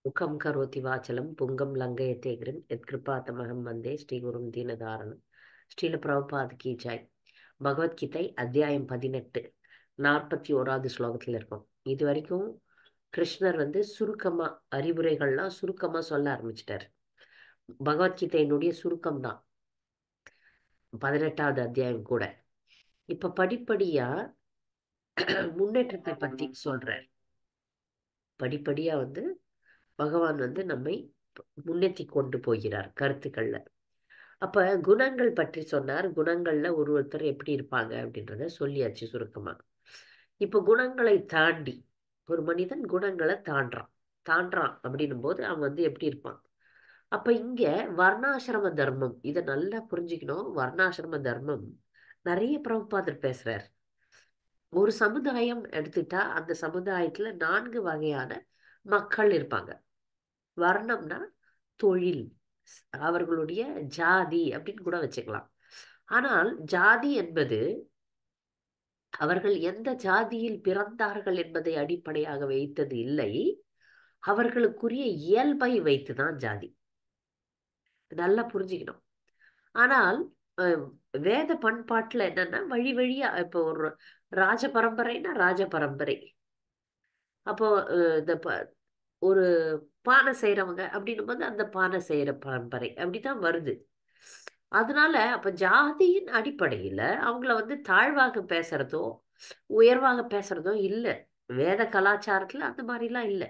முகம் கரோதி வாச்சலம் புங்கம் லங்கயத்தேகிரம் எத்கிருபாத்தமகம் வந்தே ஸ்ரீகுரும் தீனதாரணம். ஸ்ரீல பிரபுபாத் கி ஜெய். பகவத்கீதை அத்தியாயம் 18 41வது ஸ்லோகத்தில் இருக்கும். இது வரைக்கும் கிருஷ்ணர் சுருக்கமா அறிவுரைகள்லாம் சுருக்கமா சொல்ல ஆரம்பிச்சிட்டார். பகவத்கீதையினுடைய சுருக்கம் தான் 18வது அத்தியாயம் கூட. இப்ப படிப்படியா முன்னேற்றத்தை பத்தி சொல்றார். படிப்படியா பகவான் நம்மை முன்னேற்றி கொண்டு போகிறார் கருத்துக்கள்ல. அப்ப குணங்கள் பற்றி சொன்னார். குணங்கள்ல ஒருத்தர் எப்படி இருப்பாங்க அப்படின்றத சொல்லியாச்சு சுருக்கமா. இப்ப குணங்களை தாண்டி ஒரு மனிதன் குணங்களை தாண்டான் அப்படின்னும் போது அவன் எப்படி இருப்பான்? அப்ப இங்க வர்ணாசிரம தர்மம், இதை நல்லா புரிஞ்சுக்கணும். வர்ணாசிரம தர்மம் நிறைய பிரபுபாதர் பேசுறார். ஒரு சமுதாயம் எடுத்துட்டா அந்த சமுதாயத்துல 4 வகையான மக்கள் இருப்பாங்க. வர்ணம்னா தொழில், அவர்களுடைய ஜாதி அப்படின்னு கூட வச்சுக்கலாம். ஆனால் ஜாதி என்பது அவர்கள் எந்த ஜாதியில் பிறந்தார்கள் என்பதை அடிப்படையாக வைத்தது இல்லை, அவர்களுக்குரிய இயல்பை வைத்துதான் ஜாதி. நல்லா புரிஞ்சுக்கணும். ஆனால் வேத பண்பாட்டுல என்னன்னா வழி வழியா இப்போ ஒரு ராஜ பரம்பரைனா ராஜ பரம்பரை. அப்போ இந்த ஒரு பானை செய்யறவங்க அப்படின்னும் போது அந்த பானை செய்யற பரம்பரை அப்படிதான் வருது. அதனால அப்ப ஜாதியின் அடிப்படையில அவங்கள தாழ்வாக பேசுறதோ உயர்வாக பேசுறதோ இல்லை. வேத கலாச்சாரத்துல அந்த மாதிரிலாம் இல்லை.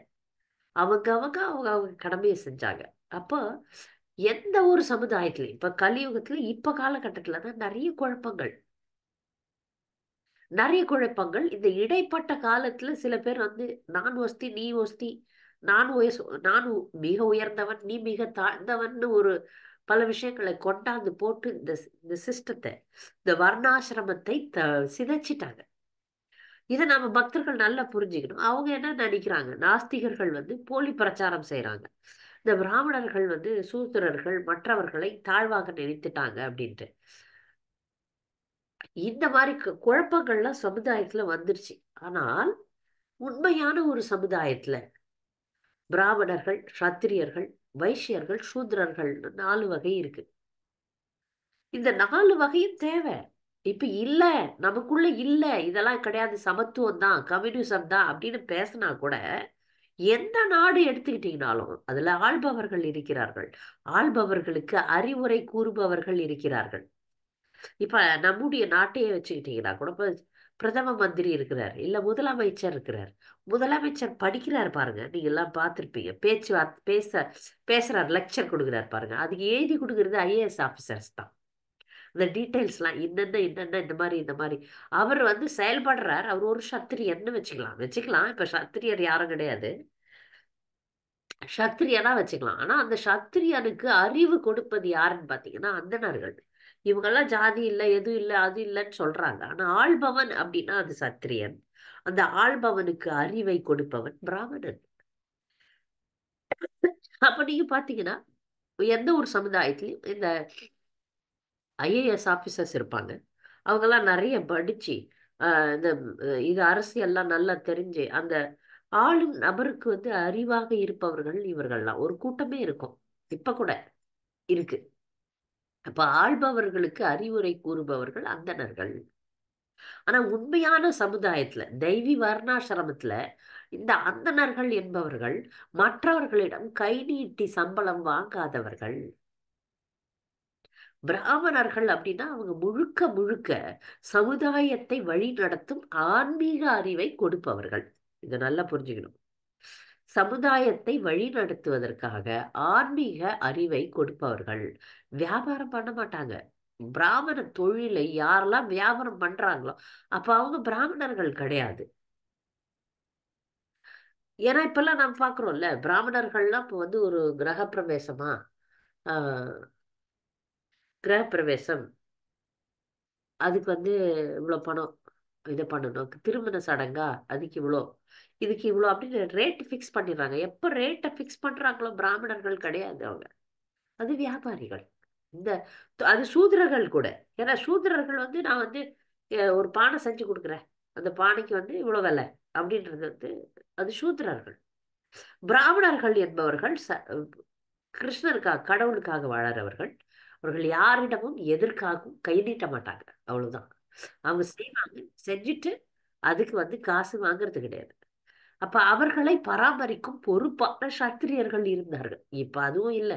அவங்க அவங்க அவங்க அவங்க கடமையை செஞ்சாங்க. அப்போ எந்த ஒரு சமுதாயத்திலையும் இப்ப கலியுகத்துல இப்ப காலகட்டத்துலதான் நிறைய குழப்பங்கள். இந்த இடைப்பட்ட காலத்துல சில பேர் நான் ஒஸ்தி நீ ஒஸ்தி, நான் மிக உயர்ந்தவன் நீ மிக தாழ்ந்தவன் ஒரு பல விஷயங்களை கொண்டாந்து போட்டு இந்த சிஸ்டத்தை, இந்த வர்ணாசிரமத்தை சிதைச்சிட்டாங்க. இதை நம்ம பக்தர்கள் நல்லா புரிஞ்சுக்கணும். அவங்க என்ன நினைக்கிறாங்க? நாஸ்திகர்கள் போலி பிரச்சாரம் செய்யறாங்க. இந்த பிராமணர்கள் சூத்திரர்கள் மற்றவர்களை தாழ்வாக நினைத்துட்டாங்க அப்படின்ட்டு. இந்த மாதிரி குழப்பங்கள்லாம் சமுதாயத்துல வந்துருச்சு. ஆனால் உண்மையான ஒரு சமுதாயத்துல பிராமணர்கள், சத்திரியர்கள், வைசியர்கள், சூத்திரர்கள் 4 வகை இருக்கு. இந்த 4 வகையும் தேவை. இப்ப இல்ல, நமக்குள்ள இல்ல, இதெல்லாம் கிடையாது, சமத்துவம் தான், கம்யூனிசம் தான் அப்படின்னு பேசினா கூட எந்த நாடு எடுத்துக்கிட்டீங்கனாலும் அதுல ஆள்பவர்கள் இருக்கிறார்கள். ஆள்பவர்களுக்கு அறிவுரை கூறுபவர்கள் இருக்கிறார்கள். இப்ப நம்முடைய நாட்டையே வச்சுக்கிட்டீங்கன்னா கூட பிரதம மந்திரி இருக்கிறார், இல்ல முதலமைச்சர் இருக்கிறார். முதலமைச்சர் படிக்கிறார் பாருங்க, நீங்க எல்லாம் பார்த்திருப்பீங்க. பேசுறார், லெக்சர் கொடுக்குறாரு பாருங்க. அதுக்கு எழுதி கொடுக்கறது ஐஏஎஸ் ஆபீசர்ஸ் தான். இந்த டீட்டெயில்ஸ் எல்லாம் என்னென்ன இந்த மாதிரி அவர் செயல்படுறார். அவர் ஒரு சத்திரியன்னு வச்சுக்கலாம். இப்ப சத்திரியர் யாரும் கிடையாது, சத்திரியனா வச்சுக்கலாம். ஆனா அந்த சத்திரியனுக்கு அறிவு கொடுப்பது யாருன்னு பாத்தீங்கன்னா அந்தணர்கள். இவங்கெல்லாம் ஜாதி இல்லை, எதுவும் இல்லை, அது இல்லைன்னு சொல்றாங்க. ஆனா ஆள்பவன் அப்படின்னா அது சத்திரியன். அந்த ஆள்பவனுக்கு அறிவை கொடுப்பவன் பிராமணன். அப்ப நீங்க பாத்தீங்கன்னா எந்த ஒரு சமுதாயத்திலையும் இந்த ஐஏஎஸ் ஆபீசர்ஸ் இருப்பாங்க. அவங்கெல்லாம் நிறைய படிச்சு இந்த இது அரசியல்லாம் நல்லா தெரிஞ்சு அந்த ஆளும் நபருக்கு அறிவாக இருப்பவர்கள் இவர்கள்லாம் ஒரு கூட்டமே இருக்கும். இப்ப கூட இருக்கு. அப்ப ஆள்பவர்களுக்கு அறிவுரை கூறுபவர்கள் அந்தணர்கள். ஆனா உண்மையான சமுதாயத்துல தெய்வி வர்ணாசிரமத்துல இந்த அந்தணர்கள் என்பவர்கள் மற்றவர்களிடம் கை நீட்டி சம்பளம் வாங்காதவர்கள். பிராமணர்கள் அப்படின்னா அவங்க முழுக்க முழுக்க சமுதாயத்தை வழி நடத்தும் ஆன்மீக அறிவை கொடுப்பவர்கள். இதை நல்லா புரிஞ்சுக்கணும். சமுதாயத்தை வழி நடத்துவதற்காக ஆன்மீக அறிவை கொடுப்பவர்கள். வியாபாரம் பண்ண மாட்டாங்க. பிராமண தொழிலை யாரெல்லாம் வியாபாரம் பண்றாங்களோ அப்ப அவங்க பிராமணர்கள் கிடையாது. ஏன்னா இப்பெல்லாம் நம்ம பாக்குறோம்ல, பிராமணர்கள்லாம் இப்ப ஒரு கிரகப்பிரவேசமா, கிரகப்பிரவேசம் அதுக்கு இவ்வளவு பணம் இதை பண்ணணும், திருமண சடங்கா அதுக்கு இவ்வளோ, இதுக்கு இவ்வளோ அப்படின்னு ரேட் ஃபிக்ஸ் பண்ணிடுறாங்க. எப்ப ரேட்டை ஃபிக்ஸ் பண்றாங்களோ பிராமணர்கள் கிடையாது அவங்க, அது வியாபாரிகள். இந்த அது சூத்திரர்கள் கூட. ஏன்னா சூத்திரர்கள் நான் ஒரு பானை செஞ்சு கொடுக்குறேன், அந்த பானைக்கு இவ்வளவு விலை அப்படின்றது அது சூத்திரர்கள். பிராமணர்கள் என்பவர்கள் கிருஷ்ணருக்காக கடவுளுக்காக வாழறவர்கள். அவர்கள் யாரிடமும் எதற்காகவும் கை நீட்ட மாட்டாங்க. அவ்வளவுதான். அவங்க செய்வாங்க, செஞ்சுட்டு அதுக்கு வந்து காசு வாங்குறது கிடையாது. அப்ப அவர்களை பராமரிக்கும் பொறுப்பான சத்திரியர்கள் இருந்தார்கள். இப்ப அதுவும் இல்ல.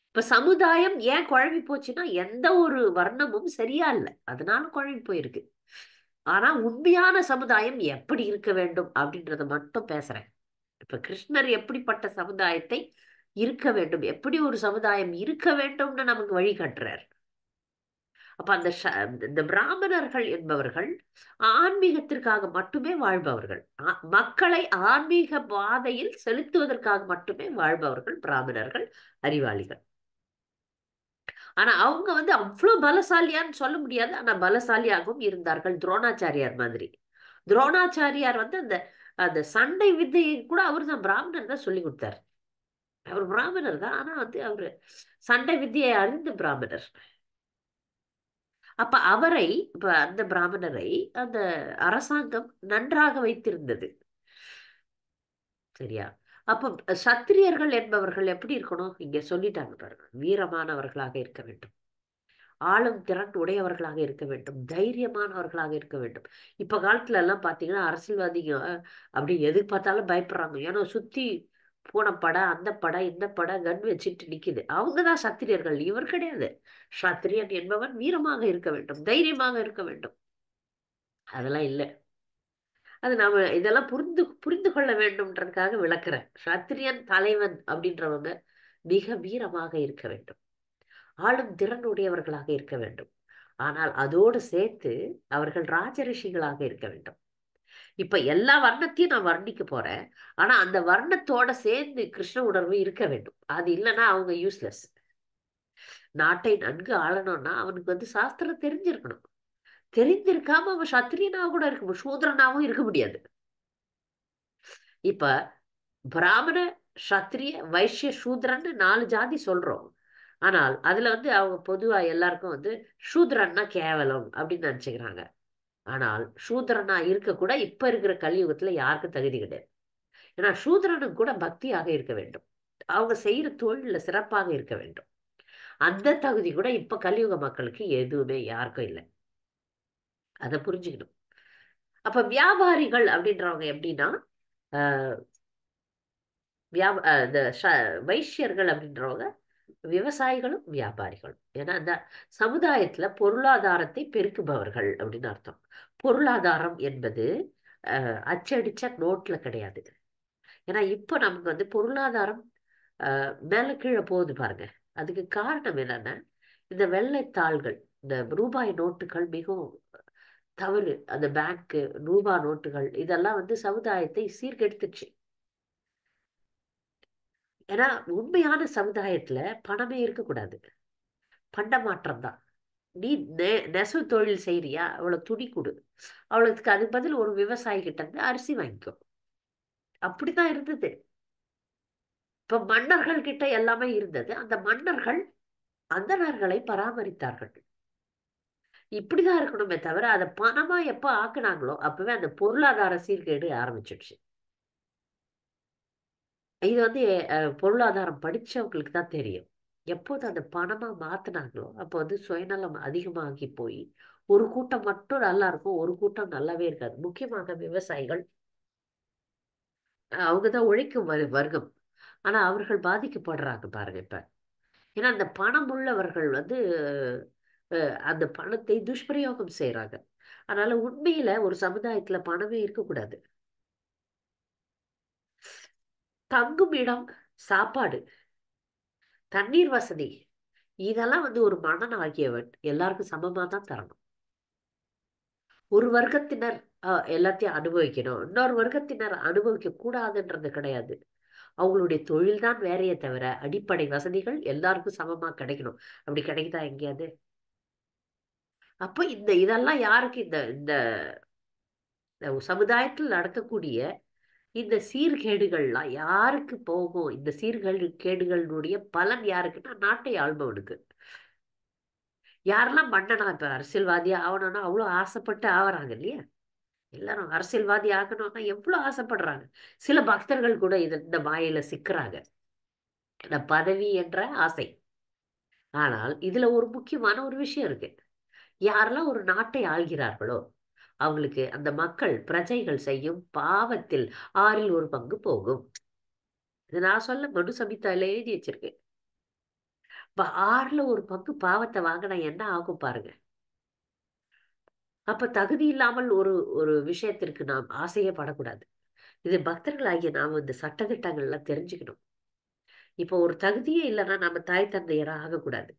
இப்ப சமுதாயம் ஏன் குழம்பி போச்சுன்னா எந்த ஒரு வர்ணமும் சரியா இல்ல, அதனால குழம்பி போயிருக்கு. ஆனா உண்மையான சமுதாயம் எப்படி இருக்க வேண்டும் அப்படின்றத மட்டும் பேசுறேன். இப்ப கிருஷ்ணர் எப்படிப்பட்ட சமுதாயத்தை இருக்க வேண்டும், எப்படி ஒரு சமுதாயம் இருக்க வேண்டும்னு நமக்கு வழிகாட்டுறார். அப்ப இந்த பிராமணர்கள் என்பவர்கள் ஆன்மீகத்திற்காக மட்டுமே வாழ்பவர்கள். மக்களை ஆன்மீக பாதையில் செலுத்துவதற்காக மட்டுமே வாழ்பவர்கள் பிராமணர்கள், அறிவாளிகள். ஆனா அவங்க வந்து அவ்வளவு பலசாலியான்னு சொல்ல முடியாது. ஆனா பலசாலியாகவும் இருந்தார்கள், துரோணாச்சாரியார் மாதிரி. துரோணாச்சாரியார் வந்து அந்த அந்த சண்டை வித்தையை கூட அவர் தான், பிராமணர் தான் சொல்லி கொடுத்தார். அவர் பிராமணர் தான், ஆனா வந்து அவரு சண்டை வித்தியை அறிந்த பிராமணர். அப்ப அவரை, இப்ப அந்த பிராமணரை அந்த அரசாங்கம் நன்றாக வைத்திருந்தது. சரியா? அப்ப சத்திரியர்கள் என்பவர்கள் எப்படி இருக்கணும்? இங்க சொல்லிட்டாங்க பாருங்க. வீரமானவர்களாக இருக்க வேண்டும், ஆளும் திறன் உடையவர்களாக இருக்க வேண்டும், தைரியமானவர்களாக இருக்க வேண்டும். இப்ப காலத்துல எல்லாம் பாத்தீங்கன்னா அரசியல்வாதிங்க அப்படி எது பார்த்தாலும் பயப்படுறாங்க. ஏன்னா சுத்தி போன படை, அந்த படை, இந்த படை, கன் வச்சுட்டு நிக்குது. அவங்கதான் சத்திரியர்கள், இவர் கிடையாது. சத்திரியன் என்பவன் வீரமாக இருக்க வேண்டும், தைரியமாக இருக்க வேண்டும். அதெல்லாம் இல்ல. அது நாம இதெல்லாம் புரிந்து புரிந்து கொள்ள வேண்டும்ன்றதுக்காக விளக்குறேன். சத்திரியன் தலைவன் அப்படின்றவங்க மிக வீரமாக இருக்க வேண்டும், ஆளும் திறன் உடையவர்களாக இருக்க வேண்டும். ஆனால் அதோடு சேர்த்து அவர்கள் ராஜரிஷிகளாக இருக்க வேண்டும். இப்ப எல்லா வர்ணத்தையும் நான் வர்ணிக்க போறேன். ஆனா அந்த வர்ணத்தோட சேர்ந்து கிருஷ்ண உணர்வு இருக்க வேண்டும். அது இல்லைன்னா அவங்க யூஸ்லெஸ். நாட்டை நன்கு ஆளணும்னா அவனுக்கு வந்து சாஸ்திரம் தெரிஞ்சிருக்கணும். தெரிஞ்சிருக்காம அவன் சத்திரியனாக கூட இருக்க, சூத்திரனாகவும் இருக்க முடியாது. இப்ப பிராமண, சத்திரிய, வைசிய, சூத்ரன்னு 4 ஜாதி சொல்றோம். ஆனால் அதுல வந்து அவங்க பொதுவா எல்லாருக்கும் வந்து சூத்ரன்னா கேவலம் அப்படின்னு நினைச்சுக்கிறாங்க. ஆனால் சூத்ரனா இருக்க கூட இப்ப இருக்கிற கலியுகத்துல யாருக்கும் தகுதி கிடையாது. ஏன்னா சூத்ரனுக்கு கூட பக்தியாக இருக்க வேண்டும், அவங்க செய்யற தொழில சிறப்பாக இருக்க வேண்டும். அந்த தகுதி கூட இப்ப கலியுக மக்களுக்கு எதுவுமே யாருக்கும் இல்லை. அதை புரிஞ்சுக்கணும். அப்ப வியாபாரிகள் அப்படின்றவங்க எப்படின்னா, அஹ் இந்த வைஷ்யர்கள் அப்படின்றவங்க விவசாயிகளும் வியாபாரிகளும். ஏன்னா அந்த சமுதாயத்துல பொருளாதாரத்தை பெருக்குபவர்கள் அப்படின்னு அர்த்தம். பொருளாதாரம் என்பது அச்சடிச்ச நோட்ல கிடையாது. ஏன்னா இப்ப நமக்கு வந்து பொருளாதாரம் மேல கீழே போகுது பாருங்க. அதுக்கு காரணம் என்னன்னா இந்த வெள்ளைத்தாள்கள், இந்த ரூபாய் நோட்டுகள் மிகவும் தவறு. அந்த பேங்க் ரூபாய் நோட்டுகள் இதெல்லாம் வந்து சமுதாயத்தை சீர்கெடுத்துச்சு. ஏன்னா உண்மையான சமுதாயத்துல பணமே இருக்கக்கூடாது, பண்டமாற்றம் தான். நீ நெசவு தொழில் செய்யறியா, அவளுக்கு துணி கொடு, அவளுக்கு அதுக்கு பதில் ஒரு விவசாயி கிட்ட இருந்து அரிசி வாங்கிக்கோ. அப்படித்தான் இருந்தது. இப்ப மன்னர்கள் கிட்ட எல்லாமே இருந்தது. அந்த மன்னர்கள் அந்தணர்களை பராமரித்தார்கள். இப்படிதான் இருக்கணுமே தவிர அதை பணமா எப்ப ஆக்குனாங்களோ அப்பவே அந்த பொருளாதார சீர்கேடு ஆரம்பிச்சிடுச்சு. இது வந்து பொருளாதாரம் படிச்சவங்களுக்கு தான் தெரியும். எப்போது அந்த பணமா மாத்தினாங்களோ அப்போ வந்து சுயநலம் அதிகமாகி போய் ஒரு கூட்டம் மட்டும் நல்லா இருக்கும், ஒரு கூட்டம் நல்லாவே இருக்காது. முக்கியமாக விவசாயிகள், அவங்கதான் உழைக்கும் வர்க்கம். ஆனா அவர்கள் பாதிக்கப்படுறாங்க பாருங்க இப்ப. ஏன்னா அந்த பணம் உள்ளவர்கள் வந்து அந்த பணத்தை துஷ்பிரயோகம் செய்யறாங்க. அதனால உண்மையில ஒரு சமுதாயத்துல பணமே இருக்கக்கூடாது. தங்கும் இடம், சாப்பாடு, தண்ணீர் வசதி, இதெல்லாம் வந்து ஒரு மன்னன் ஆகியவன் எல்லாருக்கும் சமமா தான் தரணும். ஒரு வர்க்கத்தினர் எல்லாத்தையும் அனுபவிக்கணும், இன்னொரு வர்க்கத்தினர் அனுபவிக்க கூடாதுன்றது கிடையாது. அவங்களுடைய தொழில் தான் வேறையே தவிர அடிப்படை வசதிகள் எல்லாருக்கும் சமமா கிடைக்கணும். அப்படி கிடைக்குதா எங்கேயாவது? அப்ப இதெல்லாம் யாருக்கு இந்த இந்த சமுதாயத்தில் நடக்கக்கூடிய இந்த சீர்கேடுகள்லாம் யாருக்கு போகும்? இந்த கேடுகளுடைய பலன் யாருக்குன்னா நாட்டை ஆள்பவனுக்கு. யாரெல்லாம் மன்னனா இப்ப அரசியல்வாதியா ஆகணும்னா அவ்வளவு ஆசைப்பட்டு ஆவறாங்க இல்லையா? எல்லாரும் அரசியல்வாதி ஆகணும்னா எவ்வளவு ஆசைப்படுறாங்க. சில பக்தர்கள் கூட இந்த மாயையில சிக்கிறாங்க. இந்த பதவி என்ற ஆசை. ஆனால் இதுல ஒரு முக்கியமான ஒரு விஷயம் இருக்கு. யாரெல்லாம் ஒரு நாட்டை ஆள்கிறார்களோ அவங்களுக்கு அந்த மக்கள் பிரஜைகள் செய்யும் பாவத்தில் 1/6 போகும். இது நான் சொல்ல மனு சமிதால எழுதி வச்சிருக்கேன். இப்ப 1/6 பாவத்தை வாங்கினா என்ன ஆகும் பாருங்க. அப்ப தகுதி இல்லாமல் ஒரு ஒரு விஷயத்திற்கு நாம் ஆசையே படக்கூடாது. இது பக்தர்களாகிய நாம இந்த சட்டதிட்டங்கள்லாம் தெரிஞ்சுக்கணும். இப்போ ஒரு தகுதியே இல்லைன்னா நம்ம தாய் தந்தையரா ஆகக்கூடாது.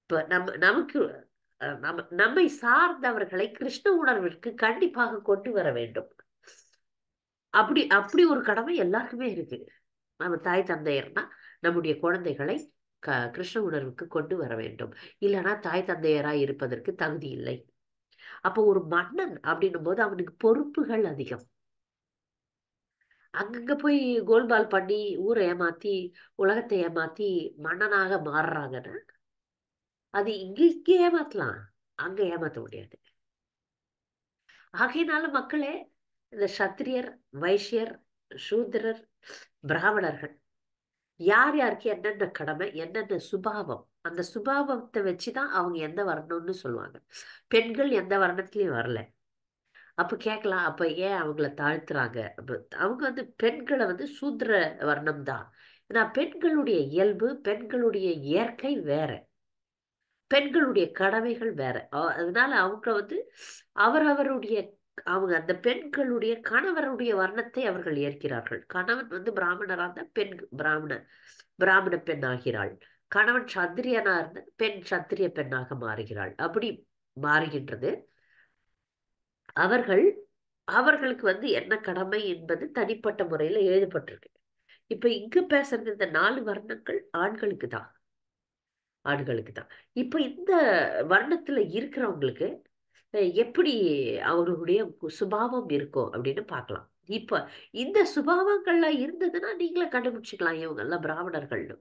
இப்ப நமக்கு நம்மை சார்ந்தவர்களை கிருஷ்ண உணர்விற்கு கண்டிப்பாக கொண்டு வர வேண்டும். அப்படி அப்படி ஒரு கடமை எல்லாருக்குமே இருக்கு. நம்ம தாய் தந்தையர்னா நம்முடைய குழந்தைகளை கிருஷ்ண உணர்வுக்கு கொண்டு வர வேண்டும். இல்லைன்னா தாய் தந்தையரா இருப்பதற்கு தகுதி இல்லை. அப்போ ஒரு மன்னன் அப்படின்னும் போது அவனுக்கு பொறுப்புகள் அதிகம். அங்கங்க போய் கோல்பால் பண்ணி ஊரை ஏமாத்தி உலகத்தை ஏமாத்தி மன்னனாக மாறுறாங்கன்னா அது இங்க ஏமாத்தலாம், அங்க ஏமாத்த முடியாது. ஆகையினால மக்களே, இந்த சத்திரியர், வைஷ்யர், சூத்திரர், பிராமணர்கள் யார் யாருக்கு என்னென்ன கடமை, என்னென்ன சுபாவம், அந்த சுபாவத்தை வச்சுதான் அவங்க எந்த வரணும்னு சொல்லுவாங்க. பெண்கள் எந்த வர்ணத்திலயும் வரல. அப்ப கேட்கலாம், அப்ப ஏன் அவங்கள தாழ்த்துறாங்க? அவங்க பெண்களை சூத்திர வர்ணம் தான். ஏன்னா பெண்களுடைய இயல்பு, பெண்களுடைய இயற்கை வேற, பெண்களுடைய கடமைகள் வேற. அதனால அவங்க அவரவருடைய அவங்க அந்த பெண்களுடைய கணவருடைய வர்ணத்தை அவர்கள் ஏற்கிறார்கள். கணவன் பிராமணரா இருந்தா பெண் பிராமண பெண் ஆகிறாள். கணவன் சத்திரியனா இருந்த பெண் சத்திரிய பெண்ணாக மாறுகிறாள். அப்படி மாறுகின்றது. அவர்கள் அவர்களுக்கு என்ன கடமை என்பது தனிப்பட்ட முறையில எழுதப்பட்டிருக்கு. இப்ப இங்க பேசுறது இந்த 4 வர்ணங்கள் ஆண்களுக்கு தான், ஆண்களுக்கு தான். இப்ப இந்த வர்ணத்துல இருக்கிறவங்களுக்கு எப்படி அவர்களுடைய சுபாவம் இருக்கும் அப்படின்னு பார்க்கலாம். இப்ப இந்த சுபாவங்கள்லாம் இருந்ததுன்னா நீங்களே கண்டுபிடிச்சுக்கலாம் இவங்க எல்லாம் பிராமணர்கள்னு.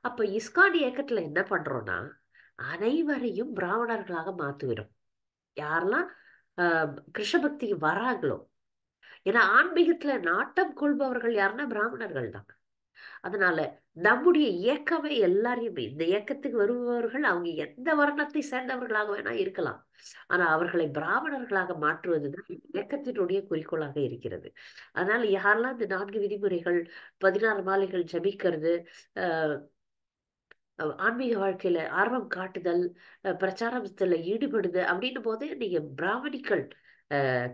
அப்ப இஸ்கான் இயக்கத்துல என்ன பண்றோம்னா அனைவரையும் பிராமணர்களாக மாத்துகிறோம். யாரெல்லாம் கிருஷ்ண பக்திக்கு வராங்களோ, ஏன்னா ஆன்மீகத்துல நாட்டம் கொள்பவர்கள் யாருன்னா பிராமணர்கள் தான். அதனால நம்முடைய இயக்கமே எல்லாரையுமே, இந்த இயக்கத்துக்கு வருபவர்கள் அவங்க எந்த வர்ணத்தை சேர்ந்தவர்களாக வேணா இருக்கலாம். ஆனா அவர்களை பிராமணர்களாக மாற்றுவதுதான் இயக்கத்தினுடைய குறிக்கோளாக இருக்கிறது. அதனால யாரெல்லாம் இந்த 4 விதிமுறைகள், 16 மாலைகள் ஜபிக்கிறது, அஹ் ஆன்மீக வாழ்க்கையில ஆர்வம் காட்டுதல், பிரச்சாரத்துல ஈடுபடுது அப்படின்னும் போது நீங்க பிராமணிக்கல்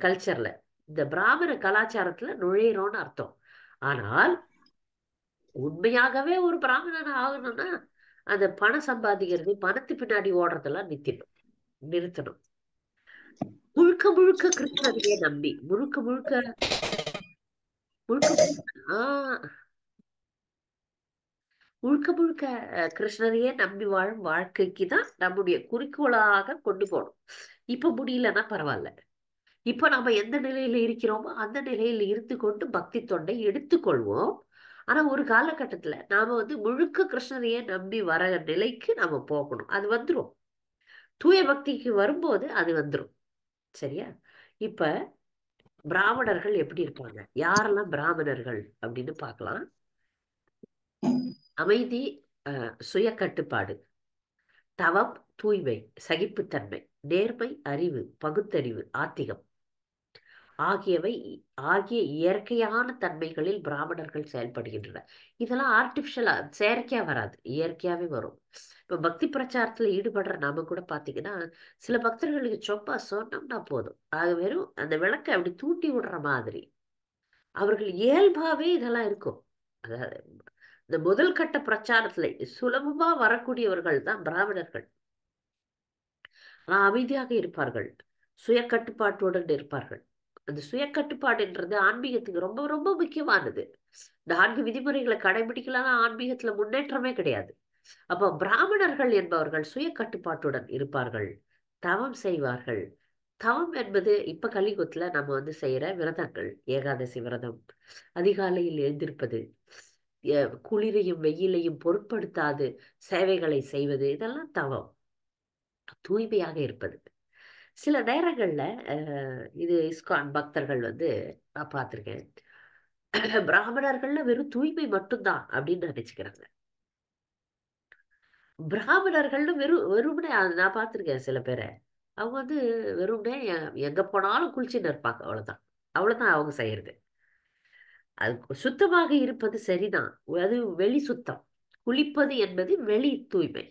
கல்ச்சர்ல, இந்த பிராமண கலாச்சாரத்துல நுழையிறோம்னு அர்த்தம். ஆனால் உண்மையாகவே ஒரு பிராமணன் ஆகணும்னா அந்த பணம் சம்பாதிக்கிறது, பணத்து பின்னாடி ஓடுறதெல்லாம் நிறுத்தணும். முழுக்க முழுக்க கிருஷ்ணரையே நம்பி, முழுக்க முழுக்க முழுக்க முழுக்க முழுக்க முழுக்க கிருஷ்ணரையே நம்பி வாழும் வாழ்க்கைக்கு தான் நம்முடைய குறிக்கோளாக கொண்டு போகணும். இப்ப முடியலன்னா பரவாயில்ல. இப்ப நம்ம எந்த நிலையில இருக்கிறோமோ அந்த நிலையில இருந்து கொண்டு பக்தி தொண்டை எடுத்துக்கொள்வோம். ஆனா ஒரு காலகட்டத்துல நாம முழுக்க கிருஷ்ணரையே நம்பி வர நிலைக்கு நாம போகணும். அது வந்துரும். தூய பக்திக்கு வரும்போது அது வந்துரும். சரியா? இப்ப பிராமணர்கள் எப்படி இருப்பாங்க, யாரெல்லாம் பிராமணர்கள் அப்படின்னு பார்க்கலாம். அமைதி, சுய கட்டுப்பாடு, தவம், தூய்மை, சகிப்புத்தன்மை, நேர்மை, அறிவு, பகுத்தறிவு, ஆத்திகம் ஆகியவை ஆகிய இயற்கையான தன்மைகளில் பிராமணர்கள் செயல்படுகின்றனர். இதெல்லாம் ஆர்டிபிஷியலா செயற்கையா வராது, இயற்கையாவே வரும். இப்ப பக்தி பிரச்சாரத்துல ஈடுபடுற நாம கூட பாத்தீங்கன்னா சில பக்தர்களுக்கு சொப்பா சொன்னோம்னா போதும், அது வெறும் அந்த விளக்கை அப்படி தூண்டி விடுற மாதிரி அவர்கள் இயல்பாவே இதெல்லாம் இருக்கும். அதாவது இந்த முதல் கட்ட பிரச்சாரத்துல சுலபமா வரக்கூடியவர்கள் தான் பிராமணர்கள். அமைதியாக இருப்பார்கள், சுய கட்டுப்பாட்டுடன் இருப்பார்கள். அந்த சுய கட்டுப்பாடுன்றது ஆன்மீகத்துக்கு ரொம்ப ரொம்ப முக்கியமானது. 4 விதிமுறைகளை கடைபிடிக்கலாம் ஆன்மீகத்துல முன்னேற்றமே கிடையாது. அப்போ பிராமணர்கள் என்பவர்கள் சுய கட்டுப்பாட்டுடன் இருப்பார்கள், தவம் செய்வார்கள். தவம் என்பது இப்ப கலியுகத்துல நம்ம செய்யற விரதங்கள், ஏகாதசி விரதம், அதிகாலையில் எழுந்திருப்பது, குளிரையும் வெயிலையும் பொருட்படுத்தாது சேவைகளை செய்வது, இதெல்லாம் தவம். தூய்மையாக இருப்பது. சில நேரங்கள்ல இது இஸ்கான் பக்தர்கள் வந்து நான் பார்த்திருக்கேன். பிராமணர்கள்ல வெறும் தூய்மை மட்டும்தான் அப்படின்னு நினைச்சுக்கிறாங்க. பிராமணர்கள்னு வெறுமனே நான் பார்த்திருக்கேன் சில பேரை. அவங்க வந்து வெறுமனே எங்க போனாலும் குளிச்சுன்னு இருப்பாங்க. அவ்வளவுதான். அவ்வளவுதான் அவங்க செய்யறது. அது சுத்தமாக இருப்பது சரிதான். அது வெளி சுத்தம். குளிப்பது என்பது வெளி தூய்மை.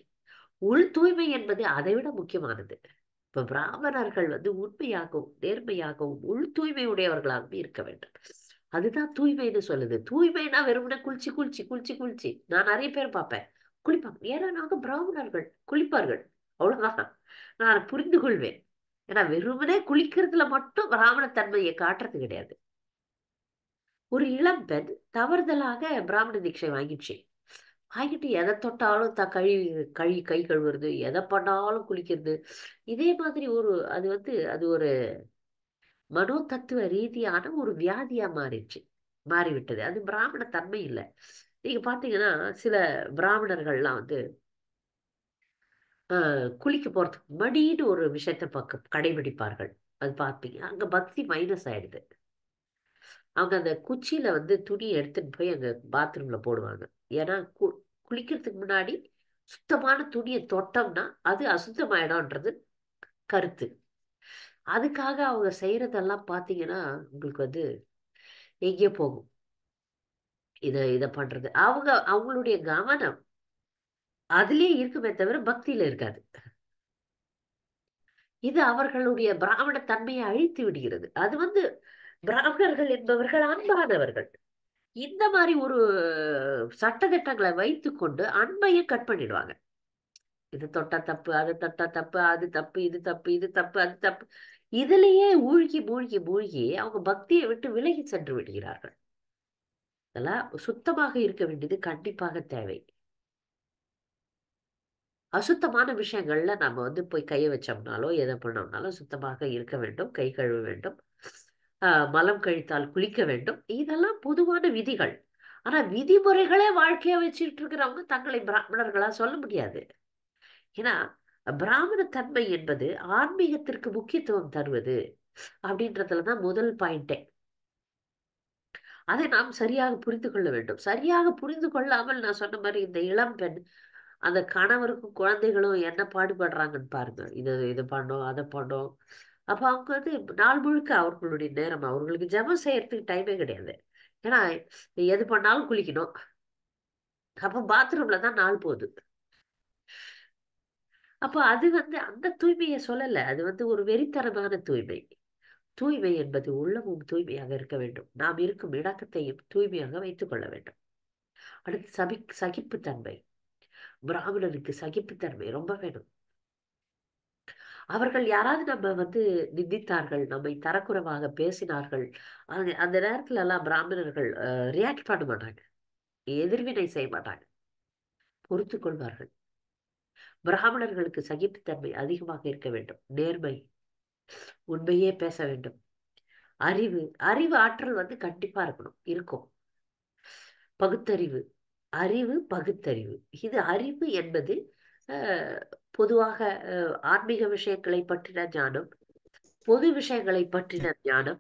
உள் தூய்மை என்பது அதை விட முக்கியமானது. இப்ப பிராமணர்கள் வந்து உண்மையாகவும் நேர்மையாகவும் உள் தூய்மை உடையவர்களாகவும் இருக்க வேண்டும். அதுதான் தூய்மைன்னு சொல்லுது. தூய்மைனா வெறுமனே குளிச்சு குளிச்சு குளிச்சு குளிச்சு நான் நிறைய பேர் பார்ப்பேன். குளிப்பாங்க. ஏன்னா நாங்க பிராமணர்கள் குளிப்பார்கள். அவ்வளவுதான். நான் புரிந்து கொள்வேன். ஏன்னா வெறுமனே குளிக்கிறதுல மட்டும் பிராமண தன்மையை காட்டுறது கிடையாது. ஒரு இளம் பெண் தவறுதலாக பிராமண தீட்சை வாங்கிடுச்சு. வாங்கிட்டு எதை தொட்டாலும் கை கழுவுறது, எதை பண்ணாலும் குளிக்கிறது. இதே மாதிரி அது ஒரு மனோ தத்துவ ரீதியான ஒரு வியாதியா மாறிவிட்டது. அது பிராமண தன்மை இல்லை. நீங்க பாத்தீங்கன்னா சில பிராமணர்கள்லாம் வந்து குளிக்க போறதுக்கு மடின்னு ஒரு விஷயத்த கடைபிடிப்பார்கள். அது பார்ப்பீங்க. அங்க பக்தி மைனஸ் ஆயிடுது. அவங்க அந்த குச்சியில வந்து துணியை எடுத்துட்டு போய் அங்க பாத்ரூம்ல போடுவாங்க. ஏன்னா குளிக்கிறதுக்கு முன்னாடி சுத்தமான துணியை தொட்டோம்னா அது அசுத்தமாயிடும்ன்றது கருத்து. அதுக்காக அவங்க செய்யறதெல்லாம் பாத்தீங்கன்னா உங்களுக்கு வந்து எங்கேயோ போகும். இத பண்றது அவங்களுடைய கவனம் அதிலேயே இருக்குமே தவிர பக்தியில இருக்காது. இது அவர்களுடைய பிராமண தன்மையை அழித்து விடுகிறது. அது வந்து பிராமணர்கள் என்பவர்கள் அன்பானவர்கள். இந்த மாதிரி ஒரு சட்டதிட்டங்களை வைத்துக்கொண்டு அன்பையும் கட் பண்ணிடுவாங்க. இது தொட்டா தப்பு, அது தொட்டா தப்பு, அது தப்பு, இது தப்பு, இது தப்பு, அது தப்பு. இதிலேயே மூழ்கி மூழ்கி மூழ்கி அவங்க பக்தியை விட்டு விலகி சென்று விடுகிறார்கள். அதெல்லாம் சுத்தமாக இருக்க வேண்டியது கண்டிப்பாக தேவை. அசுத்தமான விஷயங்கள்ல நம்ம வந்து போய் கையை வச்சோம்னாலோ எதை பண்ணோம்னாலும் சுத்தமாக இருக்க வேண்டும். கை கழுவ வேண்டும். மலம் கழித்தால் குளிக்க வேண்டும். இதெல்லாம் பொதுவான விதிகள். ஆனா விதிமுறைகளே வாழ்க்கையா வச்சுட்டு இருக்கிறவங்க தங்களை பிராமணர்களா சொல்ல முடியாது. ஏன்னா பிராமண தன்மை என்பது ஆன்மீகத்திற்கு முக்கியத்துவம் தருவது அப்படின்றதுலதான் முதல் பாயிண்டே. அதை நாம் சரியாக புரிந்து கொள்ள வேண்டும். சரியாக புரிந்து கொள்ளாமல் நான் சொன்ன மாதிரி இந்த இளம் பெண் அந்த கணவருக்கும் குழந்தைகளும் என்ன பாடுபடுறாங்கன்னு பாருங்க. இது பண்ணோம் அதை பண்ணோம். அப்ப அவங்க வந்து நாள் முழுக்க அவர்களுடைய நேரம் அவர்களுக்கு ஜெபம் செய்யறதுக்கு டைமே கிடையாது. ஏன்னா எது பண்ணாலும் குளிக்கணும். அப்ப பாத்ரூம்ல தான் நாள் போகுது. அப்ப அது வந்து அந்த தூய்மையை சொல்லல. அது வந்து ஒரு வெறித்தனமான தூய்மை. தூய்மை என்பது உள்ளமும் தூய்மையாக இருக்க வேண்டும். நாம் இருக்கும் இடத்தையும் தூய்மையாக வைத்துக் கொள்ள வேண்டும். அடுத்து சகிப்புத்தன்மை. பிராமணனுக்கு சகிப்புத்தன்மை ரொம்ப வேணும். அவர்கள் யாராவது நம்ம வந்து நிந்தித்தார்கள், நம்மை தரக்குறைவாக பேசினார்கள், அந்த நேரத்துல எல்லாம் பிராமணர்கள் ரியாக்ட் பண்ண மாட்டாங்க. எதிர்வினை செய்ய மாட்டாங்க. பொறுத்துக் கொள்வார்கள். பிராமணர்களுக்கு சகிப்புத்தன்மை அதிகமாக இருக்க வேண்டும். நேர்மை, உண்மையே பேச வேண்டும். அறிவு அறிவு ஆற்றல் வந்து கண்டிப்பா இருக்கும். பகுத்தறிவு, அறிவு பகுத்தறிவு. இது அறிவு என்பது அஹ், பொதுவாக ஆன்மீக விஷயங்களை பற்றின ஞானம், பொது விஷயங்களை பற்றின ஞானம்.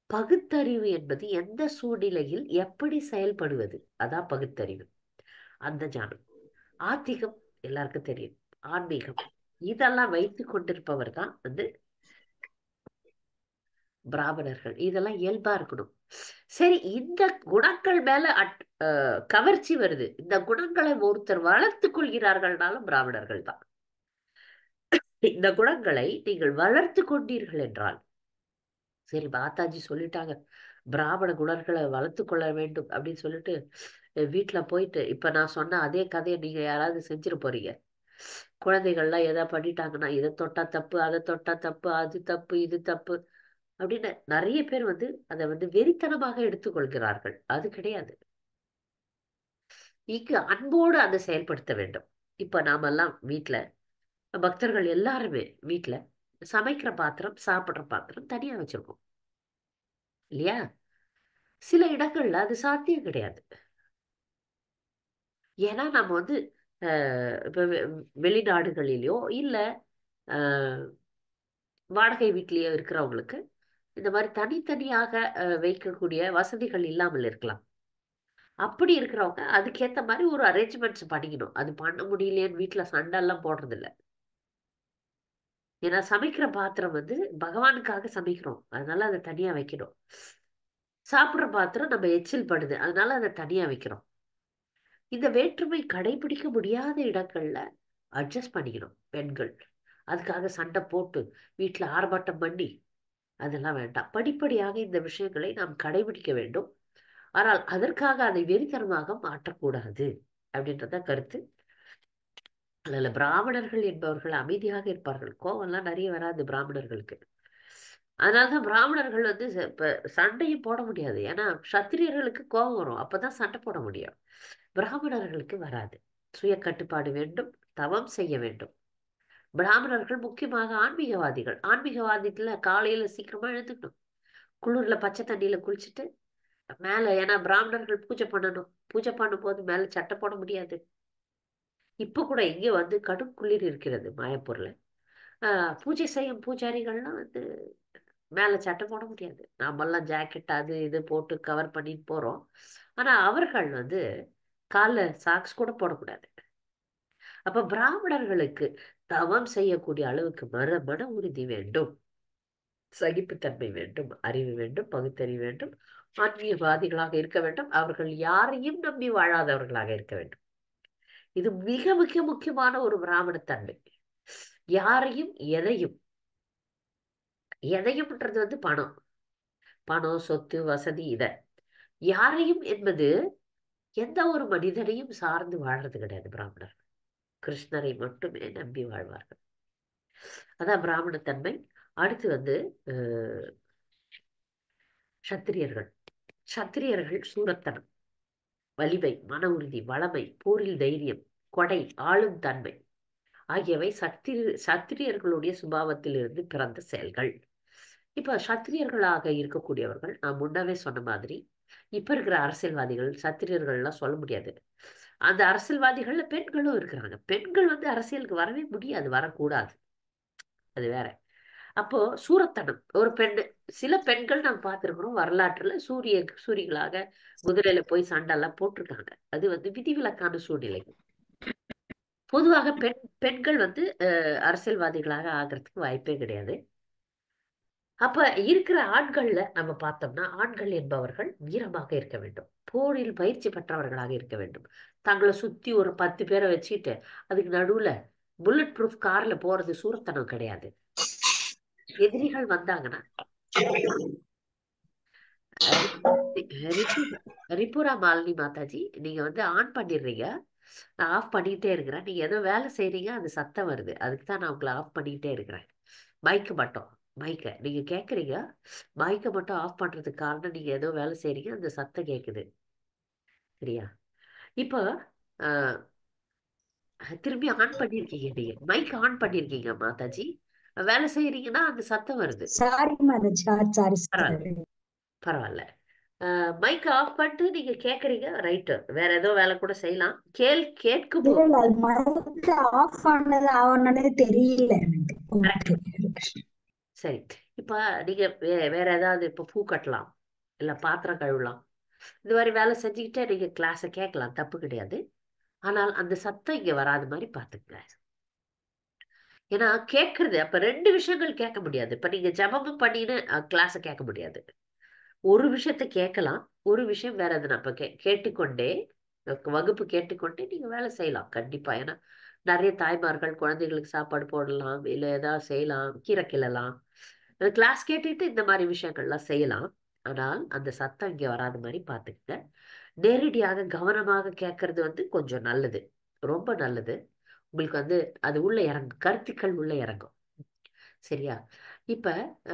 பகுத்தறிவு என்பது எந்த சூழ்நிலையில் எப்படி செயல்படுவது, அதான் பகுத்தறிவு. அந்த ஞானம். ஆத்திகம் எல்லாருக்கும் தெரியும். ஆன்மீகம் இதெல்லாம் வைத்துக் கொண்டிருப்பவர் தான் வந்து பிராமணர்கள். இதெல்லாம் இயல்பா இருக்கணும். சரி, இந்த குணங்கள் மேல கவர்ச்சி வருது. இந்த குணங்களை ஒருத்தர் வளர்த்துக் கொள்கிறார்கள்னாலும் பிராமணர்கள் தான். இந்த குணங்களை நீங்கள் வளர்த்து கொண்டீர்கள் என்றால், சரி மாதாஜி சொல்லிட்டாங்க பிராமண குணங்களை வளர்த்து கொள்ள வேண்டும் அப்படின்னு சொல்லிட்டு வீட்டுல போயிட்டு இப்ப நான் சொன்ன அதே கதையை நீங்க யாராவது செஞ்சிட போறீங்க. குழந்தைகள்லாம் எதாவது பண்ணிட்டாங்கன்னா இதை தொட்டா தப்பு, அதை தொட்டா தப்பு, அது தப்பு, இது தப்பு அப்படின்னு நிறைய பேர் வந்து அதை வந்து வெறித்தனமாக எடுத்துக்கொள்கிறார்கள். அது கிடையாது. இங்கு அன்போடு அதை செயல்படுத்த வேண்டும். இப்ப நாமெல்லாம் வீட்டுல பக்தர்கள் எல்லாருமே வீட்டுல சமைக்கிற பாத்திரம் சாப்பிடுற பாத்திரம் தனியா வச்சிருக்கோம் இல்லையா? சில இடங்கள்ல அது சாத்தியம் கிடையாது. ஏன்னா நம்ம வந்து இப்ப வெளிநாடுகளிலோ இல்ல வாடகை வீட்டிலேயே இருக்கிறவங்களுக்கு இந்த மாதிரி தனித்தனியாக வைக்கக்கூடிய வசதிகள் இல்லாமல் இருக்கலாம். அப்படி இருக்கிறவங்க அதுக்கேத்த மாதிரி ஒரு அரேஞ்ச்மெண்ட்ஸ் பண்ணிக்கணும். அது பண்ண முடியலையேன்னு வீட்டுல சண்டை எல்லாம் போடுறது இல்ல. ஏன்னா சமைக்கிற பாத்திரம் வந்து பகவானுக்காக சமைக்கிறோம், அதனால அதை தனியா வைக்கணும். சாப்பிடுற பாத்திரம் நம்ம எச்சில் படுது, அதனால அதை தனியா வைக்கிறோம். இந்த வேற்றுமை கடைபிடிக்க முடியாத இடங்கள்ல அட்ஜஸ்ட் பண்ணிக்கணும் பெண்கள். அதுக்காக சண்டை போட்டு வீட்டுல ஆர்ப்பாட்டம் பண்ணி அதெல்லாம் வேண்டாம். படிப்படியாக இந்த விஷயங்களை நாம் கடைபிடிக்க வேண்டும். ஆனால் அதற்காக அதை வெறித்தனமாக மாற்றக்கூடாது அப்படின்றத கருத்து. அதுல பிராமணர்கள் என்பவர்கள் அமைதியாக இருப்பார்கள், கோவம்லாம் நிறைய வராது பிராமணர்களுக்கு. அதனாலதான் பிராமணர்கள் வந்து இப்ப சண்டையும் போட முடியாது. ஏன்னா சத்திரியர்களுக்கு கோபம் வரும், அப்பதான் சண்டை போட முடியும். பிராமணர்களுக்கு வராது. சுய கட்டுப்பாடு வேண்டும், தவம் செய்ய வேண்டும். பிராமணர்கள் முக்கியமாக ஆன்மீகவாதிகள். ஆன்மீகவாதத்துல காலையில சீக்கிரமா எழுந்துக்கணும், குளிர்ல பச்சை தண்ணியில குளிச்சுட்டு மேல, ஏன்னா பிராமணர்கள் பூஜை பண்ணணும், பூஜை பண்ணும்போது மேல சட்டை போட முடியாது. இப்ப கூட இங்க வந்து கடும் குளிர் இருக்கிறது மாயப்பூர்ல. பூஜை செய்யும் பூஜாரிகள்லாம் வந்து மேல சட்டை போட முடியாது. நாமெல்லாம் ஜாக்கெட் அது இது போட்டு கவர் பண்ணிட்டு போறோம். ஆனா அவர்கள் வந்து கால்ல சாக்ஸ் கூட போடக்கூடாது. அப்ப பிராமணர்களுக்கு தவம் செய்யக்கூடிய அளவுக்கு மன உறுதி வேண்டும், சகிப்புத்தன்மை வேண்டும், அறிவு வேண்டும், பகுத்தறிவு வேண்டும், ஆன்மீகவாதிகளாக இருக்க வேண்டும். அவர்கள் யாரையும் நம்பி வாழாதவர்களாக இருக்க வேண்டும். இது மிக மிக முக்கியமான ஒரு பிராமணத்தன்மை. யாரையும் எதையும், எதையும்ன்றது வந்து பணம், பணம் சொத்து வசதி இத யாரையும் என்பது எந்த ஒரு மனிதனையும் சார்ந்து வாழ்றது கிடையாது. பிராமணர் கிருஷ்ணரை மட்டுமே நம்பி வாழ்வார்கள். அதான் பிராமணத்தன்மை. அடுத்து வந்து சத்திரியர்கள். சத்திரியர்கள் சூரத்தனம், வலிமை, மன உறுதி, வளமை, போரில் தைரியம், கொடை, ஆளும் தன்மை ஆகியவை சத்திரியர்களுடைய சுபாவத்திலிருந்து பிறந்த செயல்கள். இப்ப சத்திரியர்களாக இருக்கக்கூடியவர்கள், நான் முன்னவே சொன்ன மாதிரி, இப்ப இருக்கிற அரசியல்வாதிகள் சத்திரியர்கள் எல்லாம் சொல்ல முடியாது. அந்த அரசியல்வாதிகள்ல பெண்களும் இருக்கிறாங்க. பெண்கள் வந்து அரசியலுக்கு வரவே முடியாது, வரக்கூடாது, அது வேற. அப்போ சூரத்தனம் ஒரு பெண்ணு, சில பெண்கள் நாம் பார்த்திருக்கிறோம் வரலாற்றுல சூரிகளாக குதிரையில போய் சண்டை எல்லாம் போட்டிருக்காங்க. அது வந்து விதிவிலக்கான சூழ்நிலை. பொதுவாக பெண்கள் வந்து அரசியல்வாதிகளாக ஆகிறதுக்கு வாய்ப்பே கிடையாது. அப்ப இருக்கிற ஆண்கள்ல நம்ம பார்த்தோம்னா, ஆண்கள் என்பவர்கள் வீரமாக இருக்க வேண்டும், போரில் பயிற்சி பெற்றவர்களாக இருக்க வேண்டும். தங்களை சுத்தி ஒரு 10 பேரை வச்சுக்கிட்டு அதுக்கு நடுவுல புல்லட் ப்ரூஃப் கார்ல போறது சூரத்தனம் கிடையாது. எதிரிகள் வந்தாங்கன்னா ரிபுரா மாலினி மாதாஜி, நீங்க வந்து ஆன் பண்ணிடுறீங்க, நான் ஆஃப் பண்ணிக்கிட்டே இருக்கிறேன். நீங்க ஏதோ வேலை செய்றீங்க, அது சத்தம் வருது, அதுக்கு தான் நான் உங்களை ஆஃப் பண்ணிக்கிட்டே இருக்கிறேன். மைக்கு மட்டும், மைக்கை நீங்க கேட்குறீங்க, மைக்கை மட்டும் ஆஃப் பண்றதுக்கு காரணம் நீங்க ஏதோ வேலை செய்றீங்க, அந்த சத்தம் கேட்குது. சரியா? இப்போ ஆஹ், திரும்பி ஆன் பண்ணிருக்கீங்க, நீங்க மைக் ஆன் பண்ணிருக்கீங்க மாதாஜி, வேலை செய்யறீங்கன்னா அந்த சத்தம் வருது. சாரி மாதாஜி, சாரி பரவாயில்ல, சாரி. பரவாயில்ல. மைக் ஆஃப் பண்ணிட்டு நீங்க கேக்குறீங்க, ரைட்டு, வேற ஏதோ வேலை கூட செய்யலாம். கேட்கும் இல்ல இல்ல, அது மைக் ஆஃப் பண்ணது ஆகணும்னே தெரியல எனக்கு. ஓகே. சரி. இப்ப நீங்க வேற ஏதாவது இப்ப பூ கட்டலாம், இல்ல பாத்திரம் கழுவலாம், இந்த மாதிரி வேலை செஞ்சுக்கிட்டே நீங்க கிளாஸை கேட்கலாம், தப்பு கிடையாது. ஆனால் அந்த சத்தம் இங்க வராத மாதிரி பாத்துக்கங்க. ஏன்னா கேட்கறது அப்ப ரெண்டு விஷயங்கள் கேட்க முடியாது. இப்ப நீங்க ஜபமும் பண்ணின்னு கிளாஸை கேட்க முடியாது. ஒரு விஷயத்த கேட்கலாம், ஒரு விஷயம் வேற எதுனா அப்ப கேட்டுக்கொண்டே வகுப்பு கேட்டுக்கொண்டே நீங்க வேலை செய்யலாம் கண்டிப்பா. ஏன்னா நிறைய தாய்மார்கள் குழந்தைகளுக்கு சாப்பாடு போடலாம், இல்ல ஏதாவது செய்யலாம், கீரை கிள்ளலாம், கிளாஸ் கேட்டுட்டு இந்த மாதிரி விஷயங்கள்லாம் செய்யலாம். ஆனால் அந்த சத்தம் இங்க வராத மாதிரி பாத்துக்கங்க. நேரடியாக கவனமாக கேட்கறது வந்து கொஞ்சம் நல்லது, ரொம்ப நல்லது. உங்களுக்கு வந்து அது உள்ள இறங்கும், கருத்துக்கள் உள்ள இறங்கும். சரியா? இப்ப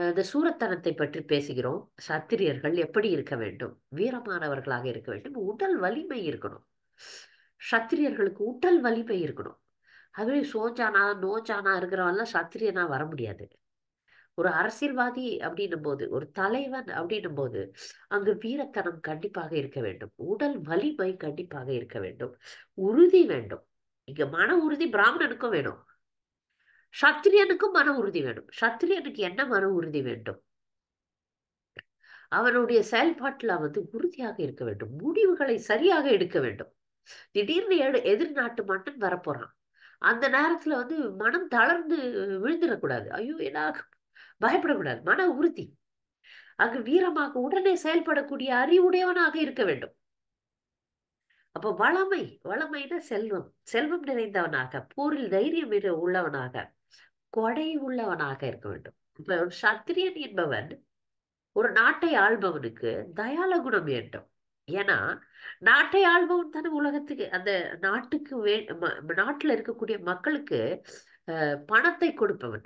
இந்த சூரத்தனத்தை பற்றி பேசுகிறோம். சத்திரியர்கள் எப்படி இருக்க வேண்டும்? வீரமானவர்களாக இருக்க வேண்டும், உடல் வலிமை இருக்கணும். சத்திரியர்களுக்கு உடல் வலிமை இருக்கணும். அதுவே சோஞ்சானா நோஞ்சானா இருக்கிறவன்லாம் சத்திரியனா வர முடியாது. ஒரு அரசியல்வாதி அப்படின்னும் போது, ஒரு தலைவன் அப்படின்னும் போது, அங்கு வீரத்தனம் கண்டிப்பாக இருக்க வேண்டும், உடல் வலிமை கண்டிப்பாக இருக்க வேண்டும், உறுதி வேண்டும். இங்க மன உறுதி பிராமணனுக்கும் வேணும், சத்திரியனுக்கும் மன உறுதி வேணும். சத்திரியனுக்கு என்ன மன உறுதி வேண்டும்? அவனுடைய செயல்பாட்டில் வந்து உறுதியாக இருக்க வேண்டும். முடிவுகளை சரியாக எடுக்க வேண்டும். திடீர்னு எதிர் நாட்டு மன்னன் வரப்போறான். அந்த நேரத்துல வந்து மனம் தளர்ந்து விழுந்துடக்கூடாது. ஐயோ என்ன பயப்படக்கூடாது. மன உறுதி. அங்கு வீரமாக உடனே செயல்படக்கூடிய அறிவுடையவனாக இருக்க வேண்டும். அப்போ வளமைனா செல்வம். செல்வம் நிறைந்தவனாக, போரில் தைரியம் உள்ளவனாக, கொடை உள்ளவனாக இருக்க வேண்டும். இப்ப ஒரு சத்திரியன் என்பவன் ஒரு நாட்டை ஆள்பவனுக்கு தயால குணம் வேண்டும். ஏன்னா நாட்டை ஆள்பவன் தானே உலகத்துக்கு அந்த நாட்டுக்கு நாட்டுல இருக்கக்கூடிய மக்களுக்கு பணத்தை கொடுப்பவன்,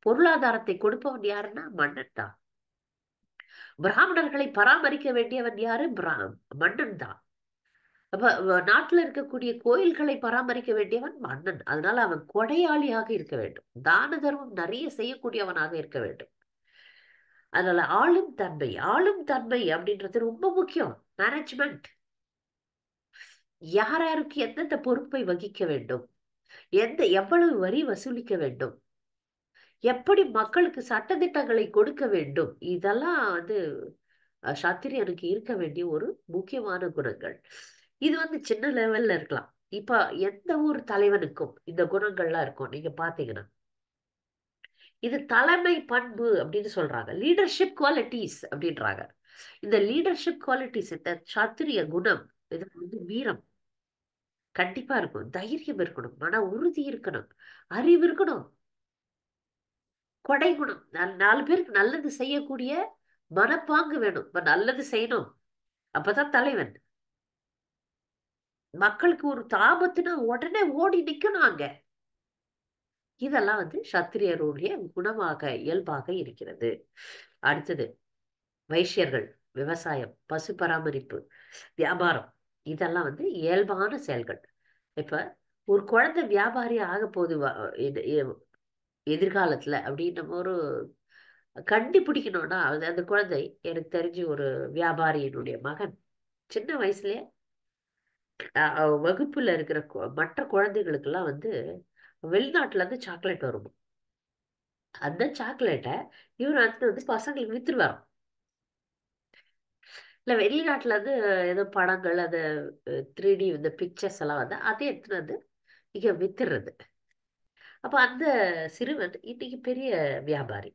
பொருளாதாரத்தை கொடுப்பவன் யாருன்னா மன்னன் தான். பிராமணர்களை பராமரிக்க வேண்டியவன் யாரு? மன்னன் தான். அப்ப நாட்டுல இருக்கக்கூடிய கோயில்களை பராமரிக்க வேண்டியவன் மன்னன். அதனால அவன் கொடையாளியாக இருக்க வேண்டும். தான தர்மம் நிறைய செய்யக்கூடியவனாக இருக்க வேண்டும். அதனால ஆளும் தன்மை அப்படின்றது ரொம்ப முக்கியம். மேனேஜ்மெண்ட். யார் யாருக்கு எந்தெந்த பொறுப்பை வகிக்க வேண்டும், எவ்வளவு வரி வசூலிக்க வேண்டும், எப்படி மக்களுக்கு சட்டதிட்டங்களை கொடுக்க வேண்டும், இதெல்லாம் வந்து சத்திரியனுக்கு இருக்க வேண்டிய ஒரு முக்கியமான குணங்கள். இது வந்து சின்ன லெவல்ல இருக்கலாம். இப்ப எந்த ஒரு தலைவனுக்கும் இந்த குணங்கள்லாம் இருக்கும். நீங்க பாத்தீங்கன்னா இது தலைமை பண்பு அப்படின்னு சொல்றாங்க. லீடர்ஷிப் குவாலிட்டிஸ் அப்படின்றாங்க. இந்த லீடர்ஷிப் குவாலிட்டிஸ், இந்த சத்திரிய குணம், இது வந்து வீரம் கண்டிப்பா இருக்கும். தைரியம் இருக்கணும், மன உறுதி இருக்கணும், அறிவு இருக்கணும், கொடை குணம், நாலு பேருக்கு நல்லது செய்யக்கூடிய மனப்பாங்கு வேணும். இப்ப நல்லது செய்யணும், அப்பதான் தலைவன். மக்களுக்கு ஒரு ஆபத்துனா உடனே ஓடி நிக்கணும் அங்க. இதெல்லாம் வந்து சத்திரியருடைய குணமாக இயல்பாக இருக்கிறது. அடுத்தது வைஷ்யர்கள், விவசாயம், பசு பராமரிப்பு, வியாபாரம், இதெல்லாம் வந்து இயல்பான செயல்கள். இப்ப ஒரு குழந்தை வியாபாரி ஆக போகுது எதிர்காலத்துல அப்படின்னு நம்ம ஒரு கண்டுபிடிக்கணும்னா அந்த குழந்தை, எனக்கு தெரிஞ்சு ஒரு வியாபாரியினுடைய மகன் சின்ன வயசுலயே வகுப்புல இருக்கிற மற்ற குழந்தைகளுக்கு எல்லாம் வந்து வெளிநாட்டுல இருந்து சாக்லேட் வரும். அந்த சாக்லேட்டை இவர் வந்து பசங்களுக்கு வித்துருவாராம். இல்ல வெளிநாட்டுல இருந்து ஏதோ படங்கள், அது 3D இந்த பிக்சர்ஸ் எல்லாம் வந்து அதை எடுத்துட்டு வந்து இங்க வித்துறது. அப்ப அந்த சிறுவன் இன்னைக்கு பெரிய வியாபாரி.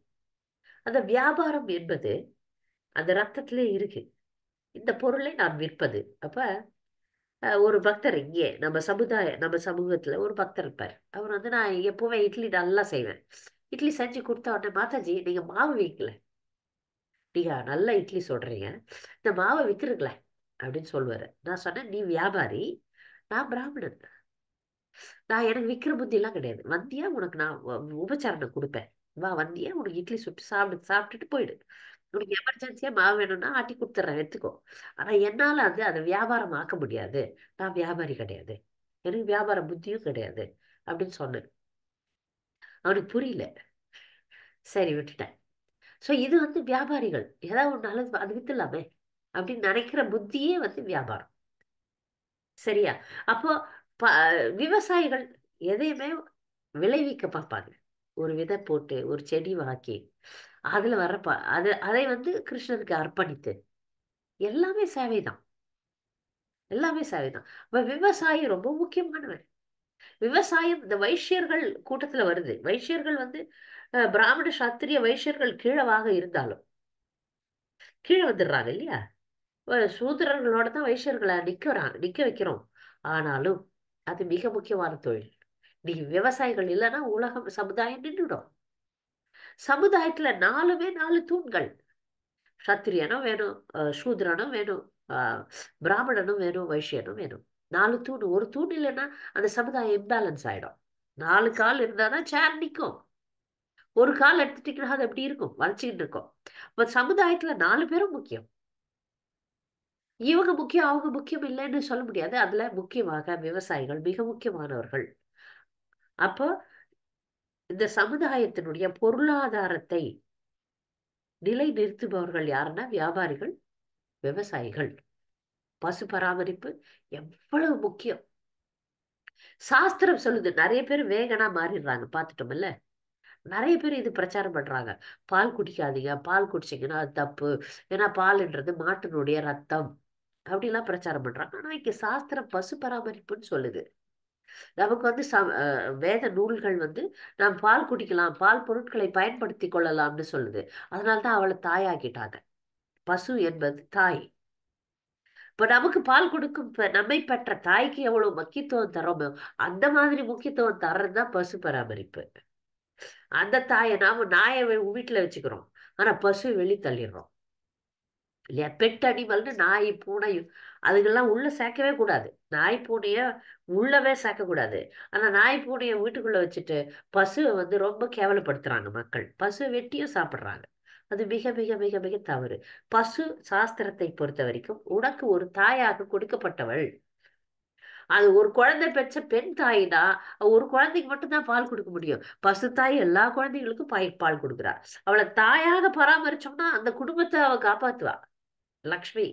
அந்த வியாபாரம் என்பது அந்த ரத்தத்திலே இருக்கு. இந்த பொருளை நான் விற்பது. அப்ப ஒரு பக்தர், இங்கே நம்ம சமூகத்துல ஒரு பக்தர் இருப்பார். அவர் வந்து, நான் எப்பவுமே இட்லி நல்லா செய்வேன். இட்லி செஞ்சு கொடுத்த உடனே, மாதாஜி நீங்க மாவு வைக்கல, நீங்க நல்லா இட்லி சொல்றீங்க, இந்த மாவை வித்துருக்கல அப்படின்னு சொல்லுவாரு. நான் சொன்னேன், நீ வியாபாரி, நான் பிராமணன். நான் எனக்கு விக்கிற புத்தி எல்லாம் கிடையாது. வந்தியா உனக்கு நான் உபச்சாரணம் கொடுப்பேன். வா, வந்தியா உனக்கு இட்லி சுட்டு சாப்பிட்டுட்டு போயிடு. உனக்கு எமர்ஜென்சியா மாவு வேணும்னா ஆட்டி கொடுத்துட்றேன், எடுத்துக்கோ. ஆனா என்னால அதை வியாபாரம் ஆக்க முடியாது. நான் வியாபாரி கிடையாது, எனக்கு வியாபார புத்தியும் கிடையாது அப்படின்னு சொன்னேன். அவனுக்கு புரியல. சரி, விட்டுட்டேன். சோ இது வந்து வியாபாரிகள் ஏதாவது ஒரு நல்லது அது வித்துலாமே அப்படின்னு நினைக்கிற புத்தியே வந்து வியாபாரம். சரியா? அப்போ ப- விவசாயிகள் எதையுமே விளைவிக்க பார்ப்பாங்க. ஒரு விதை போட்டு ஒரு செடி வாக்கி அதுல வர்ற அதை வந்து கிருஷ்ணருக்கு அர்ப்பணித்து, எல்லாமே சேவைதான். எல்லாமே சேவைதான். அப்ப விவசாயி ரொம்ப முக்கியமானவன். விவசாயம் இந்த வைஷ்யர்கள் கூட்டத்துல வருது. வைஷ்யர்கள் வந்து பிராமண சாத்திரிய வைஷ்யர்கள் கீழவாக இருந்தாலும் கீழே வந்துடுறாங்க இல்லையா? சூத்திரர்களோட தான் வைஷ்யர்களை நிக்க வைக்கிறோம். ஆனாலும் அது மிக முக்கியமான தொழில். நீ விவசாயிகள் இல்லைன்னா உலகம் சமுதாயம் நின்றுடும். சமுதாயத்துல நாலு தூண்கள். சத்திரியனும் வேணும், சூத்திரனும் வேணும், பிராமணனும் வேணும், வைஷ்யனும் வேணும். நாலு தூண். ஒரு தூண் இல்லைன்னா அந்த சமுதாயம் இம்பேலன்ஸ் ஆயிடும். நாலு கால் இருந்தாதான் சேர் நிற்கும். ஒரு கால் எடுத்துட்டீங்கன்னா அது எப்படி இருக்கும்? வளைச்சுக்கிட்டு இருக்கும். அப்ப சமுதாயத்துல நாலு பேரும் முக்கியம். இவங்க முக்கியம் அவங்க முக்கியம் இல்லைன்னு சொல்ல முடியாது. அதுல முக்கியமாக விவசாயிகள் மிக முக்கியமானவர்கள். அப்போ இந்த சமுதாயத்தினுடைய பொருளாதாரத்தை நிலை நிறுத்துபவர்கள் யாருன்னா வியாபாரிகள், விவசாயிகள். பசு பராமரிப்பு எவ்வளவு முக்கியம். சாஸ்திரம் சொல்லுது. நிறைய பேர் வேகனா மாறிடுறாங்க, பார்த்துட்டோம்ல. நிறைய பேர் இது பிரச்சாரம் பண்றாங்க. பால் குடிக்காதீங்க, பால் குடிச்சீங்கன்னா அது தப்பு, ஏன்னா பால்ன்றது மாட்டினுடைய ரத்தம், அப்படிலாம் பிரச்சாரம் பண்றாங்க. ஆனா இங்க சாஸ்திரம் பசு பராமரிப்புன்னு சொல்லுது. நமக்கு வந்து வேத நூல்கள் வந்து நாம் பால் குடிக்கலாம், பால் பொருட்களை பயன்படுத்தி கொள்ளலாம்னு சொல்லுது. அதனால்தான் அவளை தாயாக்கிட்டாங்க. பசு என்பது தாய். இப்ப நமக்கு பால் கொடுக்கும் நம்மை பெற்ற தாய்க்கு எவ்வளவு முக்கியத்துவம் தரோமோ அந்த மாதிரி முக்கியத்துவம் தர்றதுதான் பசு பராமரிப்பு. அந்த தாயை நாம நாயை வீட்டுல வச்சுக்கிறோம், ஆனா பசு வெளி தள்ளிடுறோம் இல்லையா? பெட் அனிமல்னு நாய் பூனை அதுங்கெல்லாம் உள்ள சேர்க்கவே கூடாது. நாய் பூனைய உள்ளவே சேர்க்க கூடாது. ஆனா நாய் பூனைய வீட்டுக்குள்ள வச்சுட்டு பசுவை வந்து ரொம்ப கேவலப்படுத்துறாங்க மக்கள். பசுவை வெட்டியும் சாப்பிடுறாங்க. அது மிக மிக மிக மிக தவறு. பசு சாஸ்திரத்தை பொறுத்த வரைக்கும் உனக்கு ஒரு தாயாக கொடுக்கப்பட்டவள். அது ஒரு குழந்தை பெற்ற பெண் தாயினா ஒரு குழந்தைக்கு மட்டும்தான் பால் கொடுக்க முடியும். பசு தாய் எல்லா குழந்தைகளுக்கும் பால் கொடுக்குறா. அவளை தாயாக பராமரிச்சோம்னா அந்த குடும்பத்தை அவ காப்பாத்துவா, லக்ஷ்மி.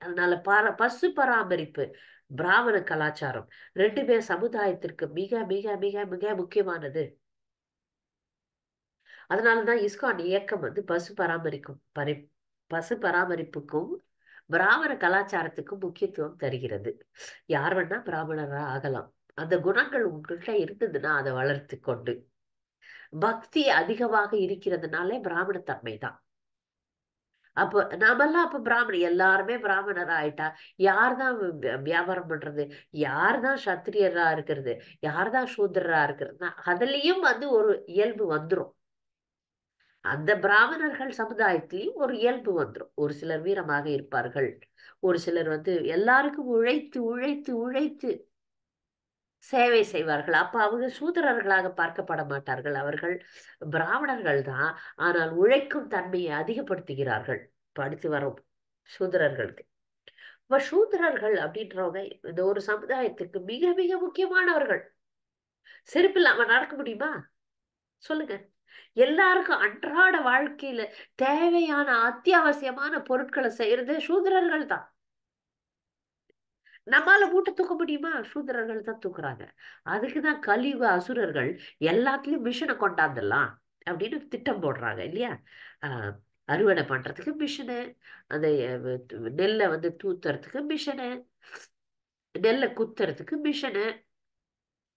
அதனால பசு பராமரிப்பு பிராமண கலாச்சாரம் ரெண்டுமே சமுதாயத்திற்கு மிக மிக மிக மிக முக்கியமானது. அதனாலதான் இஸ்கான் இயக்கம் வந்து பசு பராமரிப்புக்கும் பிராமண கலாச்சாரத்துக்கும் முக்கியத்துவம் தருகிறது. யார் வேணா பிராமணரா ஆகலாம். அந்த குணங்கள் உங்கள்கிட்ட இருந்ததுன்னா அதை வளர்த்து கொண்டு, பக்தி அதிகமாக இருக்கிறதுனாலே பிராமணத்தன்மை தான். அப்போ நாமெல்லாம் அப்ப பிராமணர் எல்லாருமே பிராமணரா ஆயிட்டா யார்தான் வியாபாரம் பண்றது? யார்தான் சத்திரியரா இருக்கிறது? யார்தான் சூத்திரரா இருக்கிறது? அதுலயும் வந்து ஒரு இயல்பு வந்துரும். அந்த பிராமணர்கள் சமுதாயத்திலையும் ஒரு இயல்பு வந்துரும். ஒரு சிலர் வீரமாக இருப்பார்கள், ஒரு சிலர் வந்து எல்லாருக்கும் உழைத்து உழைத்து உழைத்து சேவை செய்வார்கள். அப்ப அவங்க சூத்திரர்களாக பார்க்கப்பட மாட்டார்கள், அவர்கள் பிராமணர்கள் தான். ஆனால் உழைக்கும் தன்மையை அதிகப்படுத்துகிறார்கள் படித்து வரும் சூத்திரர்களுக்கு. இப்ப சூத்திரர்கள் அப்படின்றவங்க இந்த ஒரு சமுதாயத்துக்கு மிக மிக முக்கியமானவர்கள். செருப்பு இல்லாம நடக்க முடியுமா சொல்லுங்க? எல்லாருக்கும் அன்றாட வாழ்க்கையில தேவையான அத்தியாவசியமான பொருட்களை செய்யறது சூத்திரர்கள் தான். நம்மால மூட்டை தூக்க முடியுமா? சூத்திரர்கள் தான் தூக்குறாங்க. அதுக்குதான் கலியுக அசுரர்கள் எல்லாத்துலயும் மிஷினை கொண்டாந்துடலாம் அப்படின்னு திட்டம் போடுறாங்க இல்லையா? ஆஹ் அறுவடை பண்றதுக்கு மிஷினு, அந்த நெல்லை வந்து தூத்துறதுக்கு மிஷினு, நெல்லை குத்துறதுக்கு மிஷினு.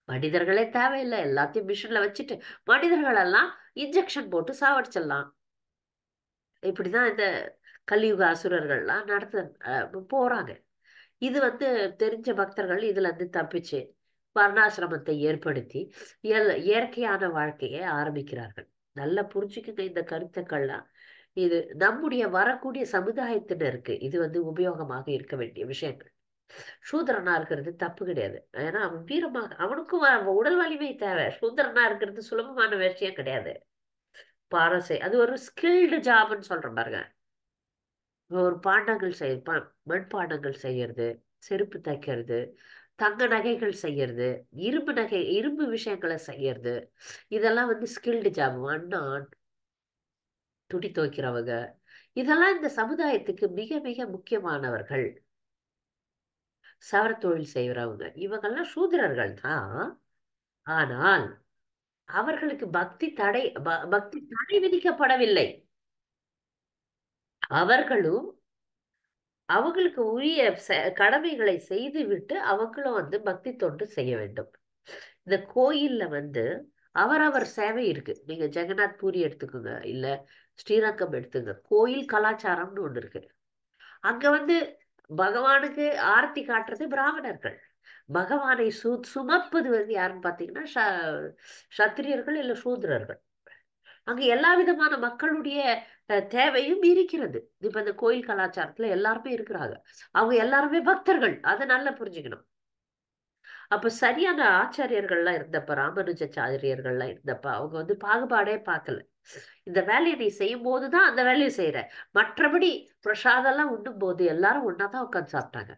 மனிதர்களே தேவையில்லை, எல்லாத்தையும் மிஷின்ல வச்சுட்டு மனிதர்கள் எல்லாம் இன்ஜெக்ஷன் போட்டு சாவடிச்சிடலாம். இப்படிதான் இந்த கலியுக அசுரர்கள்லாம் போறாங்க. இது வந்து தெரிஞ்ச பக்தர்கள் இதுல இருந்து தப்பிச்சு வர்ணாசிரமத்தை ஏற்படுத்தி இயற்கையான வாழ்க்கையை ஆரம்பிக்கிறார்கள். நல்லா புரிஞ்சுக்குங்க இந்த கருத்துக்கள்லாம். இது நம்முடைய வரக்கூடிய சமுதாயத்தினருக்கு இது வந்து உபயோகமாக இருக்க வேண்டிய விஷயங்கள். சூத்திரனா இருக்கிறது தப்பு கிடையாது. ஏன்னா அவன் வீரமாக அவனுக்கும் உடல் வலிமை தேவை. சூத்திரனா இருக்கிறது சுலபமான விஷயம் கிடையாது. பாரசை அது ஒரு ஸ்கில்டு ஜாப்னு சொல்ற பாருங்க. ஒரு பாண்டங்கள் மண்பாண்டங்கள் செய்யறது, செருப்பு தைக்கிறது, தங்க நகைகள் செய்யறது, இரும்பு விஷயங்களை செய்யறது, இதெல்லாம் வந்து ஸ்கில்டு ஜாப். அண்ணான் துணி துவைக்கிறவங்க, இதெல்லாம் இந்த சமுதாயத்துக்கு மிக மிக முக்கியமானவர்கள். சவர தொழில் செய்யறவங்க இவங்கெல்லாம் சூத்திரர்கள் தான். ஆனால் அவர்களுக்கு பக்தி தடை விதிக்கப்படவில்லை. அவர்களும் அவங்களுக்கு உரிய கடமைகளை செய்து விட்டு அவங்களும் வந்து பக்தி தொண்டு செய்ய வேண்டும். இந்த கோயில்ல வந்து அவரவர் சேவை இருக்கு. நீங்க ஜெகநாத் பூரி எடுத்துக்கோங்க, இல்ல ஸ்ரீரங்கம் எடுத்துங்க, கோயில் கலாச்சாரம்னு ஒண்ணு இருக்கு. அங்க வந்து பகவானுக்கு ஆரத்தி காட்டுறது பிராமணர்கள். பகவானை சுமப்பது வந்து யாருன்னு பாத்தீங்கன்னா சத்திரியர்கள் இல்ல சூத்திரர்கள். அங்க எல்லா விதமான மக்களுடைய தேவையும் இருக்கிறது. இப்ப இந்த கோயில் கலாச்சாரத்துல எல்லாருமே இருக்கிறாங்க. அவங்க எல்லாருமே பக்தர்கள், அதை நல்லா புரிஞ்சுக்கணும். அப்ப சரியான ஆச்சாரியர்கள்லாம் இருந்தப்ப, ராமானுஜாச்சாரியர்கள்லாம் இருந்தப்ப அவங்க வந்து பாகுபாடே பார்க்கல. இந்த வேலையை நீ செய்யும் போதுதான் அந்த வேலையை செய்யற, மற்றபடி பிரசாதம்லாம் உண்ணும் போது எல்லாரும் ஒன்னாதான் உட்கார்ந்து சாப்பிட்டாங்க.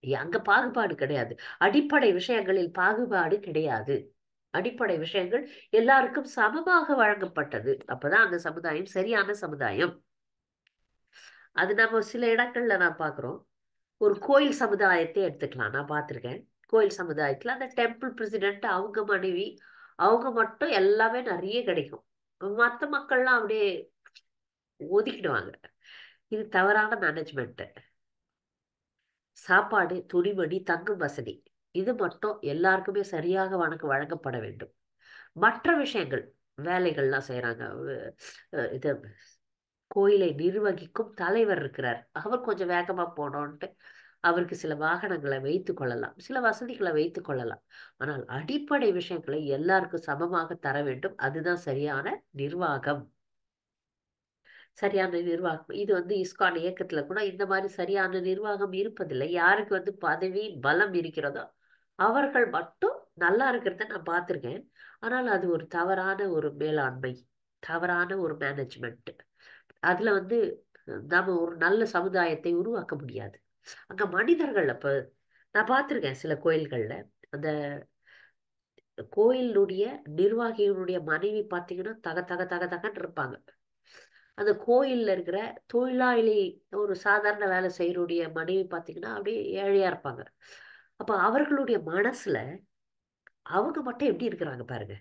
அங்க பாகுபாடு கிடையாது. அடிப்படை விஷயங்களில் பாகுபாடு கிடையாது. அடிப்படை விஷயங்கள் எல்லாருக்கும் சமமாக வழங்கப்பட்டது. அப்பதான் அந்த சமுதாயம் சரியான சமுதாயம். அது நம்ம சில இடங்கள்ல நான் பாக்குறோம். ஒரு கோயில் சமுதாயத்தை எடுத்துக்கலாம். நான் பார்த்திருக்கேன். கோயில் சமுதாயத்துல அந்த டெம்பிள் பிரசிடென்ட், அவங்க மனைவி, அவங்க மட்டும் எல்லாமே நிறைய கிடைக்கும். மத்த மக்கள்லாம் அப்படியே ஒதுக்கிடுவாங்க. இது தவறான மேனேஜ்மெண்ட். சாப்பாடு, துணிமணி, தங்கும் வசதி, இது மட்டும் எல்லாருக்குமே சரியாக வழங்கப்பட வேண்டும். மற்ற விஷயங்கள், வேலைகள்லாம் செய்யறாங்க. இது கோயிலை நிர்வகிக்கும் தலைவர் இருக்கிறார். அவர் கொஞ்சம் வேகமா போனோன்ட்டு அவருக்கு சில வாகனங்களை வைத்துக் கொள்ளலாம், சில வசதிகளை வைத்துக் கொள்ளலாம். ஆனால் அடிப்படை விஷயங்களை எல்லாருக்கும் சமமாக தர வேண்டும். அதுதான் சரியான நிர்வாகம். சரியான நிர்வாகம். இது இஸ்கான் இயக்கத்துல கூட இந்த மாதிரி சரியான நிர்வாகம் இருப்பதில்லை. யாருக்கு பதவி பலம் இருக்கிறதோ அவர்கள் மட்டும் நல்லா இருக்கிறத நான் பார்த்திருக்கேன். ஆனால் அது ஒரு தவறான ஒரு மேலாண்மை, தவறான ஒரு மேனேஜ்மெண்ட். அதுல நாம ஒரு நல்ல சமுதாயத்தை உருவாக்க முடியாது. அங்க மனிதர்கள், அப்ப நான் பார்த்திருக்கேன் சில கோயில்கள்ல, அந்த கோயிலுடைய நிர்வாகிகளுடைய மனைவி பார்த்தீங்கன்னா தக தக தக தகன்னு இருப்பாங்க. அந்த கோயில்ல இருக்கிற தொழிலாளி, ஒரு சாதாரண வேலை செய்யறோடைய மனைவி பார்த்தீங்கன்னா அப்படியே ஏழையா இருப்பாங்க. அப்ப அவர்களுடைய மனசுல அவங்க மட்டும் எப்படி இருக்கிறாங்க பாருங்க.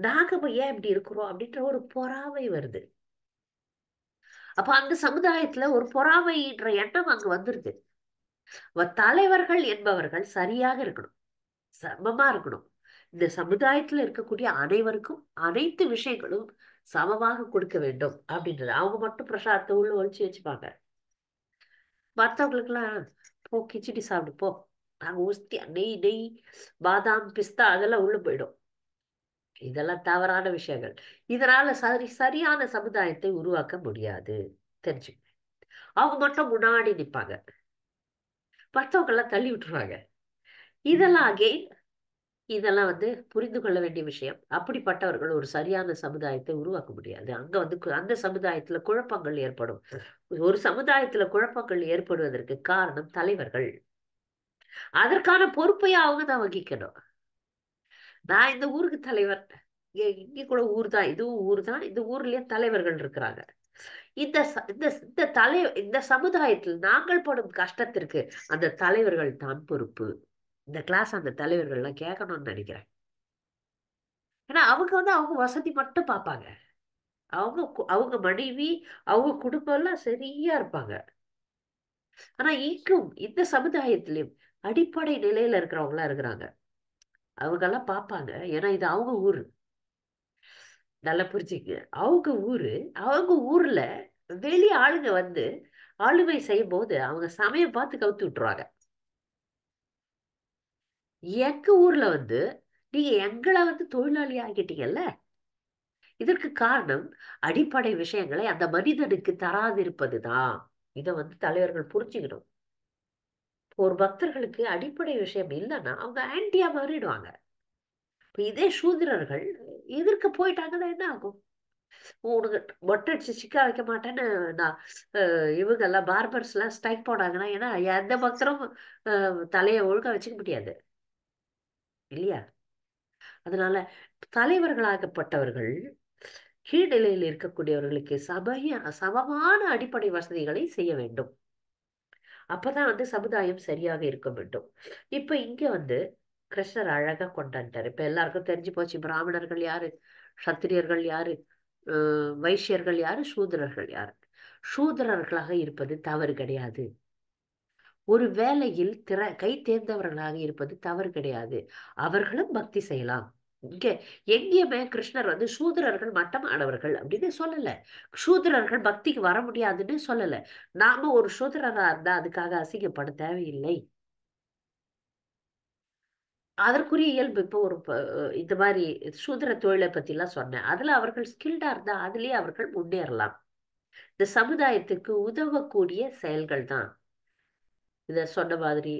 நாங்க ஏன் இப்படி இருக்கிறோம் அப்படின்ற ஒரு பொறாமை வருது. அப்ப அந்த சமுதாயத்துல ஒரு பொறாமைன்ற எண்ணம் அங்க வந்துருது. தலைவர்கள் என்பவர்கள் சரியாக இருக்கணும், சமமா இருக்கணும். இந்த சமுதாயத்துல இருக்கக்கூடிய அனைவருக்கும் அனைத்து விஷயங்களும் சமமாக கொடுக்க வேண்டும் அப்படின்றது. அவங்க மட்டும் பிரசாதத்தை உள்ள ஒழிச்சு வச்சுப்பாங்க. மற்றவங்களுக்கு எல்லாம் போ கிச்சடி சாப்பிடு போ, நாங்க உஸ்தி நெய் நெய் பாதாம் பிஸ்தா அதெல்லாம் உள்ள போயிடும். இதெல்லாம் தவறான விஷயங்கள். இதனால சரியான சமுதாயத்தை உருவாக்க முடியாது. தெரிஞ்சு அவங்க மட்டும் முன்னாடி நிற்பாங்க, மற்றவங்க எல்லாம் தள்ளி விட்டுருவாங்க. இதெல்லாம் அகெயின், இதெல்லாம் புரிந்து கொள்ள வேண்டிய விஷயம். அப்படிப்பட்டவர்கள் ஒரு சரியான சமுதாயத்தை உருவாக்க முடியாது. அங்க அந்த சமுதாயத்துல குழப்பங்கள் ஏற்படும். ஒரு சமுதாயத்துல குழப்பங்கள் ஏற்படுவதற்கு காரணம் தலைவர்கள். அதற்கான பொறுப்பையும் அவங்க தான் வகிக்கணும். நான் இந்த ஊருக்கு தலைவர், இங்க கூட ஊர் தான், இதுவும் ஊர் தான், இந்த ஊர்லயே தலைவர்கள் இருக்கிறாங்க. இந்த இந்த இந்த சமுதாயத்தில் நாங்கள் படும் கஷ்டத்திற்கு அந்த தலைவர்கள் தான் பொறுப்பு. இந்த கிளாஸ் அந்த தலைவர்கள் எல்லாம் கேட்கணும்னு நினைக்கிறேன். ஏன்னா அவங்க அவங்க வசதி மட்டும் பார்ப்பாங்க. அவங்க மனைவி, அவங்க குடும்பம் எல்லாம் சரியா இருப்பாங்க. ஆனா இங்கும் இந்த சமுதாயத்திலும் அடிப்படை நிலையில இருக்கிறவங்க எல்லாம் இருக்கிறாங்க. அவங்க எல்லாம் பார்ப்பாங்க. ஏன்னா இது அவங்க ஊரு. நல்லா புரிஞ்சுக்க. அவங்க ஊரு, அவங்க ஊர்ல வெளிய ஆளுங்க ஆளுமை செய்யும் போது அவங்க சமயம் பார்த்து கவுத்து விட்டுருவாங்க. எங்க ஊர்ல நீங்க எங்களை தொழிலாளி ஆகிட்டீங்கல்ல. இதற்கு காரணம் அடிப்படை விஷயங்களை அந்த மனிதனுக்கு தராதிருப்பதுதான். இதை தலைவர்கள் புரிஞ்சுக்கணும். ஒரு பக்தர்களுக்கு அடிப்படை விஷயம் இல்லைன்னா அவங்க ஆன்டியா மாறிடுவாங்க. இப்ப இதே சூத்திரர்கள் எதிர்க்க போயிட்டாங்கன்னா என்ன ஆகும்? உனக்கு மொட்டை அடிச்சு சிக்கா வைக்க மாட்டேன்னு நான் இவங்க எல்லாம் பார்பர்ஸ் எல்லாம் ஸ்ட்ரைக் போனாங்கன்னா, ஏன்னா எந்த பக்தரும் தலையை ஒழுங்கா வச்சுக்க முடியாது இல்லையா? அதனால தலைவர்களாகப்பட்டவர்கள் கீழ்நிலையில் இருக்கக்கூடியவர்களுக்கு சமமான அடிப்படை வசதிகளை செய்ய வேண்டும். அப்பதான் சமுதாயம் சரியாக இருக்க வேண்டும். இப்ப இங்க கிருஷ்ணர் அழகா கொண்டாண்டாரு. இப்ப எல்லாருக்கும் தெரிஞ்சு போச்சு, பிராமணர்கள் யாரு, சத்திரியர்கள் யாரு, வைசியர்கள் யாரு, சூத்திரர்கள் யாரு. சூத்திரர்களாக இருப்பது தவறு கிடையாது. ஒரு வேலையில் கை தேர்ந்தவர்களாக இருப்பது தவறு கிடையாது. அவர்களும் பக்தி செய்யலாம். இங்க எங்கேயுமே கிருஷ்ணர் சூத்திரர்கள் மட்டமானவர்கள் அப்படின்னு சொல்லல, சூத்திரர்கள் பக்திக்கு வர முடியாதுன்னு சொல்லல. நாம ஒரு சூத்திரரா இருந்தா அதுக்காக அசிங்கப்பட தேவையில்லை. அதற்குரிய இயல்பு. இப்போ இந்த மாதிரி சூத்திர தொழிலை பத்தி எல்லாம் சொன்னேன். அதுல அவர்கள் ஸ்கில்டா இருந்தா அதுலயே அவர்கள் முன்னேறலாம். இந்த சமுதாயத்துக்கு உதவக்கூடிய செயல்கள் தான் இத சொன்ன மாதிரி.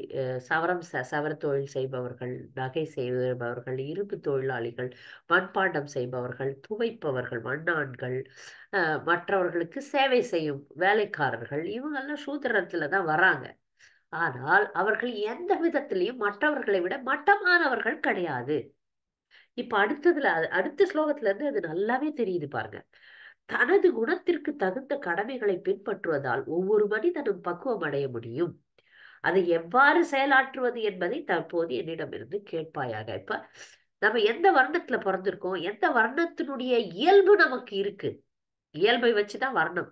சவர தொழில் செய்பவர்கள், நகை செய்பவர்கள், இரும்பு தொழிலாளிகள், மண்பாண்டம் செய்பவர்கள், துவைப்பவர்கள், மண்ணான்கள், மற்றவர்களுக்கு சேவை செய்யும் வேலைக்காரர்கள், இவங்கெல்லாம் சூத்திரத்துல தான் வராங்க. ஆனால் அவர்கள் எந்த விதத்திலையும் மற்றவர்களை விட மட்டமானவர்கள் கிடையாது. இப்ப அடுத்த ஸ்லோகத்துல இருந்து அது நல்லாவே தெரியுது பாருங்க. தனது குணத்திற்கு தகுந்த கடமைகளை பின்பற்றுவதால் ஒவ்வொரு மனிதனும் பக்குவம் அடைய முடியும். அதை எவ்வாறு செயலாற்றுவது என்பதை தற்போது என்னிடமிருந்து கேட்பாயாக. இப்ப நம்ம எந்த வர்ணத்துல பிறந்திருக்கோம், எந்த வர்ணத்தினுடைய இயல்பு நமக்கு இருக்கு, இயல்பை வச்சுதான் வர்ணம்.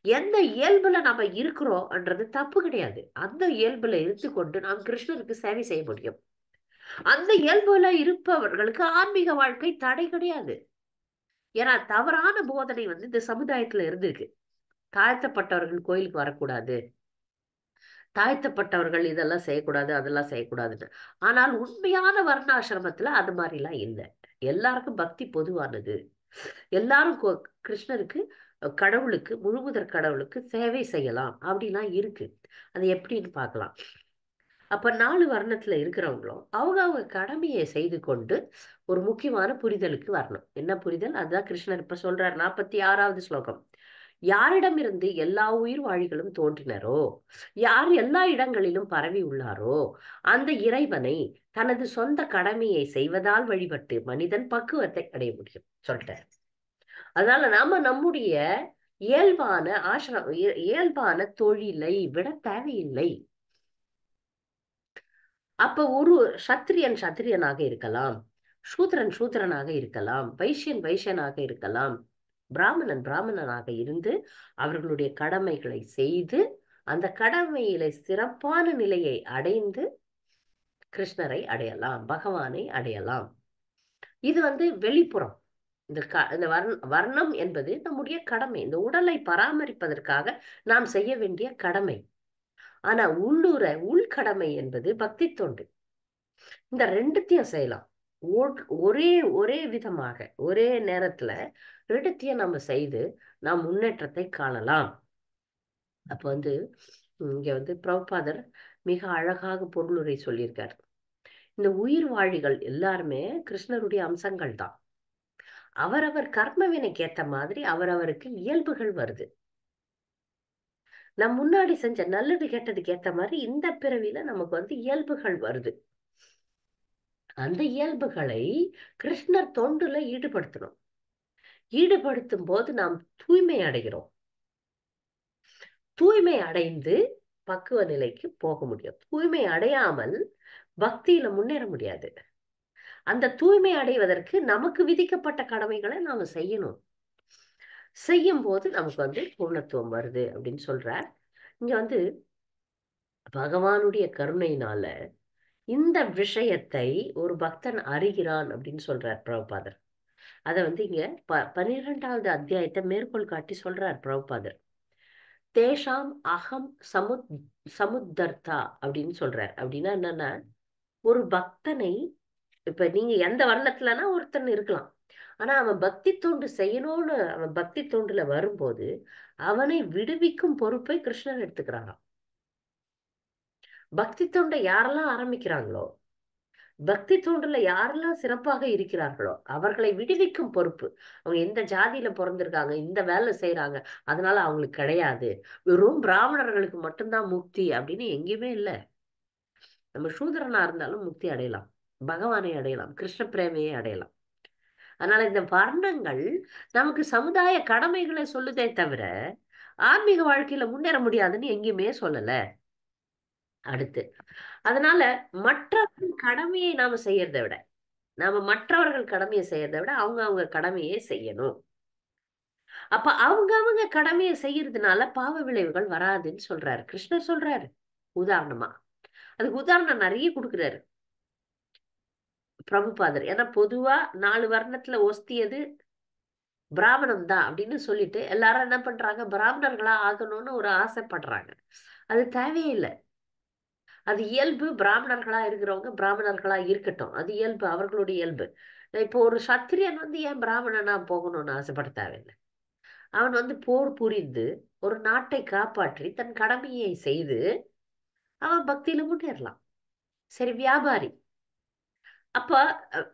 எந்த இயல்புல நம்ம இருக்கிறோம்ன்றது தப்பு கிடையாது. அந்த இயல்புல இருந்து கொண்டு நாம் கிருஷ்ணருக்கு சேவை செய்ய முடியும். அந்த இயல்புல இருப்பவர்களுக்கு ஆன்மீக வாழ்க்கை தடை கிடையாது. ஏன்னா தவறான போதனை இந்த சமுதாயத்துல இருந்திருக்கு. தாழ்த்தப்பட்டவர்கள் கோயிலுக்கு வரக்கூடாது, தாழ்த்தப்பட்டவர்கள் இதெல்லாம் செய்யக்கூடாது, அதெல்லாம் செய்யக்கூடாதுன்னு. ஆனால் உண்மையான வர்ணாசிரமத்துல அது மாதிரிலாம் இல்லை. எல்லாருக்கும் பக்தி பொதுவானது. எல்லாரும் கிருஷ்ணருக்கு, கடவுளுக்கு, முழுமுதற் கடவுளுக்கு சேவை செய்யலாம் அப்படிலாம் இருக்கு. அது எப்படின்னு பார்க்கலாம். அப்ப 4 வர்ணத்துல இருக்கிறவங்களும் அவங்க அவங்க கடமையை செய்து கொண்டு ஒரு முக்கியமான புரிதலுக்கு வரணும். என்ன புரிதல்? அதுதான் கிருஷ்ணர் இப்ப சொல்றார் 46வது ஸ்லோகம். யாரிடமிருந்து எல்லா உயிர் வாழிகளும் தோன்றினரோ, யார் எல்லா இடங்களிலும் பரவி உள்ளாரோ, அந்த இறைவனை தனது சொந்த கடமையை செய்வதால் வழிபட்டு மனிதன் பக்குவத்தை அடைய முடியும் சொல்லிட்டார். அதனால நாம நம்முடைய இயல்பான இயல்பான தொழிலை விட தேவையில்லை. அப்ப ஒரு சத்திரியன் சத்திரியனாக இருக்கலாம், சூத்திரன் சூத்திரனாக இருக்கலாம், வைசியன் வைசியனாக இருக்கலாம், பிராமணன் பிராமணனாக இருந்து அவர்களுடைய கடமைகளை செய்து அந்த கடமையில சிறப்பான நிலையை அடைந்து கிருஷ்ணரை அடையலாம், பகவானை அடையலாம். இது வெளிப்புறம். இந்த வர்ணம் என்பது நம்முடைய கடமை, இந்த உடலை பராமரிப்பதற்காக நாம் செய்ய வேண்டிய கடமை. ஆனா உள்ளூர உள்கடமை என்பது பக்தி தொண்டு. இந்த ரெண்டுத்தையும் செய்யலாம். ஒரே ஒரே விதமாக ஒரே நேரத்துல ரெண்டுத்தையும் நம்ம செய்து நாம் முன்னேற்றத்தை காணலாம். அப்ப இங்க பிரபுபாதர் மிக அழகாக பொருளுரை சொல்லியிருக்கார். இந்த உயிர் வாழிகள் எல்லாருமே கிருஷ்ணருடைய அம்சங்கள் தான். அவரவர் கர்மவினைக்கு ஏத்த மாதிரி அவரவருக்கு இயல்புகள் வருது. நம் முன்னாடி செஞ்ச நல்லது கெட்டதுக்கு ஏத்த மாதிரி இந்த பிறவில நமக்கு இயல்புகள் வருது. அந்த இயல்புகளை கிருஷ்ணர் தொண்டுல ஈடுபடுத்தணும். ஈடுபடுத்தும் போது நாம் தூய்மை அடைகிறோம். தூய்மை அடைந்து பக்குவ நிலைக்கு போக முடியும். தூய்மை அடையாமல் பக்தியில முன்னேற முடியாது. அந்த தூய்மை அடைவதற்கு நமக்கு விதிக்கப்பட்ட கடமைகளை நாம செய்யணும். செய்யும் போது நமக்கு பூர்ணத்துவம் வருது அப்படின்னு சொல்றார். இங்க பகவானுடைய கருணையினால இந்த விஷயத்தை ஒரு பக்தன் அறிகிறான் அப்படின்னு சொல்றார் பிரபுபாதர். அதை இங்க 12வது அத்தியாயத்தை மேற்கோள் காட்டி சொல்றார் பிரபுபாதர். தேஷாம் அகம் சமுத்தர்த்தா அப்படின்னு சொல்றார். அப்படின்னா என்னன்னா, ஒரு பக்தனை, இப்ப நீங்க எந்த வர்ணத்துலனா ஒருத்தன் இருக்கலாம், ஆனா அவன் பக்தி தொண்டு செய்யணும்னு அவன் பக்தி தொண்டுல வரும்போது அவனை விடுவிக்கும் பொறுப்பை கிருஷ்ணர் எடுத்துக்கிறாராம். பக்தி தொண்டை யாரெல்லாம் ஆரம்பிக்கிறாங்களோ, பக்தி தொண்டுல யாரெல்லாம் சிறப்பாக இருக்கிறார்களோ அவர்களை விடுவிக்கும் பொறுப்பு. அவங்க எந்த ஜாதியில பிறந்திருக்காங்க, இந்த வேலை செய்யறாங்க, அதனால அவங்களுக்கு கிடையாது, வெறும் பிராமணர்களுக்கு மட்டும்தான் முக்தி அப்படின்னு எங்கேயுமே இல்லை. நம்ம சூத்திரனா இருந்தாலும் முக்தி அடையலாம், பகவானை அடையலாம், கிருஷ்ண பிரேமையை அடையலாம். அதனால இந்த வர்ணங்கள் நமக்கு சமுதாய கடமைகளை சொல்லுதே தவிர ஆன்மீக வாழ்க்கையில முன்னேற முடியாதுன்னு எங்கேயுமே சொல்லல. அடுத்து, அதனால மற்றவர்கள் கடமையை நாம செய்யறதை விட, மற்றவர்கள் கடமையை செய்யறதை விட அவங்க கடமையை செய்யணும். அப்ப அவங்க கடமையை செய்யறதுனால பாவ விளைவுகள் வராதுன்னு சொல்றாரு கிருஷ்ணர். சொல்றாரு உதாரணமா. அதுக்கு உதாரணம் நிறைய கொடுக்குறாரு பிரபுபாதர். ஏன்னா பொதுவா 4 வர்ணத்துல ஒஸ்தியது பிராமணம் தான் அப்படின்னு சொல்லிட்டு எல்லாரும் என்ன பண்றாங்க, பிராமணர்களா ஆகணும்னு ஒரு ஆசைப்படுறாங்க. அது தேவையில்லை. அது இயல்பு. பிராமணர்களா இருக்கிறவங்க பிராமணர்களா இருக்கட்டும், அது இயல்பு, அவர்களுடைய இயல்பு. இப்போ ஒரு சத்திரியன் ஏன் பிராமணனா போகணும்னு ஆசைப்பட தேவையில்லை. அவன் போர் புரிந்து ஒரு நாட்டை காப்பாற்றி தன் கடமையை செய்து அவன் பக்தியில முன்னேறலாம். சரி, வியாபாரி. அப்ப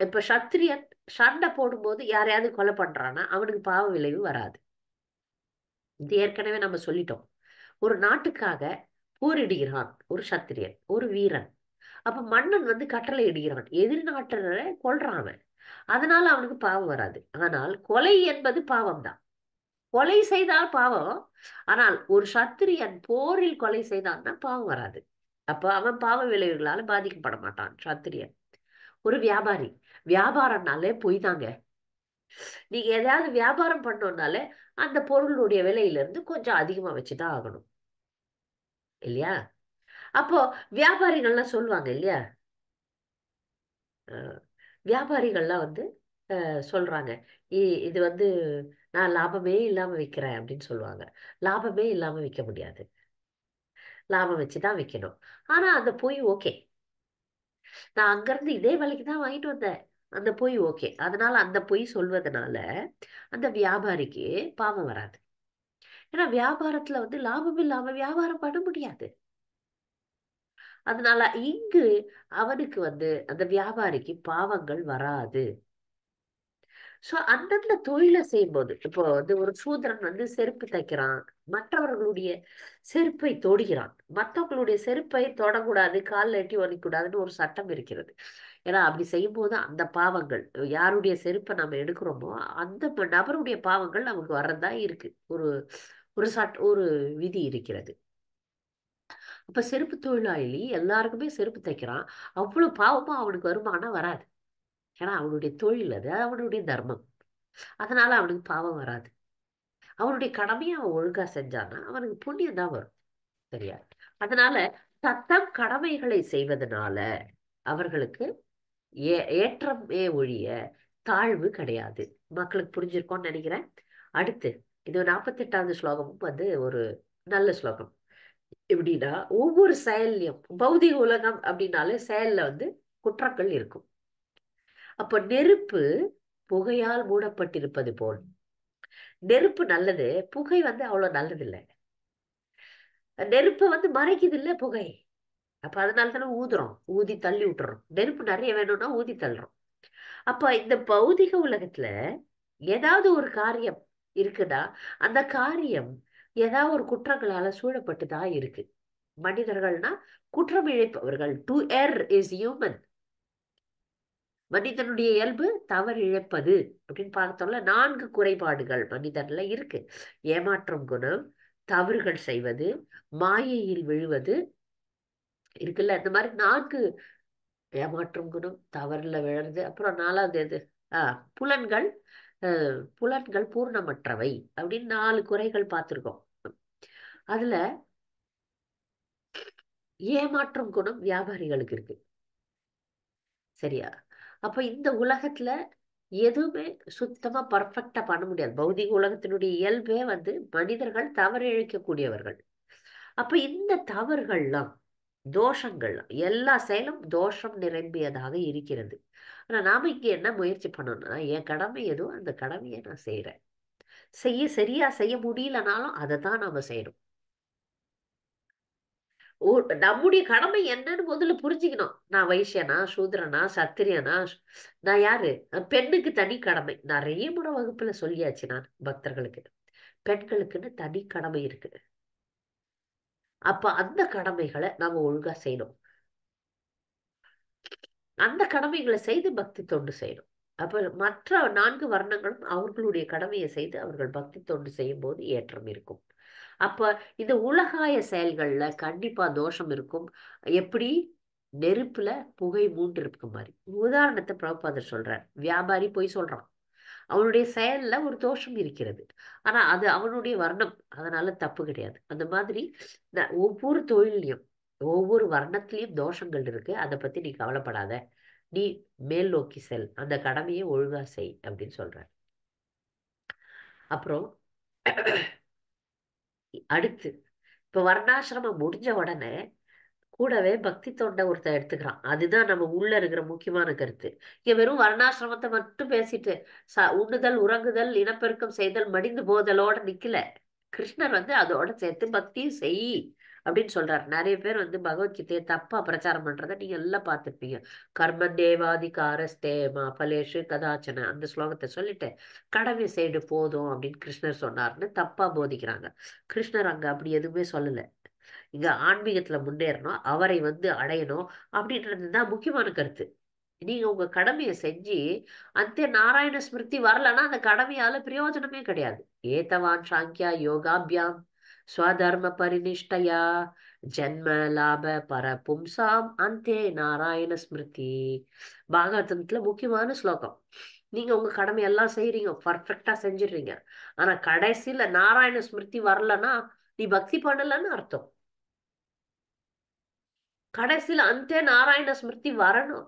இப்ப சத்திரியன் சண்டை போடும்போது யாரையாவது கொலை பண்றானா அவனுக்கு பாவ விளைவு வராது. இது ஏற்கனவே நம்ம சொல்லிட்டோம். ஒரு நாட்டுக்காக போரிடுகிறான் ஒரு சத்திரியன், ஒரு வீரன். அப்ப மன்னன் கட்டளை இடுகிறான், எதிர் நாட்டரை கொல்றான். அதனால அவனுக்கு பாவம் வராது. ஆனால் கொலை என்பது பாவம் தான். கொலை செய்தால் பாவம். ஆனால் ஒரு சத்திரியன் போரில் கொலை செய்தான்னா பாவம் வராது. அப்ப அவன் பாவ விளைவுகளால பாதிக்கப்பட மாட்டான் சத்திரியன். ஒரு வியாபாரி, வியாபாரம்னாலே பொய் தாங்க. நீங்க எதையாவது வியாபாரம் பண்ணோம்னாலே அந்த பொருளுடைய விலையில இருந்து கொஞ்சம் அதிகமா வச்சுதான் ஆகணும், இல்லையா? அப்போ வியாபாரிகள்லாம் சொல்லுவாங்க இல்லையா, அஹ், வியாபாரிகள்லாம் வந்து சொல்றாங்க, இது வந்து நான் லாபமே இல்லாம விற்கிறேன் அப்படின்னு சொல்லுவாங்க. லாபமே இல்லாம விற்க முடியாது, லாபம் வச்சுதான் விற்கணும். ஆனா அந்த பொய் ஓகே, நான் அங்கிருந்து இதே விலைக்கு தான் வாங்கிட்டு வந்தேன், அந்த பொய் ஓகே. அதனால அந்த பொய் சொல்வதனால அந்த வியாபாரிக்கு பாவம் வராது. ஏன்னா வியாபாரத்துல வந்து லாபம் இல்லாம வியாபாரம் பண்ண முடியாது. அதனால இங்கு அவனுக்கு வந்து அந்த வியாபாரிக்கு பாவங்கள் வராது. சோ அந்தந்த தொழிலை செய்யும்போது, இப்போ வந்து ஒரு சூத்திரன் வந்து செருப்பு தைக்கிறான், மற்றவர்களுடைய செருப்பை தொடுகிறான். மற்றவர்களுடைய செருப்பை தொடக்கூடாது, காலில் எட்டி உதைக்கூடாதுன்னு ஒரு சட்டம் இருக்கிறது. ஏன்னா அப்படி செய்யும்போது அந்த பாவங்கள், யாருடைய செருப்பை நம்ம எடுக்கிறோமோ அந்த நபருடைய பாவங்கள் நமக்கு வர்றதா இருக்கு. ஒரு ஒரு ஒரு விதி இருக்கிறது. அப்ப செருப்பு தொழிலாளி எல்லாருக்குமே செருப்பு தைக்கிறான், அவ்வளவு பாவமா அவனுக்கு வருமானம் வராது. ஏன்னா அவனுடைய தொழில் அது, அவனுடைய தர்மம். அதனால அவனுக்கு பாவம் வராது. அவனுடைய கடமையை அவன் ஒழுங்கா செஞ்சான்னா அவனுக்கு புண்ணியம் தான் வரும். சரியா? அதனால தத்தம் கடமைகளை செய்வதனால அவர்களுக்கு ஏற்றமே ஒழிய தாழ்வு கிடையாது. மக்களுக்கு புரிஞ்சிருக்கும்னு நினைக்கிறேன். அடுத்து இது 48வது ஸ்லோகமும் வந்து ஒரு நல்ல ஸ்லோகம். எப்படின்னா, ஒவ்வொரு செயல்லையும், பௌதிக உலகம் அப்படின்னாலே செயல்ல வந்து குற்றங்கள் இருக்கும். அப்ப நெருப்பு புகையால் மூடப்பட்டிருப்பது போல், நெருப்பு நல்லது, புகை வந்து அவ்வளவு நல்லது இல்லை. நெருப்பு வந்து மறைக்குது இல்ல புகை. அப்ப அதனால தானே ஊதுறோம், ஊதி தள்ளி விட்டுறோம். நெருப்பு நிறைய வேணும்னா ஊதி தள்ளுறோம். அப்ப இந்த பௌதிக உலகத்துல ஏதாவது ஒரு காரியம் இருக்குதா, அந்த காரியம் ஏதாவது ஒரு குற்றங்களால சூழப்பட்டுதான் இருக்கு. மனிதர்கள்னா குற்றம் இழைப்பவர்கள். To err is human. மனிதனுடைய இயல்பு தவறு இழைப்பது அப்படின்னு பார்த்தோம்ல. 4 குறைபாடுகள் மனிதன்ல இருக்கு: ஏமாற்றும் குணம், தவறுகள் செய்வது, மாயையில் விழுவது இருக்குல்ல. இந்த மாதிரி 4 ஏமாற்றும் குணம், தவறுல விழுறது, அப்புறம் 4வது எது, புலன்கள், புலன்கள் பூர்ணமற்றவை அப்படின்னு 4 குறைகள் பார்த்திருக்கோம். அதுல ஏமாற்றும் குணம் வியாபாரிகளுக்கு இருக்கு. சரியா? அப்ப இந்த உலகத்துல எதுவுமே சுத்தமா பர்ஃபெக்டா பண்ண முடியாது. பௌதிக உலகத்தினுடைய இயல்பே வந்து மனிதர்கள் தவறு இழைக்கக்கூடியவர்கள். அப்ப இந்த தவறுகள்லாம், தோஷங்கள், எல்லா செயலும் தோஷம் நிரம்பியதாக இருக்கிறது. ஆனா நாம இங்க என்ன முயற்சி பண்ணணும்னா, என் கடமை எதுவும் அந்த கடமையை நான் செய்யறேன். சரியா செய்ய முடியலனாலும் அதை தான் நாம செய்யணும். நம்முடைய கடமை என்னன்னு முதல்ல புரிஞ்சுக்கணும். நான் வைசியனா, சூத்திரனா, சத்திரியனா, நான் யாரு? பெண்ணுக்கு தனி கடமை. நிறைய முறை வகுப்புல சொல்லியாச்சு நான் பக்தர்களுக்கு. பெண்களுக்குன்னு தனி கடமை இருக்கு. அப்ப அந்த கடமைகளை நாம ஒழுங்கா செய்யணும். அந்த கடமைகளை செய்து பக்தி தொண்டு செய்யணும். அப்ப மற்ற 4 வர்ணங்களும் அவர்களுடைய கடமையை செய்து அவர்கள் பக்தி தொண்டு செய்யும் போது ஏற்றம் இருக்கும். அப்ப இந்த உலகாய செயல்கள்ல கண்டிப்பா தோஷம் இருக்கும். எப்படி? நெருப்புல புகை மூண்டு இருக்க மாதிரி. உதாரணத்தை பிரபுபாதர் சொல்றார். வியாபாரி போய் சொல்றான், அவனுடைய செயல்ல ஒரு தோஷம் இருக்கிறது. ஆனா அது அவனுடைய வர்ணம், அதனால தப்பு கிடையாது. அந்த மாதிரி ஒவ்வொரு தொழிலையும், ஒவ்வொரு வர்ணத்திலையும் தோஷங்கள் இருக்கு. அதை பத்தி நீ கவலைப்படாத, நீ மேல் நோக்கி செல், அந்த கடமையை ஒழுங்கா செய் அப்படின்னு சொல்றார். அப்புறம் அடுத்து, இப்ப வர்ணாசிரமம் முடிஞ்ச உடனே கூடவே பக்தி தொண்டை ஒருத்தன் எடுத்துக்கிறான். அதுதான் நம்ம உள்ள இருக்கிற முக்கியமான கருத்து. இங்க வெறும் வர்ணாசிரமத்தை மட்டும் பேசிட்டு உண்ணுதல், உறங்குதல், இனப்பெருக்கம் செய்தல், மடிந்து போதலோட நிக்கல. கிருஷ்ணர் வந்து அதோட சேர்த்து பக்தியும் செய் அப்படின்னு சொல்றாரு. நிறைய பேர் வந்து பகவத்கீதையை தப்பா பிரச்சாரம் பண்றதை நீங்க எல்லாம் பார்த்திருப்பீங்க. கர்ம தேவாதிகாரஸ்தே மா பலேஷு கதாச்சன, அந்த ஸ்லோகத்தை சொல்லிட்டு கடமை செய்து போதும் அப்படின்னு கிருஷ்ணர் சொன்னார்னு தப்பா போதிக்கிறாங்க. கிருஷ்ணர் அங்க அப்படி எதுவுமே சொல்லல. இங்க ஆன்மீகத்துல முன்னேறணும், அவரை வந்து அடையணும் அப்படின்றதுதான் முக்கியமான கருத்து. நீங்க உங்க கடமையை செஞ்சு அந்த நாராயண ஸ்மிருதி வரலன்னா அந்த கடமையால பிரயோஜனமே கிடையாது. ஏத்தவான் சாங்கியா யோகாபியாம் ஸ்வதர்ம பரிநிஷ்டயா ஜன்ம லாப பர பும்சாம் அந்தே நாராயண ஸ்மிருதி. பாகவதத்துல முக்கியமான ஸ்லோகம். நீங்க உங்க கடமையெல்லாம் செய்றீங்க, பர்ஃபெக்டா செஞ்சிடுறீங்க. ஆனா கடைசியில நாராயண ஸ்மிருதி வரலன்னா நீ பக்தி பண்ணலன்னு அர்த்தம். கடைசியில அந்த நாராயண ஸ்மிருதி வரணும்.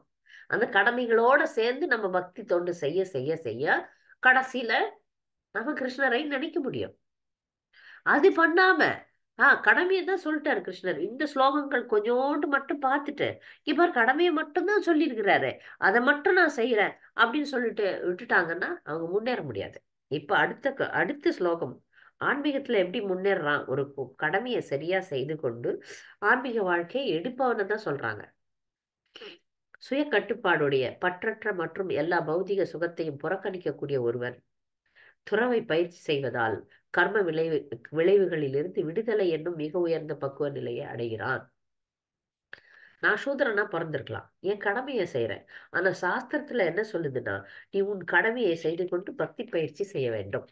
அந்த கடமைகளோட சேர்ந்து நம்ம பக்தி தொண்டு செய்ய செய்ய செய்ய கடைசியில நம்ம கிருஷ்ணரை நினைக்க முடியும். அது பண்ணாம கடமையை தான் சொல்லிட்டாரு கிருஷ்ணர். இந்த ஸ்லோகங்கள் கொஞ்சோண்டு மட்டும் பார்த்துட்டு இவர் கடமையை மட்டும்தான் சொல்லியிருக்கிறாரு, அதை மட்டும் நான் செய்யறேன் அப்படின்னு சொல்லிட்டு விட்டுட்டாங்கன்னா அவங்க முன்னேற முடியாது. இப்ப அடுத்த ஸ்லோகம் ஆன்மீகத்துல எப்படி முன்னேறான், ஒரு கடமையை சரியா செய்து கொண்டு ஆன்மீக வாழ்க்கையை எடுப்பவனை தான் சொல்றாங்க. சுய கட்டுப்பாடுடைய பற்றற்ற மற்றும் எல்லா பௌதிக சுகத்தையும் புறக்கணிக்கக்கூடிய ஒருவன் துறவை பயிற்சி செய்வதால் கர்ம விளைவுகளிலிருந்து விடுதலை என்னும் மிக உயர்ந்த பக்குவ நிலையை அடைகிறான். நான் சூத்திரனா பிறந்திருக்கலாம், என் கடமையை செய்யறேன். ஆனா சாஸ்திரத்துல என்ன சொல்லுதுன்னா, நீ உன் கடமையை செய்து கொண்டு பக்தி பயிற்சி செய்ய வேண்டும்.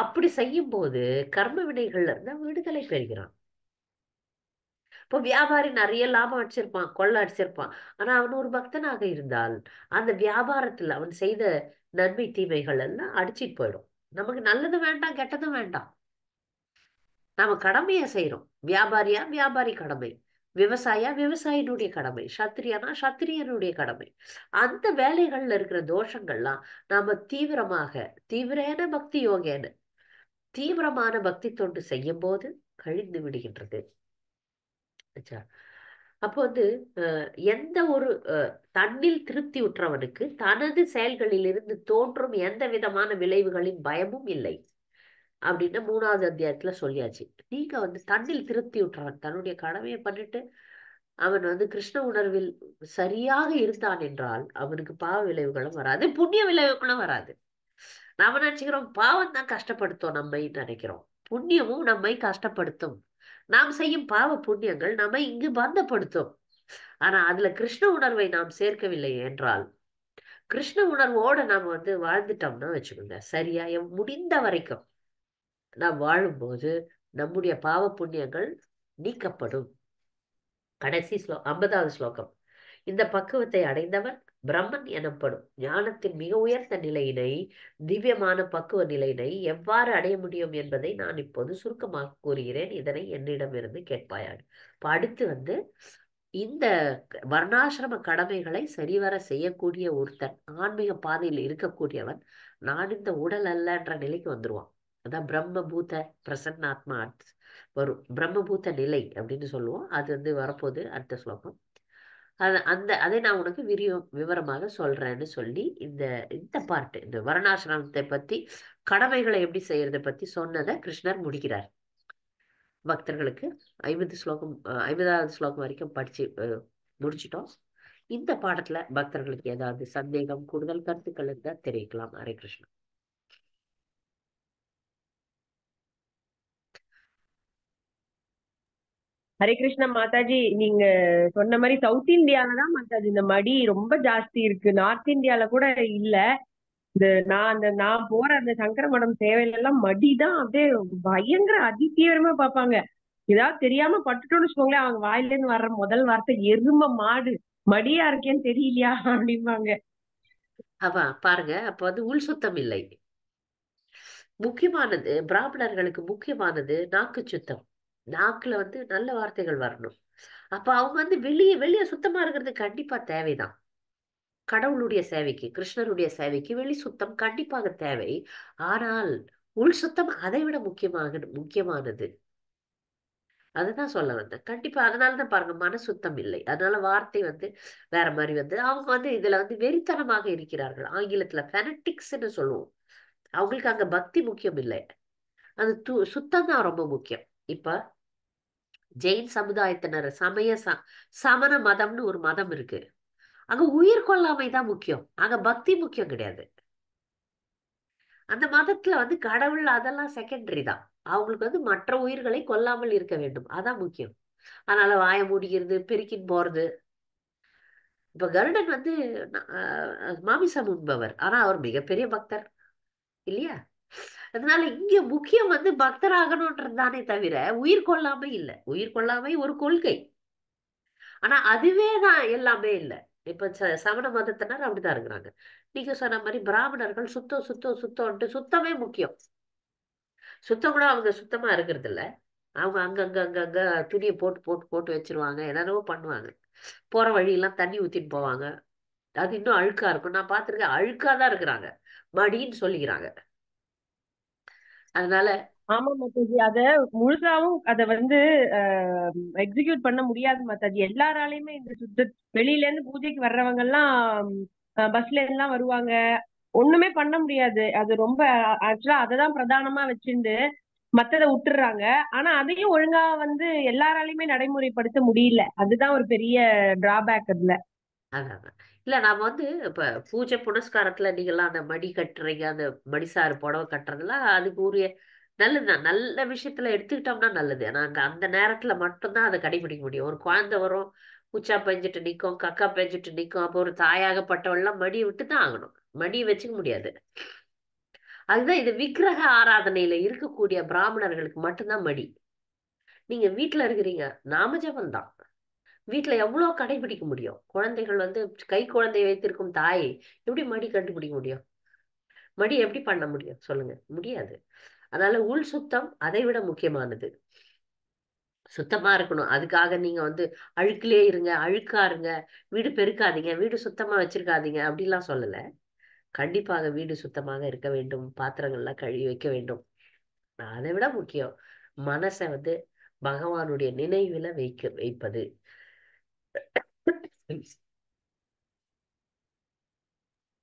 அப்படி செய்யும் போது கர்ம வினைகள்ல இருந்து விடுதலை பெறுகிறான். இப்போ வியாபாரி நிறைய லாபம் அடிச்சிருப்பான், கொள்ள அடிச்சிருப்பான். ஆனா அவன் ஒரு பக்தனாக இருந்தால் அந்த வியாபாரத்துல அவன் செய்த நன்மை தீமைகள் எல்லாம் அடிச்சிட்டு போயிடும். நமக்கு நல்லதும் வேண்டாம், கெட்டதும் வேண்டாம். நாம கடமையை செய்யறோம். வியாபாரியா வியாபாரி கடமை, விவசாயியா விவசாயினுடைய கடமை, சத்திரியனா சத்திரியனுடைய கடமை. அந்த வேலைகள்ல இருக்கிற தோஷங்கள்லாம் நாம தீவிரேன பக்தி யோகேன தீவிரமான பக்தி தொண்டு செய்யும் போது கழிந்து விடுகின்றது. அப்போ வந்து எந்த ஒரு தன்னில் திருப்தி உற்றவனுக்கு தனது செயல்களிலிருந்து தோன்றும் எந்த விதமான விளைவுகளின் பயமும் இல்லை அப்படின்னு 3வது அத்தியாயத்துல சொல்லியாச்சு. நீங்க வந்து தன்னில் திருப்தி உற்றவன் தன்னுடைய கடமையை பண்ணிட்டு அவன் வந்து கிருஷ்ண உணர்வில் சரியாக இருந்தான் என்றால் அவனுக்கு பாவ விளைவுகளும் வராது, புண்ணிய விளைவுகளும் வராது. நாம நினைச்சுக்கிறோம் பாவம் தான் கஷ்டப்படுத்தும் நம்மை நினைக்கிறோம், புண்ணியமும் நம்மை கஷ்டப்படுத்தும். நாம் செய்யும் பாவ புண்ணியங்கள் நம்மை இங்கு பந்தப்படுத்தும். ஆனா அதுல கிருஷ்ண உணர்வை நாம் சேர்க்கவில்லை என்றால், கிருஷ்ண உணர்வோட நாம வந்து வாழ்ந்துட்டோம்னா வச்சுக்கோங்க, சரியா முடிந்த வரைக்கும் நாம் வாழும்போது நம்முடைய பாவ புண்ணியங்கள் நீக்கப்படும். கடைசி 50வது ஸ்லோகம். இந்த பக்குவத்தை அடைந்தவன் பிரம்மன் எனப்படும் ஞானத்தின் மிக உயர்ந்த நிலையினை, திவ்யமான பக்குவ நிலையினை எவ்வாறு அடைய முடியும் என்பதை நான் இப்போது சுருக்கமாக கூறுகிறேன். இதனை என்னிடமிருந்து கேட்பாயாடு. இப்ப அடுத்து வந்து இந்த வர்ணாசிரம கடமைகளை சரிவர செய்யக்கூடிய ஒருத்தன் ஆன்மீக பாதையில் இருக்கக்கூடியவன் நான் இந்த உடல் அல்லன்ற நிலைக்கு வந்துருவான். அதான் பிரம்மபூத பிரசன்னாத்மா வரும். பிரம்மபூத்த நிலை அப்படின்னு சொல்லுவோம். அது வந்து வரப்போகுது அடுத்த ஸ்லோகம். அதை நான் உனக்கு விவரமாக சொல்றேன்னு சொல்லி இந்த இந்த பார்ட், இந்த வர்ணாசிரமத்தை பத்தி கடமைகளை எப்படி செய்யறதை பத்தி சொன்னதை கிருஷ்ணர் முடிக்கிறார். பக்தர்களுக்கு 50வது ஸ்லோகம் வரைக்கும் படிச்சு முடிச்சிட்டோம். இந்த பாடத்துல பக்தர்களுக்கு ஏதாவது சந்தேகம், கூடுதல் கருத்துக்கள் இருந்தா தெரிவிக்கலாம். ஹரே கிருஷ்ணா. ஹரே கிருஷ்ணா மாதாஜி. நீங்க சொன்ன மாதிரி சவுத் இந்தியால தான் மாதாஜி இந்த மடி ரொம்ப ஜாஸ்தி இருக்கு, நார்த் இந்தியால கூட இல்ல. நான் போற அந்த சங்கர மடம் சேவையில எல்லாம் மடிதான் அப்படியே பயங்கர அதிதீவிரமா பார்ப்பாங்க. ஏதாவது தெரியாம பட்டுட்டோம்னு வச்சுக்கோங்களேன், அவங்க வாயில இருந்து வர்ற முதல் வார்த்தை எரும மாடு, மடியா இருக்கேன்னு தெரியலையா அப்படிம்பாங்க. பாருங்க, அப்ப வந்து உள் சுத்தம் இல்லை. முக்கியமானது பிராமணர்களுக்கு முக்கியமானது நாக்கு சுத்தம். நாக்குல வந்து நல்ல வார்த்தைகள் வரணும். அப்ப அவங்க வந்து வெளியே வெளியே சுத்தமா இருக்கிறது கண்டிப்பா தேவைதான். கடவுளுடைய சேவைக்கு, கிருஷ்ணருடைய சேவைக்கு வெளி சுத்தம் கண்டிப்பாக தேவை. ஆனால் உள் சுத்தம் அதை விட முக்கியமானது. அதுதான் சொல்ல வந்தேன். கண்டிப்பா அதனாலதான் பாருங்க, மன சுத்தம் இல்லை. அதனால வார்த்தை வந்து வேற மாதிரி வந்து அவங்க வந்து இதுல வந்து வெறித்தனமாக இருக்கிறார்கள். ஆங்கிலத்துல ஃபெனட்டிக்ஸ்ன்னு சொல்லுவோம். அவங்களுக்கு அங்க பக்தி முக்கியம் இல்லை, அது சுத்தம் தான் ரொம்ப முக்கியம். இப்ப ஜெயின் சமுதாயத்தினர் சமண மதம்னு ஒரு மதம் இருக்கு. அங்க உயிர் கொள்ளாமை தான் முக்கியம், அங்க பக்தி முக்கியம் கிடையாது. அந்த மதத்துல வந்து கடவுள் அதெல்லாம் செகண்டரி தான். அவங்களுக்கு வந்து மற்ற உயிர்களை கொல்லாமல் இருக்க வேண்டும், அதான் முக்கியம். அதனால வாய மூடிக்கிறது, பெருக்கின்னு போறது. இப்ப கருடன் வந்து மாமிசம் உண்பவர், ஆனா அவர் மிகப்பெரிய பக்தர் இல்லையா? அதனால இங்க முக்கியம் வந்து பக்தராகணும்ன்றது தானே தவிர உயிர் கொள்ளாமை இல்லை. உயிர் கொள்ளாமை ஒரு கொள்கை. ஆனா அதுவே தான் எல்லாமே இல்லை. இப்ப சமண மதத்தினர் அப்படிதான் இருக்கிறாங்க. நீங்க சொன்ன மாதிரி பிராமணர்கள் சுத்தம் சுத்தம் சுத்தம்ட்டு சுத்தமே முக்கியம். சுத்தம் கூட அவங்க சுத்தமா இருக்கிறது இல்ல. அவங்க அங்கங்க துணியை போட்டு போட்டு போட்டு வச்சிருவாங்க, என்னென்னவோ பண்ணுவாங்க. போற வழியெல்லாம் தண்ணி ஊத்திட்டு போவாங்க. அது இன்னும் அழுக்கா இருக்கும். நான் பார்த்திருக்கேன், அழுக்காதான் இருக்கிறாங்க, மடின்னு சொல்லிக்கிறாங்க. அதனால ஆமா மாதாஜி, அத முழுசாவும் அத வந்து எக்ஸிக்யூட் பண்ண முடியாது மாதாஜி. எல்லாராலையுமே இந்த வெளியில இருந்து பூஜைக்கு வர்றவங்க எல்லாம் பஸ்ல எல்லாம் வருவாங்க. ஒண்ணுமே பண்ண முடியாது. அது ரொம்ப ஆக்சுவலா அததான் பிரதானமா வச்சிருந்து மத்தத விட்டுறாங்க. ஆனா அதையும் ஒழுங்கா வந்து எல்லாராலையுமே நடைமுறைப்படுத்த முடியல. அதுதான் ஒரு பெரிய டிராபேக் அதுல. அதான் இல்ல, நாம வந்து இப்ப பூஜை புனஸ்காரத்துல நீங்கெல்லாம் அந்த மடி கட்டுறீங்க, அந்த மடிசாறு புடவை கட்டுறதுலாம் அதுக்கு உரிய நல்லதுதான். நல்ல விஷயத்துல எடுத்துக்கிட்டோம்னா நல்லது. நாங்க அந்த நேரத்துல மட்டும்தான் அதை கடைபிடிக்க முடியும். ஒரு குழந்தை வரும், உச்சா பெஞ்சிட்டு நிக்கும், கக்கா பெஞ்சிட்டு நிக்கும். அப்போ ஒரு தாயாகப்பட்டவெல்லாம் மடியை விட்டு தான் ஆகணும். மடியை வச்சுக்க முடியாது. அதுதான் இது விக்கிரக ஆராதனையில இருக்கக்கூடிய பிராமணர்களுக்கு மட்டும்தான் மடி. நீங்க வீட்டுல இருக்கிறீங்க, நாம ஜபம் தான். வீட்டுல எவ்வளவு கடைபிடிக்க முடியும்? குழந்தைகள் வந்து கை குழந்தையை வைத்திருக்கும் தாய் எப்படி மடி கண்டுபிடிக்க முடியும்? மடி எப்படி பண்ண முடியும் சொல்லுங்க? முடியாது. அதனால உள் சுத்தம் அதை விட முக்கியமானது. சுத்தமா இருக்கணும். அதுக்காக நீங்க வந்து அழுக்கிலே இருங்க, அழுக்கா இருங்க, வீடு பெருக்காதீங்க, வீடு சுத்தமா வச்சிருக்காதீங்க அப்படிலாம் சொல்லல. கண்டிப்பாக வீடு சுத்தமாக இருக்க வேண்டும், பாத்திரங்கள்லாம் கழுவி வைக்க வேண்டும். அதை விட முக்கியம் மனசை வந்து பகவானுடைய நினைவுல வைப்பது.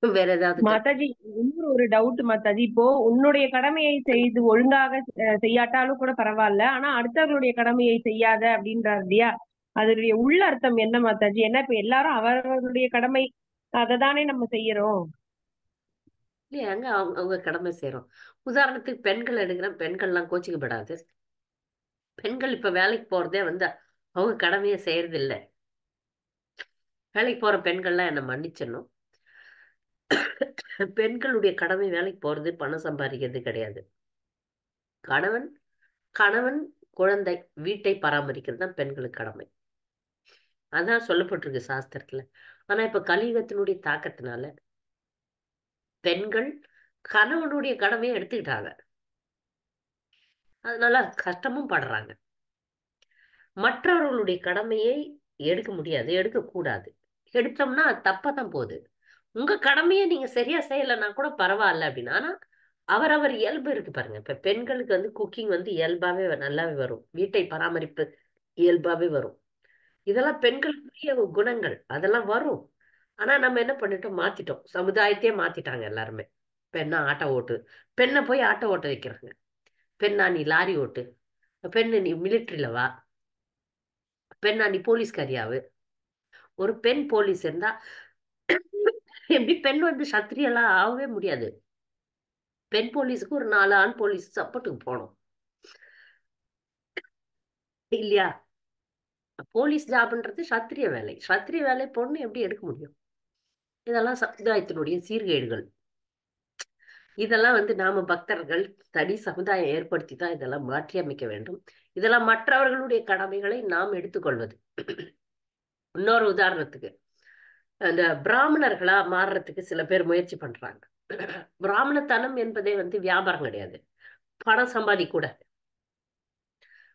வேற ஏதாவது மாதாஜி, இன்னொரு ஒரு டவுட் மாதாஜி. இப்போ உன்னுடைய கடமையை செய்து ஒழுங்காக செய்யாட்டாலும் கூட பரவாயில்ல, ஆனா அடுத்தவர்களுடைய கடமையை செய்யாத அப்படின்றார் இல்லையா? அதனுடைய உள்ள அர்த்தம் என்ன மாதாஜி? ஏன்னா இப்ப எல்லாரும் அவரவர்களுடைய கடமை அதை தானே நம்ம செய்யறோம். இல்லையாங்க, அவங்க அவங்க கடமை செய்யறோம். உதாரணத்துக்கு பெண்கள் எடுக்கிறேன், பெண்கள்லாம் கோச்சிக்கப்படாது. பெண்கள் இப்ப வேலைக்கு போறதே வந்து அவங்க கடமையை செய்யறது இல்ல. வேலைக்கு போற பெண்கள்லாம் என்ன மன்னிச்சிடணும். பெண்களுடைய கடமை வேலைக்கு போறது, பணம் சம்பாதிக்கிறது கிடையாது. கணவன் கணவன் குழந்தை வீட்டை பராமரிக்கிறது தான் பெண்களுக்கு கடமை. அதான் சொல்லப்பட்டிருக்கு சாஸ்திரத்துல. ஆனா இப்ப கலியுகத்தினுடைய தாக்கத்தினால பெண்கள் கணவனுடைய கடமையை எடுத்துக்கிட்டாங்க. அதனால கஷ்டமும் படுறாங்க. மற்றவர்களுடைய கடமையை எடுக்க முடியாது, எடுக்கக்கூடாது. எடுத்தோம்னா அது தப்பாதான் போகுது. உங்க கடமையை நீங்க சரியா செய்யலைன்னா கூட பரவாயில்ல அப்படின்னு. ஆனா அவரவர் இயல்பு இருக்கு பாருங்க. இப்ப பெண்களுக்கு வந்து குக்கிங் வந்து இயல்பாவே நல்லாவே வரும், வீட்டை பராமரிப்பு இயல்பாவே வரும். இதெல்லாம் பெண்களுக்குரிய குணங்கள், அதெல்லாம் வரும். ஆனா நம்ம என்ன பண்ணிட்டோம், மாத்திட்டோம். சமுதாயத்தையே மாத்திட்டாங்க எல்லாருமே. பெண்ணா ஆட்டோ ஓட்டு, பெண்ணை போய் ஆட்டோ ஓட்ட வைக்கிறாங்க. பெண்ணா நீ லாரி ஓட்டு, பெண்ணு நீ மிலிட்டரியில வா, பெண்ணா நீ போலீஸ்காரியாவு. ஒரு பெண் போலீஸ் இருந்தா எப்படி பெண் வந்து சத்திரியெல்லாம் ஆகவே முடியாது. பெண் போலீஸுக்கு ஒரு 4 ஆண் போலீஸ் சப்போர்ட்டுக்கு போகணும் இல்லையா? போலீஸ் ஜாப்ன்றது சத்திரிய வேலை. சத்திரிய வேலை பொண்ணு எப்படி எடுக்க முடியும்? இதெல்லாம் சமுதாயத்தினுடைய சீர்கேடுகள். இதெல்லாம் வந்து நாம பக்தர்கள் தனி சமுதாயம் ஏற்படுத்தி தான் இதெல்லாம் மாற்றி அமைக்க வேண்டும். இதெல்லாம் மற்றவர்களுடைய கடமைகளை நாம் எடுத்துக்கொள்வது. இன்னொரு உதாரணத்துக்கு, அந்த பிராமணர்களா மாறுறதுக்கு சில பேர் முயற்சி பண்றாங்க. பிராமணத்தனம் என்பதே வந்து வியாபாரம் கிடையாது, பணம் சம்பாதிக்க கூட.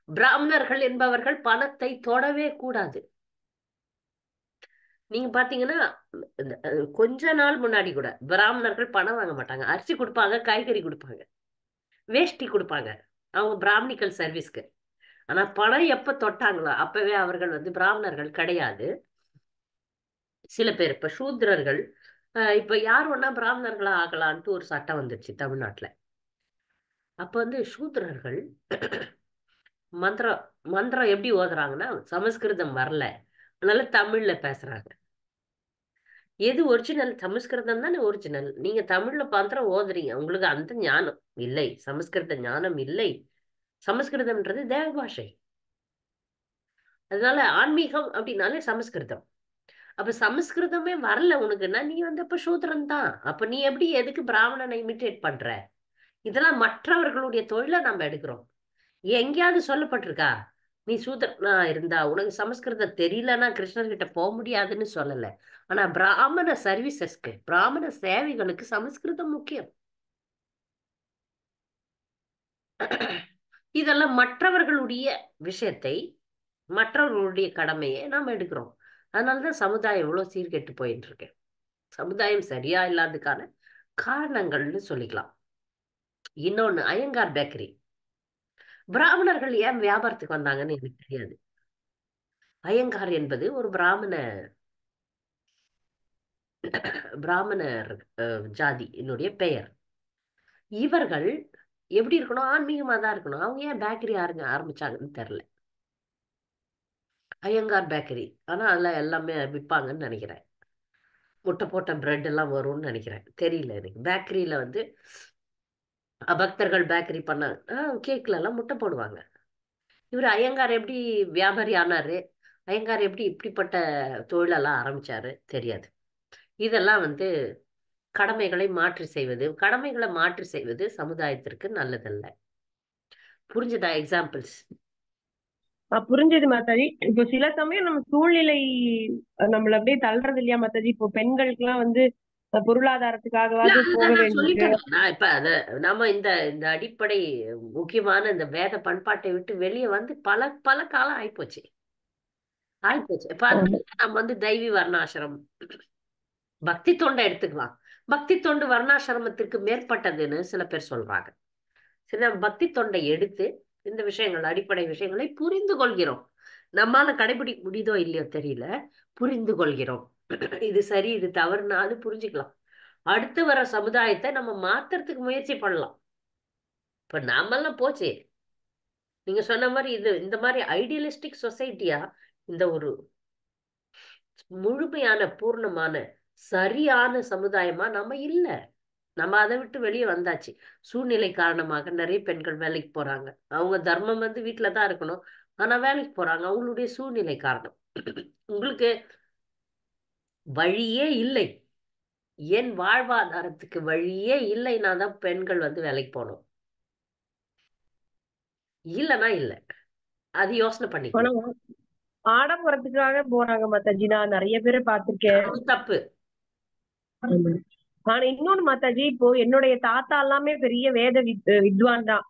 பிராமணர்கள் என்பவர்கள் பணத்தை தொடவே கூடாது. நீங்க பாத்தீங்கன்னா கொஞ்ச நாள் முன்னாடி கூட பிராமணர்கள் பணம் வாங்க மாட்டாங்க. அரிசி கொடுப்பாங்க, காய்கறி கொடுப்பாங்க, வேஷ்டி கொடுப்பாங்க, அவங்க பிராமணிக்கல் சர்வீஸ்க்கு. ஆனா பணம் எப்ப தொட்டாங்களோ அப்பவே அவர்கள் வந்து பிராமணர்கள் கிடையாது. சில பேர் இப்ப சூத்திரர்கள், இப்ப யார் ஒன்னா பிராமணர்களா ஆகலான்ட்டு ஒரு சட்டம் வந்துருச்சு தமிழ்நாட்டுல. அப்ப வந்து சூத்திரர்கள் மந்திரம் மந்திரம் எப்படி ஓதுறாங்கன்னா, சமஸ்கிருதம் வரல, அதனால தமிழ்ல பேசுறாங்க. எது ஒரிஜினல்? சமஸ்கிருதம் தானே ஒரிஜினல். நீங்க தமிழ்ல மந்திரம் ஓதுறீங்க, உங்களுக்கு அந்த ஞானம் இல்லை, சமஸ்கிருத ஞானம் இல்லை. சமஸ்கிருதம்ன்றது தேவ பாஷை. அதனால ஆன்மீகம் அப்படின்னாலே சமஸ்கிருதம். அப்ப சமஸ்கிருதமே வரல உனக்குன்னா நீ வந்து அப்ப சூத்திரன் தான். அப்ப நீ எப்படி எதுக்கு பிராமணனை இமிட்டேட் பண்ற? இதெல்லாம் மற்றவர்களுடைய தொழிலை நம்ம எடுக்கிறோம். எங்கேயாவது சொல்லப்பட்டிருக்கா நீ சூத்திரனா இருந்தா உனக்கு சமஸ்கிருதம் தெரியலன்னா கிருஷ்ணர்கிட்ட போக முடியாதுன்னு சொல்லல. ஆனா பிராமண சர்வீசஸ்க்கு, பிராமண சேவைகளுக்கு சமஸ்கிருதம் முக்கியம். இதெல்லாம் மற்றவர்களுடைய விஷயத்தை, மற்றவர்களுடைய கடமையை நாம் எடுக்கிறோம். அதனாலதான் சமுதாயம் இவ்வளவு சீர்கெட்டு போயிட்டு இருக்கு. சமுதாயம் சரியா இல்லாததுக்கான காரணங்கள்னு சொல்லிக்கலாம். இன்னொன்னு, ஐயங்கார் பேக்கரி. பிராமணர்கள் ஏன் வியாபாரத்துக்கு வந்தாங்கன்னு எனக்கு தெரியாது. ஐயங்கார் என்பது ஒரு பிராமணர் ஜாதியினுடைய பெயர். இவர்கள் எப்படி இருக்கணும், ஆன்மீகமா தான் இருக்கணும். அவங்க ஏன் பேக்கரி ஆரம்பிச்சாங்கன்னு தெரியல. ஐயங்கார் பேக்கரி, ஆனா அதுல எல்லாமே விற்பாங்கன்னு நினைக்கிறேன். முட்டை போட்ட பிரெட் எல்லாம் வரும்னு நினைக்கிறேன், தெரியல எனக்கு. பேக்கரியில வந்து பக்தர்கள் பேக்கரி பண்ணாங்க, கேக்ல எல்லாம் முட்டை போடுவாங்க. இவர் ஐயங்கார் எப்படி வியாபாரி ஆனாரு, ஐயங்கார் எப்படி இப்படிப்பட்ட தொழிலெல்லாம் ஆரம்பிச்சாரு தெரியாது. இதெல்லாம் வந்து கடமைகளை மாற்றி செய்வது சமுதாயத்திற்கு நல்லதல்ல. புரிஞ்சுதா எக்ஸாம்பிள்ஸ்? புரிஞ்சது மாதாஜி. இப்போ சில சமயம் நம்ம சூழ்நிலை நம்மள அப்படியே தள்ளுறது இல்லையா மாதாஜி? இப்போ பெண்களுக்கு எல்லாம் வந்து இல்ல, பொருளாதாரத்துக்காகவாது போக அதுதான் நான் வேண்டியிருக்கு. சொல்லிட்டேன். நான் இப்ப நாம இந்த இந்த அடிப்படை முக்கியமான இந்த வேத பண்பாட்டை விட்டு வெளியே வந்து பல பல காலம் ஆயிப்போச்சு. இப்ப ஆமா. அதனால நம்ம வந்து தெய்வி வர்ணாசிரம், பக்தி தொண்டை எடுத்துக்கலாம். பக்தி தொண்டு வர்ணாசிரமத்திற்கு மேற்பட்டதுன்னு சில பேர் சொல்றாங்க. சரி, நம்ம பக்தி தொண்டை எடுத்து இந்த விஷயங்கள், அடிப்படை விஷயங்களை புரிந்து கொள்கிறோம். நம்மால கடைபிடிக்க முடியுதோ இல்லையோ தெரியல, புரிந்து கொள்கிறோம். இது சரி இது தவறுனா அது புரிஞ்சுக்கலாம். அடுத்து வர சமுதாயத்தை நம்ம மாத்துறதுக்கு முயற்சி பண்ணலாம். இப்ப நாமெல்லாம் போச்சு, நீங்க சொன்ன மாதிரி இந்த மாதிரி ஐடியலிஸ்டிக் சொசைட்டியா, இந்த ஒரு முழுமையான பூர்ணமான சரியான சமுதாயமா நம்ம இல்ல. நம்ம அதை விட்டு வெளியே வந்தாச்சு. சூழ்நிலை காரணமாக நிறைய பெண்கள் வேலைக்கு போறாங்க. அவங்க தர்மம் வந்து வீட்டுல தான் இருக்கணும், ஆனா வேலைக்கு போறாங்க. அவங்களுடைய சூழ்நிலை காரணம். உங்களுக்கு வழியே இல்லை, என் வாழ்வாதாரத்துக்கு வழியே இல்லைன்னா தான் பெண்கள் வந்து வேலைக்கு போகணும். இல்லைன்னா இல்லை. அது யோசனை ஆனா பண்ணிக்கணும். ஆடம்பரத்துக்காக போறாங்க மாதாஜி, நான் நிறைய பேரை பார்த்திருக்கேன். அது தப்பு. ஆமா. ஆனா இன்னொன்னு மாதாஜி, இப்போ என்னுடைய தாத்தா எல்லாமே பெரிய வேத வித்வான் தான்.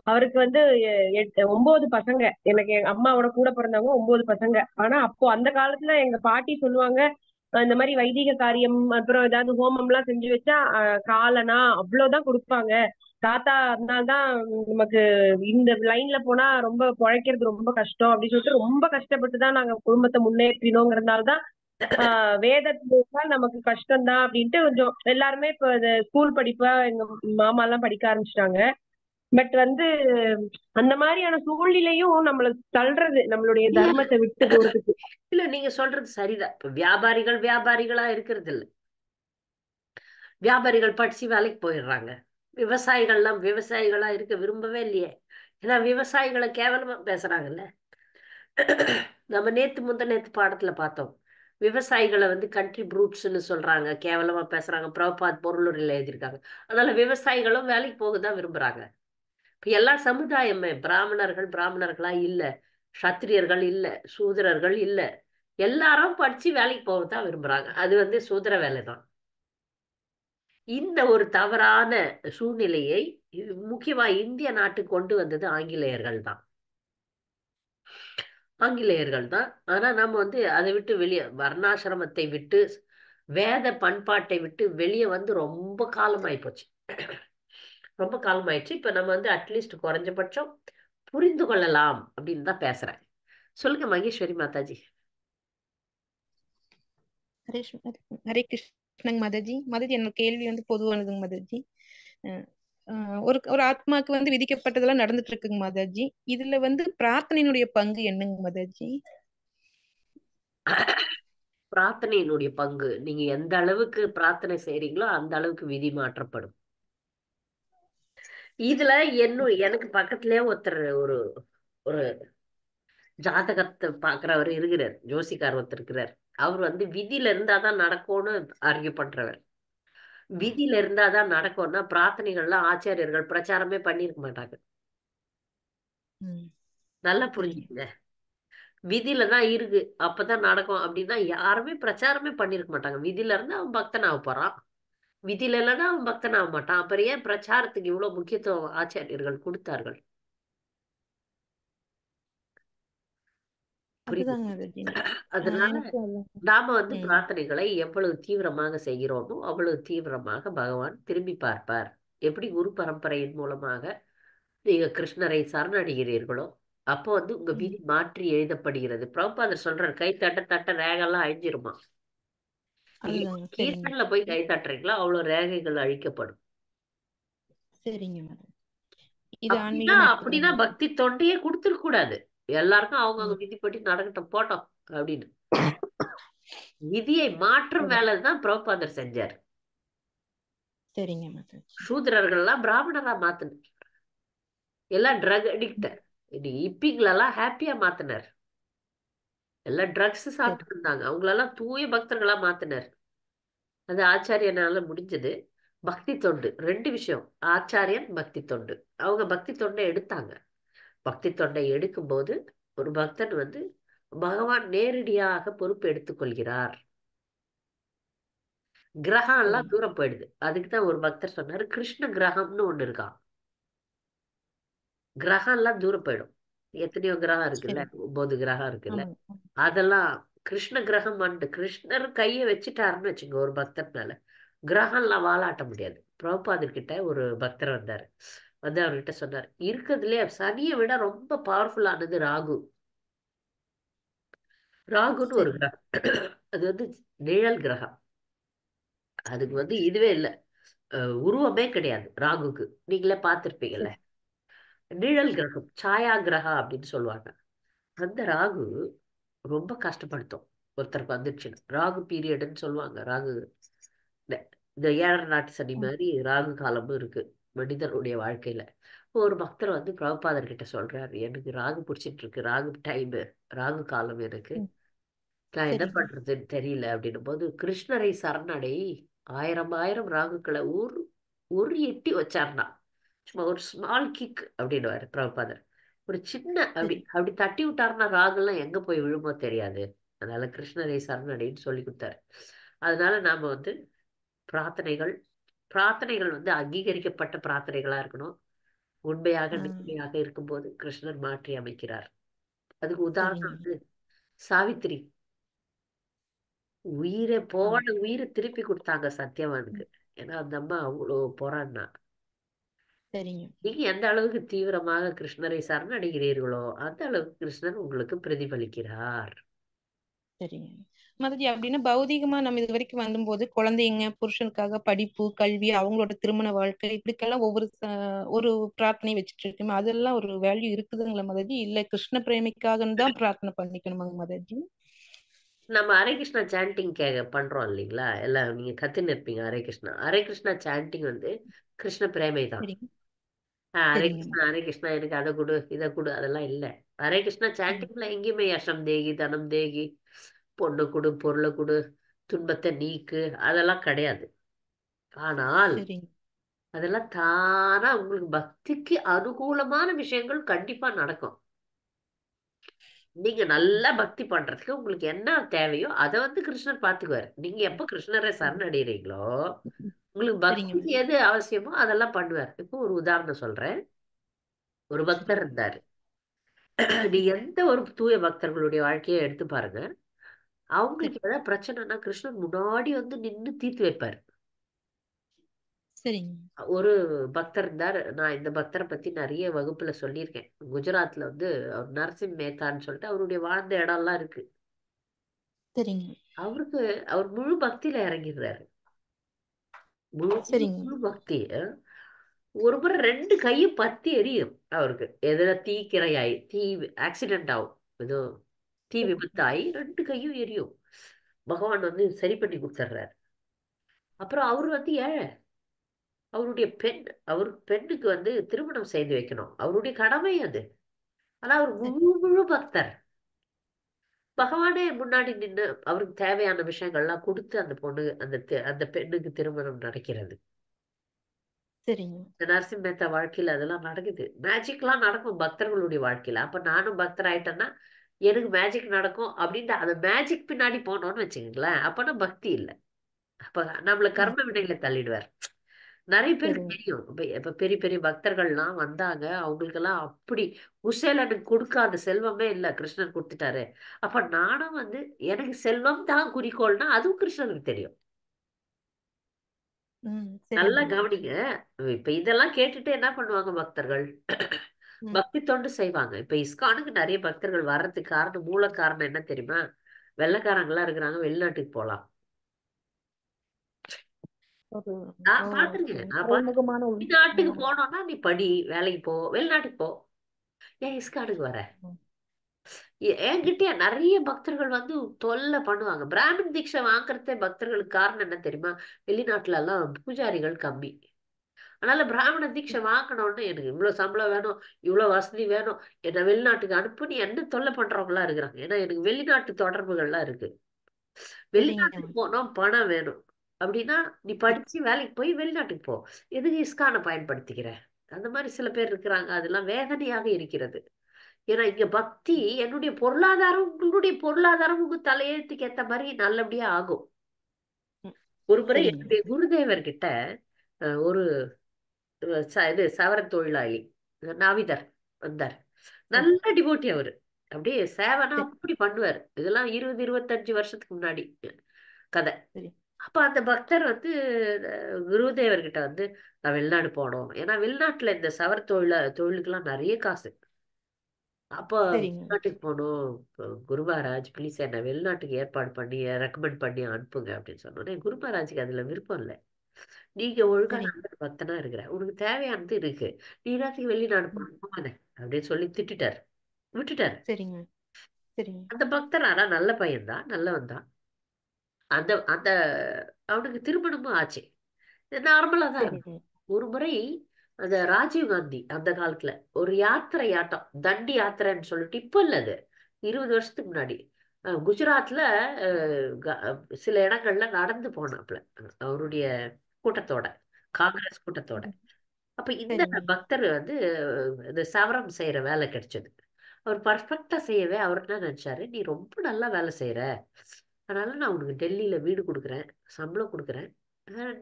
அவருக்கு வந்து 9 பசங்க. எனக்கு எங்க அம்மாவோட கூட பிறந்தவங்க 9 பசங்க. ஆனா அப்போ அந்த காலத்துல எங்க பாட்டி சொல்லுவாங்க, இந்த மாதிரி வைதிக காரியம் அப்புறம் ஏதாவது ஹோமம் எல்லாம் செஞ்சு வச்சா காலனா அவ்வளவுதான் கொடுப்பாங்க. தாத்தா அதனால்தான் நமக்கு இந்த லைன்ல போனா ரொம்ப பிழைக்கிறது ரொம்ப கஷ்டம் அப்படின்னு சொல்லிட்டு ரொம்ப கஷ்டப்பட்டு தான் நாங்க குடும்பத்தை முன்னேற்றினோங்கிறதுனாலதான் வேதத்துல நமக்கு கஷ்டம்தான் அப்படின்ட்டு கொஞ்சம் எல்லாருமே இப்ப ஸ்கூல் படிப்பா எங்க மாமா எல்லாம் படிக்க ஆரம்பிச்சிட்டாங்க. பட் வந்து அந்த மாதிரியான சூழ்நிலையும் நம்மள தள்ளுறது, நம்மளுடைய இல்ல தர்மத்தை விட்டு போறதுக்கு. இல்ல, நீங்க சொல்றது சரிதான். இப்ப வியாபாரிகள் வியாபாரிகளா இருக்கிறது இல்ல. வியாபாரிகள் படிச்சு வேலைக்கு போயிடுறாங்க. விவசாயிகள்லாம் விவசாயிகளா இருக்க விரும்பவே இல்லையே. ஏன்னா விவசாயிகளை கேவலமா பேசுறாங்கல்ல. நம்ம நேத்து பாடத்துல பார்த்தோம். விவசாயிகளை வந்து கண்ட்ரி ப்ரூட்ஸ்ன்னு சொல்றாங்க, கேவலமா பேசுறாங்க. பிரபுபாத் பொருளுரையில எழுதியிருக்காங்க. அதனால விவசாயிகளும் வேலைக்கு போகதான் விரும்புறாங்க. இப்ப எல்லா சமுதாயமே பிராமணர்களா இல்ல, சத்திரியர்கள் இல்ல, சூத்திரர்கள் இல்ல, எல்லாரும் படிச்சு வேலைக்கு போகத்தான் விரும்புறாங்க. அது வந்து சூத்திர வேலை தான். இந்த ஒரு தவறான சூழ்நிலையை முக்கியமா இந்திய நாட்டுக்கு கொண்டு வந்தது ஆங்கிலேயர்கள் தான். ஆனா நம்ம வந்து அதை விட்டு வெளியே, வர்ணாசிரமத்தை விட்டு, வேத பண்பாட்டை விட்டு வெளியே வந்து ரொம்ப காலம் ஆயிப்போச்சு. ரொம்ப காலம் ஆயிடுச்சு. இப்ப நம்ம வந்து அட்லீஸ்ட் குறைஞ்சபட்சம் புரிந்து கொள்ளலாம் அப்படின்னு தான் பேசுறேன். சொல்லுங்க மகேஸ்வரி மாதாஜி. ஹரே ஹரே கிருஷ்ணங்க மாதாஜி. மாதாஜி என்னோட கேள்வி வந்து பொதுவானதுங்க மாதாஜி. அஹ் ஒரு ஒரு ஆத்மாக்கு வந்து விதிக்கப்பட்டதெல்லாம் நடந்துட்டு இருக்குங்க மாதாஜி. இதுல வந்து பிரார்த்தனையினுடைய பங்கு என்னங்க மாதாஜி? பிரார்த்தனையினுடைய பங்கு, நீங்க எந்த அளவுக்கு பிரார்த்தனை செய்றீங்களோ அந்த அளவுக்கு விதி மாற்றப்படும். இதுல எனக்கு பக்கத்துலயே ஒருத்தர், ஒரு ஒரு ஜாதகத்தை பாக்குறவர் இருக்கிறார், ஜோசிக்கார் ஒருத்தர் இருக்கிறார். அவர் வந்து விதியில இருந்தாதான் நடக்கும்னு ஆர்கியூ பண்றவர். விதியில இருந்தாதான் நடக்கும்னா பிரார்த்தனைகள்லாம் ஆச்சாரியர்கள் பிரச்சாரமே பண்ணிருக்க மாட்டாங்க. ம். நல்லா சரிங்க. புரிஞ்சுக்கங்க. விதியில தான் இருக்கு அப்பதான் நடக்கும் அப்படின்னா யாருமே பிரச்சாரமே பண்ணிருக்க மாட்டாங்க. விதியில இருந்து அவன் பக்தன் ஆக போறான். விதியில இல்லைன்னா அவன் பக்தன் ஆக மாட்டான். அப்புறம் ஏன் பிரச்சாரத்துக்கு இவ்வளவு முக்கியத்துவம் ஆச்சாரியர்கள் கொடுத்தார்கள்? புரியுது. அதுதாங்க மாதாஜி. அதனால எனக்கும் அதான். நாம வந்து ம். பிரார்த்தனைகளை எவ்வளவு தீவிரமாக செய்கிறோமோ அவ்வளவு தீவிரமாக பகவான் திரும்பி பார்ப்பார். எப்படி குரு பரம்பரையின் மூலமாக நீங்க கிருஷ்ணரை சரணடைகிறீர்களோ அப்போ வந்து உங்க ம். விதி மாற்றி எழுதப்படுகிறது. பிரபுபாதர் சொல்றார், கை தட்ட தட்ட ரேகெல்லாம் அழிஞ்சிருமா. நீங்க அதுதாங்க. சரிங்க. கீர்த்தன்ல போய் கை தட்டுறீங்களோ அவ்வளவு ரேகைகள் அழிக்கப்படும். சரிங்க மாதாஜி. இது அப்படின்னா ஆன்மீகமா அப்படின்னா எடுத்துக்கணும். பக்தி தொண்டையே கொடுத்துருக்க கூடாது. எல்லாருக்கும் அவங்கவுங்க ம். விதிப்படி நடக்கட்டும் போட்டோம் அப்படின்னு. விதியை மாற்றும் சரி. வேலை தான் பிரபுபாதர் செஞ்சார். சரிங்க மாதாஜி. சூத்திரர்கள்லாம் பிராமணரா மாத்தினார். எல்லாம் ட்ரக் அடிக்ட். இப்பிங்களெல்லாம் ஹாப்பியா மாத்தினார். எல்லாம் ட்ரக்ஸ் சரி. சாப்பிட்டு இருந்தாங்க. அவங்களெல்லாம் தூய பக்தர்களா மாத்தினார். அது ஆச்சாரியனால முடிஞ்சது. பக்தி தொண்டு 2 விஷயம். ஆச்சாரியன், பக்தி தொண்டு. அவங்க பக்தி தொண்டை எடுத்தாங்க. பக்தி தொண்டை எடுக்கும்போது ஒரு பக்தன் வந்து பகவான் நேரடியாக பொறுப்பு எடுத்துக்கொள்கிறார். கிரகம் எல்லாம் சரிங்க. தூரம் போயிடுது. அதுக்கு தான் ஒரு பக்தர் சொன்னாரு, கிருஷ்ண கிரகம்னு ஒண்ணு இருக்கான். கிரகம் எல்லாம் தூரம் போயிடும். எத்தனையோ கிரகம் இருக்குல்ல, சரி. 9 கிரகம் இருக்குல்ல. ஆமாங்க. அதெல்லாம் கிருஷ்ண கிரகம் வந்து கிருஷ்ணர் கையை வச்சுட்டாருன்னு வச்சுங்க ஒரு பக்தர் மேல, கிரகம்லாம் வாலாட்ட முடியாது. பிரபுபாதர் கிட்ட ஒரு பக்தர் வந்தாரு. வந்து அவர்கிட்ட சொன்னார், இருக்கிறதுலே சனியை விட ரொம்ப பவர்ஃபுல்லானது ராகு. ராகுன்னு ஒரு சரி. கிரகம். அது வந்து நிழல் கிரகம். அதுக்கு வந்து இதுவே இல்லை, உருவமே கிடையாது ராகுக்கு. நீங்களே பார்த்திருப்பீங்கல்ல. சரி. நிழல் கிரகம், சாயா கிரகம் அப்படின்னு சொல்லுவாங்க. அந்த ராகு ரொம்ப கஷ்டப்படுத்தும். ஒருத்தருக்கு வந்துச்சுன்னா ராகு பீரியட்னு சொல்லுவாங்க. ராகு இந்த இந்த 7 நாட்டு சனி ம். மாதிரி ராகு காலமும் இருக்கு மனிதனுடைய வாழ்க்கையில. ஒரு பக்தர் வந்து பிரபுபாதர் கிட்ட சொல்றாரு, எனக்கு ராகு பிடிச்சிட்டு இருக்கு, ராகு டைம், ராகு காலம் எனக்கு, ம். நான் என்ன சரிங்க. பண்றதுன்னு தெரியல அப்படின்னும் போது, கிருஷ்ணரை சரணடை. ஆயிரம் ஆயிரம் ராகுக்களை ஒரு ஒரு எட்டி வச்சார்னா, சும்மா ஒரு ஸ்மால் கிக் அப்படின்னுவாரு பிரபுபாதர். ஒரு சின்ன அப்படி சரி. அப்படி தட்டி விட்டாருன்னா ராகுலாம் எங்க போய் விழுமோ தெரியாது. அதனால கிருஷ்ணரை சரணடைன்னு சொல்லி கொடுத்தாரு. அதனால நாம வந்து பிரார்த்தனைகள் பிரார்த்தனைகள் வந்து அங்கீகரிக்கப்பட்ட பிரார்த்தனைகளா இருக்கணும். உண்மையாக ஆ. நேர்மையாக இருக்கும்போது கிருஷ்ணர் மாற்றி அமைக்கிறார். அதுக்கு உதாரணம் சரிங்க. வந்து சாவித்திரி. ஆமா. உயிரை திருப்பி கொடுத்தாங்க ம். சத்யவானுக்கு. ஏன்னா அந்த அம்மா அவ்வளோ போராடினா. சரிங்க. நீங்க எந்த அளவுக்கு தீவிரமாக கிருஷ்ணரை சரணடைகிறீர்களோ அந்த அளவுக்கு கிருஷ்ணர் உங்களுக்கு பிரதிபலிக்கிறார். சரிங்க. மாதாஜி அப்படின்னா பௌதீகமா நம்ம இது வரைக்கும் வந்தபோது குழந்தைங்க, புருஷனுக்காக படிப்பு, கல்வி, அவங்களோட திருமண வாழ்க்கை இப்படிக்கெல்லாம் ஒரு பிரார்த்தனை வச்சுட்டு இருக்கோம். அதெல்லாம் ஒரு வேல்யூ இருக்குதுங்களா மாதாஜி? இல்ல கிருஷ்ண பிரேமிக்காகன்னு தான் பிரார்த்தனை பண்ணிக்கணுமாங்க மாதாஜி? நம்ம ஹரே கிருஷ்ணா சாண்டிங் பண்றோம் இல்லைங்களா? எல்லாம் நீங்க கத்துன்னு இருப்பீங்க. ஹரே கிருஷ்ணா ஹரே கிருஷ்ணா சாண்டிங் வந்து கிருஷ்ண பிரேமை தான். சரிங்க. ஹரே சரிங்க கிருஷ்ணா மாதாஜி. ஹரே கிருஷ்ணா எனக்கு அதை கொடு இதை கொடு அதெல்லாம் இல்லை. ஹரே கிருஷ்ணா ம். சாண்டிங்ல எங்கேயுமே யசம் தேகி தனம் தேகி, பொண்ணு கொடு பொருளை கொடு, துன்பத்தை நீக்கு, அதெல்லாம் கிடையாது. ஆனால் சரிங்க. அதெல்லாம் தானா உங்களுக்கு பக்திக்கு அனுகூலமான விஷயங்கள் கண்டிப்பா நடக்கும். நீங்க ம். நல்லா பக்தி பண்றதுக்கு உங்களுக்கு என்ன தேவையோ அதை வந்து கிருஷ்ணர் பார்த்துக்குவாரு. நீங்க எப்ப கிருஷ்ணரை ம். சரணடைறீங்களோ உங்களுக்கு சரிங்க பக்திக்கு மாதாஜி. எது அவசியமோ அதெல்லாம் பண்ணுவார். இப்போ ஒரு உதாரணம் சொல்றேன். ஒரு பக்தர் சரிங்க. இருந்தாரு. நீ எந்த ஒரு தூய பக்தர்களுடைய வாழ்க்கையை எடுத்து பாருங்க. சரி. அவங்களுக்கு ஏதாவது பிரச்சனைனா கிருஷ்ணர் முன்னாடி வந்து நின்னு தீர்த்து வைப்பாரு. சரிங்க. ஒரு பக்தர் இருந்தார். நான் இந்த பக்தரை பத்தி நிறைய வகுப்புல சொல்லியிருக்கேன். குஜராத்ல வந்து அவர் நரசிம் மேத்தான்னு சொல்லிட்டு அவருடைய வாழ்ந்த இடம்லாம் இருக்கு. சரிங்க. அவருக்கு அவர் முழு பக்தியில இறங்கிடுறாரு. முழு முழு சரிங்க. முழு பக்தி. ஒரு முறை 2 கையும் பத்தி எரியும் அவருக்கு. எதுல தீக்கிரையாயி தீ ஆக்சிடென்ட் ஆகும். ஏதோ தீ சரிங்க. விபத்தாயி 2 கையும் எரியும். பகவான் வந்து சரி பண்ணி கொடுத்துட்றாரு. அப்புறம் அவர் வந்து ஏழை. அவருடைய அவர் பெண்ணுக்கு வந்து திருமணம் செய்து வைக்கணும். அவருடைய கடமை அது. ஆனா அவர் சரி. முழு முழு பக்தர். பகவானே முன்னாடி நின்னு அவருக்கு தேவையான விஷயங்கள்லாம் கொடுத்து அந்த பொண்ணு அந்த பெண்ணுக்கு திருமணம் நடக்கிறது. சரிங்க இந்த நரசிம்ம மேத்தா வாழ்க்கையில அதெல்லாம் நடக்குது. மேஜிக்லாம் நடக்கும் பக்தர்களுடைய வாழ்க்கையில. அப்ப நானும் பக்தர் ஆயிட்டேன்னா எனக்கு மேஜிக் நடக்கும் அப்படின்ட்டு அந்த மேஜிக் பின்னாடி போனோம்னு வச்சுக்கோங்களேன், அப்பனா பக்தி இல்ல. அப்ப நம்மள கர்ம வினையில தள்ளிடுவார். நிறைய பேருக்கு சரிங்க தெரியும். இப்ப இப்ப பெரிய பெரிய பக்தர்கள்லாம் வந்தாங்க. அவங்களுக்கெல்லாம் அப்படி குசேலனுக்கு கொடுக்காத செல்வமே இல்ல. கிருஷ்ணர் குடுத்துட்டாரு. அப்ப நானும் வந்து எனக்கு செல்வம் தான் குறிக்கோள்னா அதுவும் கிருஷ்ணருக்கு தெரியும். சரிங்க நல்லா மாதாஜி கவனிங்க. இப்ப இதெல்லாம் கேட்டுட்டு என்ன பண்ணுவாங்க பக்தர்கள்? ம் பக்தி தொண்டு செய்வாங்க. இப்ப இஸ்கானுக்கு நிறைய பக்தர்கள் வர்றதுக்கு காரணம், மூல காரணம் என்ன தெரியுமா? வெள்ளைக்காரங்களா இருக்கிறாங்க, வெளிநாட்டுக்கு போலாம். ஒரு நான் பாத்துருக்கேன். நான் பாத்து மறைமுகமான ஒரு வெளிநாட்டுக்கு போனோம்னா நீ படி, வேலைக்கு போ, வெளிநாட்டுக்கு போ. ஏன் இஸ்கானுக்கு வர? ம், என்கிட்டயே நிறைய பக்தர்கள் வந்து தொல்லை பண்ணுவாங்க. பிராமின் தீட்சை வாங்குறதே பக்தர்களுக்கு காரணம் என்ன தெரியுமா? வெளிநாட்டுல எல்லாம் பூஜாரிகள் கம்மி. அதனால பிராமண தீட்சை வாங்கணும்னு எனக்கு இவ்வளவு சம்பளம் வேணும், இவ்வளவு வசதி வேணும், என்ன வெளிநாட்டுக்கு அனுப்புன்னு என்ன தொல்லை பண்றவங்களா இருக்கிறாங்க. ஏன்னா எனக்கு வெளிநாட்டு தொடர்புகள்லாம் இருக்கு. சரிங்க வெளிநாட்டுக்கு போனோம் பணம் வேணும் அப்படின்னா நீ படிச்சு வேலைக்கு போய் வெளிநாட்டுக்கு போ. எதுக்கு இஸ்கானை பயன்படுத்திக்கிற? அந்த மாதிரி சில பேர் இருக்கிறாங்க. அதெல்லாம் வேதனையாக இருக்கிறது. ஏன்னா இங்க பக்தி என்னுடைய பொருளாதாரம் உங்களுடைய பொருளாதாரம் உங்க தலையெழுத்துக்கு ஏத்த மாதிரி நல்லபடியா ஆகும். ம், ஒரு முறை சரிங்க என்னுடைய குருதேவர் கிட்ட ஒரு இது சவர தொழிலாளி நாவிதர் வந்தார். சரி நல்ல டிவோட்டி அவரு. அப்படியே சேவனா சரி அப்படி பண்ணுவார். இதெல்லாம் 20, 25 வருஷத்துக்கு முன்னாடி கதை. சரி அப்ப அந்த பக்தர் வந்து குருதேவர் கிட்ட வந்து நான் வெளிநாடு போனோம். ஏன்னா வெளிநாட்டுல இந்த சவர தொழிலுக்கெல்லாம் நிறைய காசு. அப்போ சரிங்க வெளிநாட்டுக்கு போகணும். குரு மகாராஜ் ப்ளீஸ் என்ன வெளிநாட்டுக்கு ஏற்பாடு பண்ணி ரெக்கமெண்ட் பண்ணி அனுப்புங்க அப்படின்னு சொன்னோன்னே குரு மகாராஜுக்கு அதுல விருப்பம் இல்லை. நீங்க ஒழுங்கா சரி நல்ல பக்தனா இருக்கிற, உனக்கு தேவையானது இருக்கு, நீ எல்லாத்துக்கும் வெளிநாடு ம், போகாத அப்படின்னு சொல்லி திட்டிட்டார், விட்டுட்டார். சரிங்க சரிங்க அந்த பக்தர் ஆனா நல்ல பையன்தான், நல்லவன் தான். அந்த அந்த அவனுக்கு திருமணமும் ஆச்சு. நார்மலா தான் இருந்தான். சரிங்க ஒரு முறை அந்த ராஜீவ் காந்தி அந்த காலத்துல ஒரு யாத்திரை ஆட்டம் தண்டி யாத்திரைன்னு சொல்லிட்டு இப்ப இல்ல அது 20 வருஷத்துக்கு முன்னாடி குஜராத்ல சில இடங்கள்ல நடந்து போனாப்ல அவருடைய கூட்டத்தோட, காங்கிரஸ் கூட்டத்தோட. ம், அப்ப இந்த சரிங்க பக்தர் வந்து இந்த சவரம் செய்யற வேலை கிடைச்சது. அவர் பர்ஃபெக்டா செய்யவே அவர் என்ன நினைச்சாரு, நீ ரொம்ப நல்லா வேலை செய்யற, அதனால நான் உனக்கு டெல்லியில வீடு கொடுக்குறேன், சம்பளம் கொடுக்குறேன்,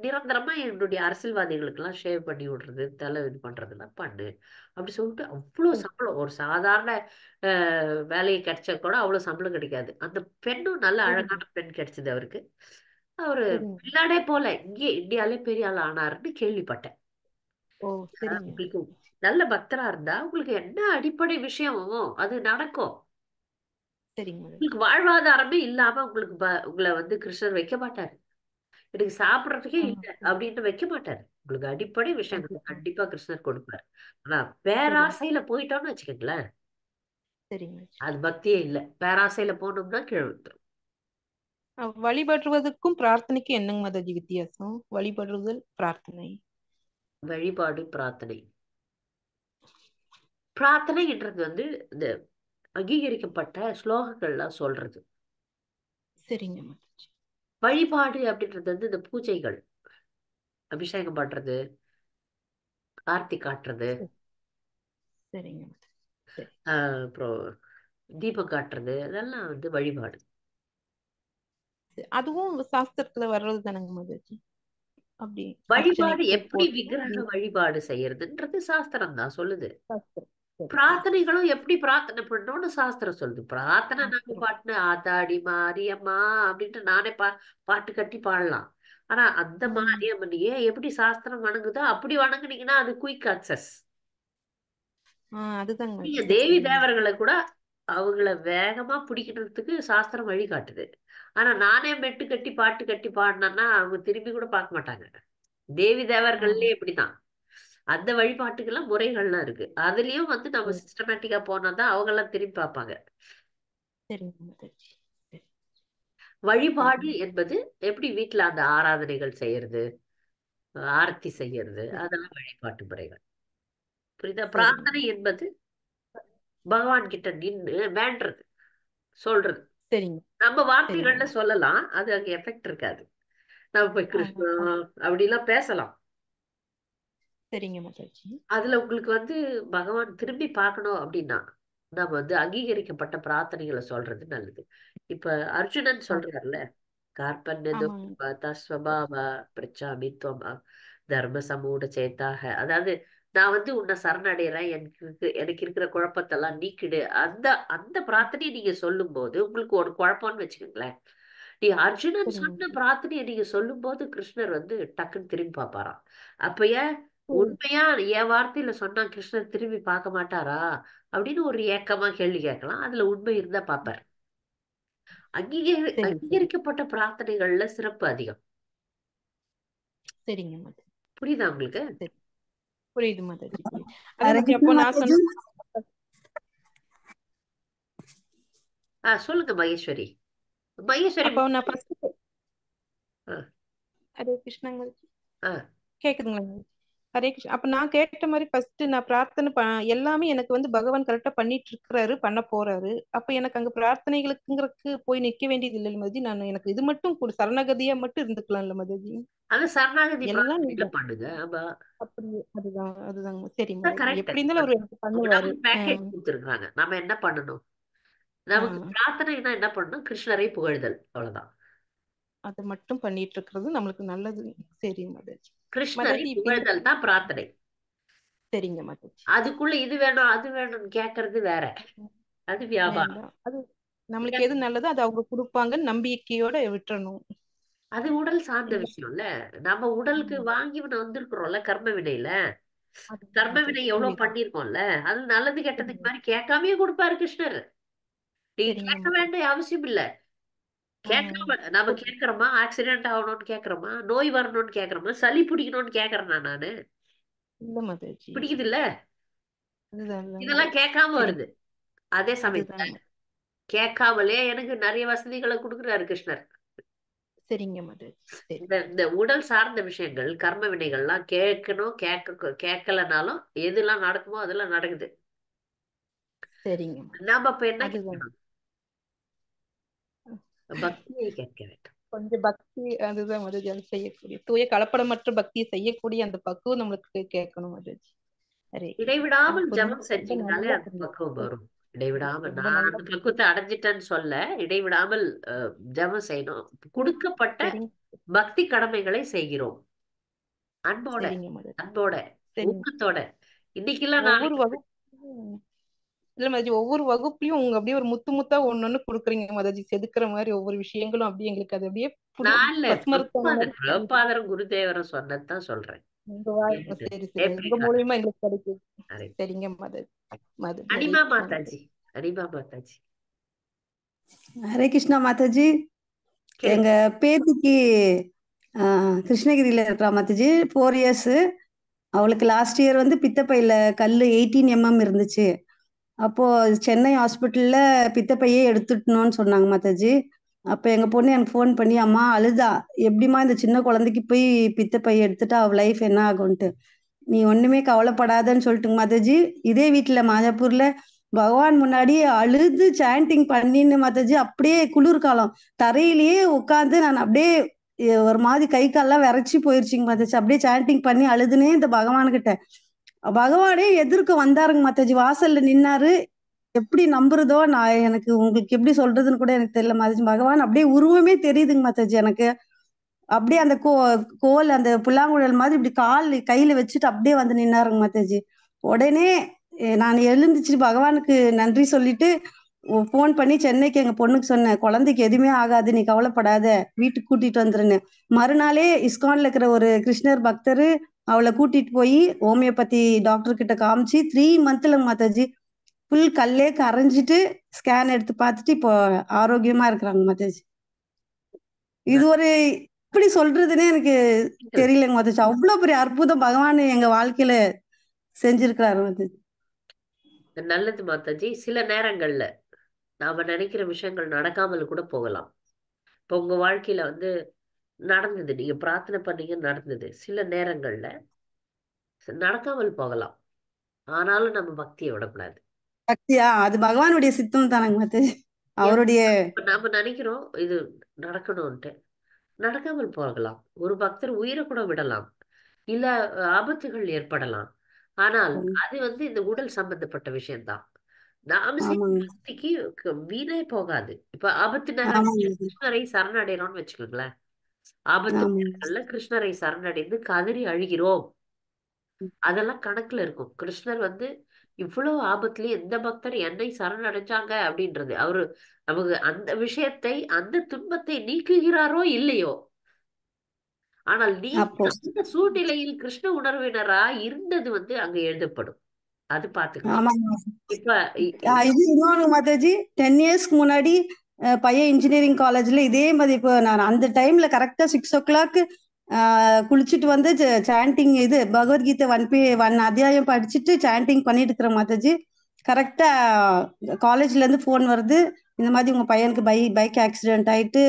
நிரந்தரமா என்னுடைய அரசியல்வாதிகளுக்கு எல்லாம் ஷேவ் பண்ணி விடுறது, தலை இது பண்றதெல்லாம் பண்ணு அப்படி சொல்லிட்டு அவ்வளவு சரி சம்பளம். ஒரு சாதாரண வேலையை கிடைச்சா கூட அவ்வளவு சம்பளம் கிடைக்காது. அந்த பெண்ணும் நல்ல சரிங்க அழகான பெண் கிடைச்சது அவருக்கு. அவரு சரிங்க வெளிநாடே போல இங்கே இந்தியாலே பெரிய ஆள் ஆனாருன்னு கேள்விப்பட்டேன். ஓ சரிங்க உங்களுக்கு நல்ல பக்தரா இருந்தா உங்களுக்கு என்ன அடிப்படை விஷயமோ அது நடக்கும். சரிங்க மாதாஜி உங்களுக்கு வாழ்வாதாரமே இல்லாம உங்களுக்கு உங்களை வந்து கிருஷ்ணர் வைக்க மாட்டாரு. எனக்கு சாப்பிடறதுக்கே இல்ல சரி அப்படின்ட்டு வைக்க மாட்டாரு. உங்களுக்கு அடிப்படை விஷயங்கள் கண்டிப்பா கண்டிப்பா கிருஷ்ணர் கொடுப்பாரு. ஆனா சரிங்க பேராசையில போயிட்டோம்னு வச்சுக்கோங்களேன், சரிங்க மாதாஜி அது பக்தியே இல்ல. பேராசையில போனோம்னா கீழ விட்டுரும். வழிபடுவதற்கும் பிரார்த்தனைக்கும் என்னங்க மாதாஜி வித்தியாசம்? வழிபடுதல் பிரார்த்தனை வழிபாடு பிரார்த்தனை. பிரார்த்தனைன்றது வந்து இந்த அங்கீகரிக்கப்பட்ட ஸ்லோகங்கள்லாம் சொல்றது. சரிங்க மாதாஜி வழிபாடு அப்படின்றது வந்து இந்த பூஜைகள், அபிஷேகம் பண்றது, ஆர்த்தி காட்டுறது, சரி சரிங்க மாதாஜி சரி அப்புறம் தீபம் காட்டுறது, அதெல்லாம் வந்து வழிபாடு. சரி. அதுவும் சாஸ்திரத்துல வர்றது தானங்க மாதாஜி? அப்படி வழிபாடு அர்ச்சனைக்கு எப்படி போறதும் விக்கிரக வழிபாடு செய்யறதுன்றது சாஸ்திரம் தான் சொல்லுது. சாஸ்திரம் சரி சரி பிரார்த்தனைகளும் எப்படி பிரார்த்தனை பண்ணணும்னு சாஸ்திரம் சொல்லுது. பிரார்த்தனை நம்ம சாஸ்திரம் பாட்டுன்னு ஆத்தாடி மாரியம்மா அப்படின்ட்டு நானே பாட்டு கட்டி பாடலாம். ஆனா அந்த ம் மாரியம்மனையே எப்படி சாஸ்திரம் வணங்குதோ அப்படி வணங்குனீங்கன்னா அது குயிக் அக்சஸ். அதுதாங்க நீங்க மாதாஜி சரி தேவி சரிங்க மாதாஜி தேவர்களை கூட அவங்கள வேகமா பிடிக்கிறதுக்கு சாஸ்திரம் வழி காட்டுது. ஆனா நானே மெட்டு கட்டி பாட்டு கட்டி பாடினேன்னா அவங்க திரும்பி கூட பார்க்க மாட்டாங்க. தேவி ஆ தேவர்கள்லயே இப்படிதான். அந்த வழிபாட்டுக்கெல்லாம் முறைகள்லாம் இருக்கு. அதுலயும் வந்து நம்ம சரி சிஸ்டமேட்டிக்கா போனாதான் அவங்க எல்லாம் திரும்பி பார்ப்பாங்க. சரிங்க மாதாஜி சரி வழிபாடு சரிங்க என்பது எப்படி வீட்டுல அந்த ஆராதனைகள் செய்யறது, ஆரத்தி செய்யறது, சரி அதெல்லாம் வழிபாட்டு முறைகள். புரியுதா? சரிங்க பிரார்த்தனை என்பது பகவான் கிட்ட நின்னு வேண்டுறது, சொல்றது. சரிங்க நம்ம சரிங்க வார்த்தைகள்ல சொல்லலாம், அது அங்க எஃபெக்ட் இருக்காது. நம்ம போய் கிருஷ்ணா அப்படிலாம் பேசலாம். சரிங்க மாதாஜி. அதுல உங்களுக்கு வந்து பகவான் திரும்பி பார்க்கணும் அப்படின்னா நம்ம வந்து அங்கீகரிக்கப்பட்ட பிரார்த்தனைகளை சொல்றது நல்லது. இப்ப அர்ஜுனன் சொல்றாருல, கார்பண்யதோ ஆமாங்க தஸ்வபாவ பிரச்சாமி துவம் தர்ம சமூட சேத்தாக. அதாவது நான் வந்து உன்னை சரணடைறேன், எனக்கு இருக்கிற குழப்பத்தெல்லாம் நீக்கிடு. அந்த அந்த பிரார்த்தனையை நீங்க சொல்லும் போது உங்களுக்கு ஒரு குழப்பம்னு வச்சுக்கோங்களேன். நீ அர்ஜுனன் சரிங்க சொன்ன பிரார்த்தனையை நீங்க சொல்லும் போது கிருஷ்ணர் வந்து டக்குன்னு திரும்பி பார்ப்பாராம். அப்ப ஏன் உண்மையா என் வார்த்தையில சொன்னா கிருஷ்ணர் திரும்பி பார்க்க மாட்டாரா அப்படின்னு ஒரு ஏக்கமா கேள்வி கேட்கலாம். அதுல உண்மை இருந்தா பார்ப்பார். சரி சரி அங்கீகரிக்கப்பட்ட பிரார்த்தனைகள்ல சிறப்பு அதிகம். சரிங்க மாதாஜி. புரியுதா உங்களுக்கு? சரி புரியுது மாதாஜி புரியுது. அதே ஹரே மாதிரி கிருஷ்ண அப்போ நான் மாதாஜி. சொன்ன சொல்லுங்க மகேஸ்வரி. மகேஸ்வரி அப்போ நான் ஃபர்ஸ்ட் ஆ, ஹரே கிருஷ்ணங்க ஆ. கேக்குதுங்களா? ஹரே கிருஷ்ணா. அப்ப நான் கேட்ட மாதிரி ஃபர்ஸ்ட் நான் பிரார்த்தனை எல்லாமே எனக்கு வந்து பகவான் கரெக்டா பண்ணிட்டு இருக்கிறாரு, பண்ண போறாரு. அப்ப எனக்கு அங்க பிரார்த்தனைகளுக்குங்கிறதுக்கு போய் நிக்க வேண்டியது இல்லை மதி. நான் எனக்கு இது மட்டும் கூட சரணகதியா மட்டும் இருந்துக்கலாம்ல மதி. அது சரணாகதி எல்லாம் பிரார்த்தனையில நீங்க பண்ணுங்க. ஆமா, அப்படி அதுதான் அதுதாங்க சரி மதி. கரெக்ட். எப்படி இருந்தாலும் அவர் எனக்கு பண்ணுவாரு. நமக்கு பேக்கேஜ் கொடுத்துருக்காங்க. நம்ம என்ன பண்ணணும்? நமக்கு ஆஹ் பிரார்த்தனைனா என்ன பண்ணணும்? கிருஷ்ணரை புகழ்தல், அவ்வளவுதான். அதை மட்டும் பண்ணிட்டு இருக்கிறது நம்மளுக்கு நல்லது. சரி மதாஜி. கிருஷ்ணரை மதாஜி இப்ப இந்த புகழ்தல் தான் பிரார்த்தனை. சரிங்க மதாஜி. அதுக்குள்ள இது வேணும் அது வேணும்னு கேட்கறது வேற. அது வியாபாரம். வேண்டாம், அது நம்மளுக்கு எது நல்லதோ அது அவங்க கொடுப்பாங்கன்னு நம்பிக்கையோட விட்டுறணும். அது உடல் சார்ந்த இல்ல விஷயம்ல. நம்ம உடலுக்கு ஆமா. வாங்கி வந்திருக்கிறோம்ல கர்ம வினையில. அதுதான் கர்ம வினை மதாஜி எவ்வளவு புரியுது. பண்ணிருக்கோம்ல. அது நல்லது கெட்டதுக்கு புரியுது. மாதிரி கேட்காமயே கொடுப்பாரு கிருஷ்ணர். நீங்க சரிங்க கேட்க மதாஜி. வேண்டிய அவசியம் இல்ல. கேட்காம நம்ம புரியுது. கேட்கிறோமா? ஆக்சிடென்ட் ஆகணும்னு கேட்கிறோமா? நோய் வரணும்னு கேட்கிறோமா? சளி பிடிக்கணும்னு கேட்கறேனா நானு? இல்ல மதாஜி. பிடிக்குது இல்ல? அதுதான் இதெல்லாம் மதாஜி. கேட்காம சரிங்க. வருது. அதே சமயத்துல அதுதான் கேட்காமலே எனக்கு நிறைய வசதிகளை கொடுக்குறாரு கிருஷ்ணர். சரிங்க மதாஜி. சரி இந்த உடல் சார்ந்த விஷயங்கள் கர்ம வினைகள்லாம் கேட்கணும், கேட்கலனாலும் எதுலாம் நடக்குமோ அதெல்லாம் நடக்குது. சரிங்க மதாஜி. நாம அப்ப என்ன அதுதான் கேட்கணும்? பக்தியை கேட்க வேண்டும். கொஞ்சம் பக்தி. அதுதான் மதாஜி. அது செய்யக்கூடிய தூய கலப்படமற்ற பக்தியை செய்யக்கூடிய அந்த பக்குவம் நம்மளுக்கு கேட்கணும் மதாஜி. ஹரே கிருஷ்ணா. அது இடைவிடாமல் ஜெபம் புரிஞ்சு ரொம்ப செஞ்சீங்கனாலே நல்லா அந்த புரியுது. பக்குவம் வரும். இடைவிடாமல் ரொம்ப நான் நல்லா அந்த பக்குவத்தை அடைஞ்சிட்டேன்னு சொல்ல, இடைவிடாமல் ஜெபம் செய்யணும். கொடுக்கப்பட்ட சரிங்க பக்தி கடமைகளை செய்கிறோம். அன்போட, சரிங்க மதாஜி. அன்போட, சரிங்க. ஊக்கத்தோட. இன்னைக்கு ஒவ்வொரு நாளைக்கு வகுப்பும் இல்ல மதாஜி, ஒவ்வொரு வகுப்புலயும் உங்க அப்படியே ஒரு முத்து முத்தா ஒண்ணு குடுக்குறீங்க மதாஜி. செதுக்குற மாதிரி ஒவ்வொரு விஷயங்களும் அப்படியே எங்களுக்கு அது அப்படியே நான் இல்ல, பசுமரத்தான மாதிரி தெரியுது. பிரபாதரும் குருதேவரும் சொன்னதுதான் சொல்றேன். உங்க சரி சரி எப்படி உங்க மூலியமா எங்களுக்கு கிடைக்குது. அரே. சரிங்க மதாஜி. மதாஜி ஹரே அனிமா கிருஷ்ணா மதாஜி. மாதாஜி, அனிமா மாதாஜி ஹரே கிருஷ்ணா மாதாஜி. கேளு. எங்க பேத்திக்கு கிருஷ்ணகிரியில இருக்கிறா மாதாஜி, 4 இயர்ஸ். அவளுக்கு லாஸ்ட் இயர் வந்து பித்தப்பையில கல்லு 18 இருந்துச்சு. அப்போ சென்னை ஹாஸ்பிட்டல்ல பித்தப்பையே எடுத்துட்டணும்னு சொன்னாங்க மாதாஜி. அப்ப எங்க பொண்ணு எனக்கு ஃபோன் பண்ணி, அம்மா அழுதா, எப்படிம்மா இந்த சின்ன குழந்தைக்கு போய் பித்தப்பை எடுத்துட்டா அவ லைஃப் என்ன ஆகும்ட்டு. நீ ஒண்ணுமே கவலைப்படாதன்னு சொல்லிட்டுங்க மாதாஜி. இதே வீட்டுல மாதாப்பூர்ல பகவான் முன்னாடி அழுது சாண்டிங் பண்ணின்னு மாதாஜி, அப்படியே குளிர்காலம் தரையிலேயே உட்காந்து நான் அப்படியே ஒரு மாதிரி கை கால்லாம் விரைச்சி போயிருச்சுங்க மாதாஜி. அப்படியே சாண்டிங் பண்ணி அழுதுனே இந்த பகவான்கிட்ட. பகவானே எதிர்க்க வந்தாருங்க மாதாஜி, வாசல்ல நின்னாரு. எப்படி நம்புறதோ நான், எனக்கு உங்களுக்கு எப்படி சொல்றதுன்னு கூட எனக்கு தெரியல மாதாஜி. பகவான் அப்படியே உருவமே தெரியுதுங்க மாதாஜி எனக்கு. அப்படியே அந்த கோல் அந்த புல்லாங்குழல் மாதிரி இப்படி கால் கையில வச்சுட்டு அப்படியே வந்து நின்னாருங்க மாதாஜி. உடனே நான் எழுந்துச்சு பகவானுக்கு நன்றி சொல்லிட்டு ஃபோன் பண்ணி சென்னைக்கு எங்க பொண்ணுக்கு சொன்னேன், குழந்தைக்கு எதுவுமே ஆகாது, நீ கவலைப்படாத, வீட்டுக்கு கூட்டிட்டு வந்துருன்னு. மறுநாளே இஸ்கான்ல இருக்கிற ஒரு கிருஷ்ணர் பக்தர் அவளை கூட்டிட்டு போய் ஹோமியோபதி டாக்டர் கிட்ட காமிச்சு 3 மந்த்ல மாதாஜி ஃபுல் கல்லே கரைஞ்சிட்டு ஸ்கேன் எடுத்து பார்த்துட்டு இப்போ ஆரோக்கியமா இருக்கிறாங்க மாதாஜி. இது ஒரு எப்படி சொல்றதுன்னே எனக்கு தெரியலங்க மாதாஜி. அவ்வளவு பெரிய அற்புதம் பகவான் எங்க வாழ்க்கையில செஞ்சிருக்கிறாரு மாதாஜி. நல்லது மாதாஜி. சில நேரங்கள்ல நாம நினைக்கிற விஷயங்கள் நடக்காமல் கூட போகலாம். இப்ப உங்க வாழ்க்கையில வந்து நடந்தது, நீங்க பிரார்த்தனை பண்ணீங்க, நடந்தது. சில நேரங்கள்ல நடக்காமல் போகலாம். ஆனாலும் நம்ம பக்தியை விடக்கூடாது. சக்தியா அது பகவானுடைய சித்தம் தானங்க மாதாஜி. அவருடைய இப்ப நாம நினைக்கிறோம் இது நடக்கணும்ட்டு, நடக்காமல் போகலாம். ஒரு பக்தர் உயிரை கூட விடலாம், இல்ல ஆபத்துகள் ஏற்படலாம். ஆனால் அது வந்து இந்த உடல் சம்பந்தப்பட்ட விஷயம்தான். நாம செய்த ஆமாங்க பக்திக்கு வீணே போகாது. இப்ப ஆபத்து நேரங்கள்ல ஆமாங்க கிருஷ்ணரை சரணடைறோம்னு வச்சுக்கோங்களேன். ஆபத்து ஆமாங்க நேரங்கள்ல கிருஷ்ணரை சரணடைந்து கதறி அழுகிறோம், அதெல்லாம் கணக்குல இருக்கும். கிருஷ்ணர் வந்து இவ்வளவு ஆபத்துலயும் எந்த பக்தர் என்னை சரணடைஞ்சாங்க அப்படின்றது அவரு நமக்கு அந்த விஷயத்தை, அந்த துன்பத்தை நீக்குகிறாரோ இல்லையோ, ஆனால் நீ அப்போ அந்த சூழ்நிலையில் கிருஷ்ண உணர்வினரா இருந்தது வந்து அங்க எழுதப்படும். அது பாத்துக்கலாம். ஆமாங்க இப்ப இது இன்னொன்று மாதாஜி 10 இயர்ஸ்க்கு முன்னாடி பையன் இன்ஜினியரிங் காலேஜில் இதே மாதிரி இப்போ நான் அந்த டைமில் கரெக்டாக 6 o'clock குளிச்சுட்டு வந்து சாண்டிங் இது பகவத்கீதை 1 அத்தியாயம் படிச்சுட்டு சாண்டிங் பண்ணிட்டு இருக்கிற மாதாஜி. கரெக்டாக காலேஜ்லேருந்து ஃபோன் வருது, இந்த மாதிரி உங்கள் பையனுக்கு பைக் ஆக்சிடென்ட் ஆகிட்டு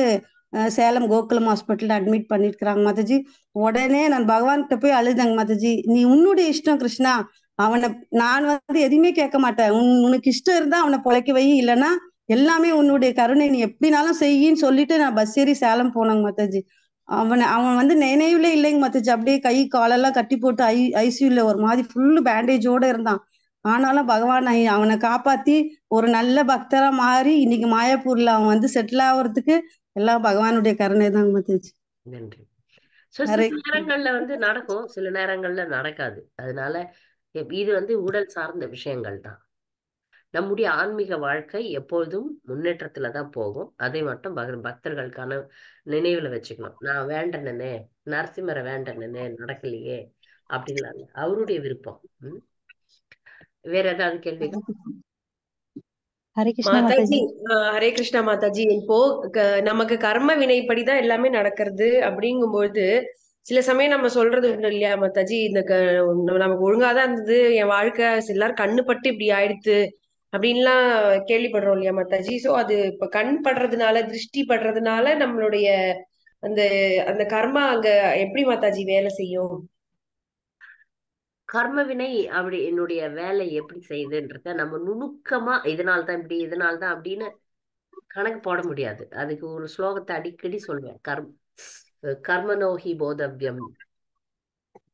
சேலம் கோகுலம் ஹாஸ்பிட்டலில் அட்மிட் பண்ணியிருக்கிறாங்க மாதாஜி. உடனே நான் பகவான்கிட்ட போய் அழுதாங்க மாதாஜி. நீ உன்னுடைய இஷ்டம் கிருஷ்ணா, அவனை நான் வந்து எதுவுமே கேட்க மாட்டேன். உனக்கு இஷ்டம் இருந்தா அவனை பொழைக்க வை, இல்லைன்னா எல்லாமே உன்னுடைய கருணை, நீ எப்படினாலும் செய்யின்னு சொல்லிட்டு நான் பஸ் ஏறி சேலம் போனாங்க மாதாஜி. அவன் வந்து நினைவுல இல்லைங்க மாதாஜி. அப்படியே கை காலெல்லாம் கட்டி போட்டு ஐசியூல ஒரு மாதிரி ஃபுல்லு பேண்டேஜோட இருந்தான். ஆனாலும் பகவான் அவனை காப்பாத்தி ஒரு நல்ல பக்தரா மாறி இன்னைக்கு மாயாப்பூர்ல அவன் வந்து செட்டில் ஆகுறதுக்கு எல்லாம் பகவானுடைய கருணை தாங்க மாதாஜி. நன்றி. சில ஹரே நேரங்கள்ல வந்து நடக்கும், சில நேரங்கள்ல நடக்காது. அதனால இது வந்து உடல் சார்ந்த விஷயங்கள் தான். நம்முடைய ஆன்மீக வாழ்க்கை எப்பொழுதும் முன்னேற்றத்துல தான் போகும். அதை மட்டும் பக்தர்களுக்கான நினைவுல வச்சுக்கணும். நான் வேண்டனே, நரசிம்மரை வேண்டனே, நடக்கலையே அப்படின்லாம் இல்ல. அவருடைய விருப்பம். வேற ஏதாவது கேள்விகள்? ஹரே கிருஷ்ணா மாதாஜி, மாதாஜி. ஹரே கிருஷ்ணா மாதாஜி. இப்போ நமக்கு கர்ம வினைப்படிதான் எல்லாமே நடக்கிறது அப்படிங்கும்போது சில சமயம் நம்ம சொல்றது உண்டு இல்லையா மாதாஜி, நமக்கு ஒழுங்காதான் இருந்தது என் வாழ்க்கை, எல்லாரும் கண்ணு பட்டு இப்படி ஆயிடுத்து அப்படின்லாம் கேள்விப்படுறோம் இல்லையா மாதாஜி. சோ அது இப்ப கண் படுறதுனால, திருஷ்டி படுறதுனால நம்மளுடைய அந்த அந்த கர்மா அங்க எப்படி மாதாஜி வேலை செய்யும்? கர்மவினை அப்படி என்னுடைய வேலை எப்படி செய்யுதுன்றத நம்ம நுணுக்கமா இதனால்தான் இப்படி, இதனால்தான் அப்படின்னு கணக்கு போட முடியாது. அதுக்கு ஒரு ஸ்லோகத்தை அடிக்கடி சொல்வேன். கர்மனோஹி போதவ்யம்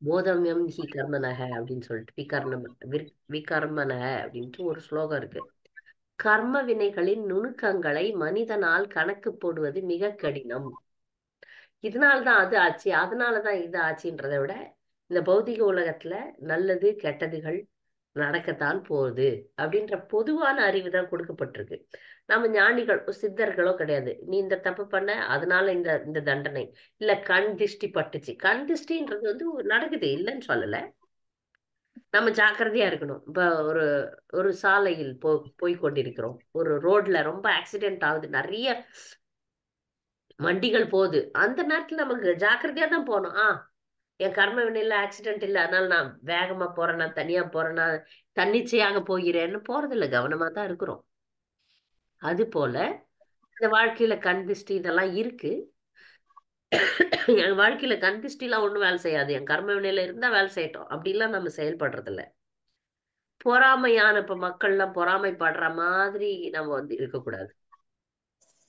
போதவ்யம் ஹி கர்மனக அப்படின்னு சொல்லிட்டு விகர்மனக அப்படின்ட்டு ஒரு ஸ்லோகம் இருக்கு. கர்ம வினைகளின் நுணுக்கங்களை மனிதனால் கணக்கு போடுவது மிக கடினம். இதனால்தான் அது ஆச்சு, அதனாலதான் இது ஆச்சுன்றதை விட இந்த பௌதிக உலகத்துல நல்லது கெட்டதுகள் நடக்கத்தான் போகுது அப்படின்ற பொதுவான அறிவு தான் கொடுக்கப்பட்டிருக்கு. நம்ம ஞானிகள் சித்தர்களோ கிடையாது. நீ இந்த தப்பு பண்ண, அதனால இந்த இந்த தண்டனை, இல்ல கண் திஷ்டி பட்டுச்சு. கண் திஷ்டின்றது வந்து நடக்குது, இல்லைன்னு சொல்லல. நம்ம ஜாக்கிரதையா இருக்கணும். இப்ப ஒரு ஒரு சாலையில் போய் கொண்டிருக்கிறோம், ஒரு ரோட்ல ரொம்ப ஆக்சிடென்ட் ஆகுது, நிறைய வண்டிகள் போகுது. அந்த நேரத்துல நமக்கு ஜாக்கிரதையா தான் போகணும். என் கர்ம வினையில ஆக்சிடென்ட் இல்லை, அதனால நான் வேகமா போறேன், நான் தனியா போறேன், நான் தன்னிச்சையாக போகிறேன்னு போறது இல்லை, கவனமா தான் இருக்கிறோம். அது போல இந்த வாழ்க்கையில கண் திஷ்டி இதெல்லாம் இருக்கு. என் வாழ்க்கையில கண் திஷ்டி எல்லாம் ஒண்ணும் வேலை செய்யாது. என் கர்ம வினையில இருந்தா வேலை செய்யட்டும் அப்படிலாம் நம்ம செயல்படுறது இல்ல. பொறாமையான இப்ப மக்கள்லாம் பொறாமைப்படுற மாதிரி நம்ம வந்து இருக்கக்கூடாது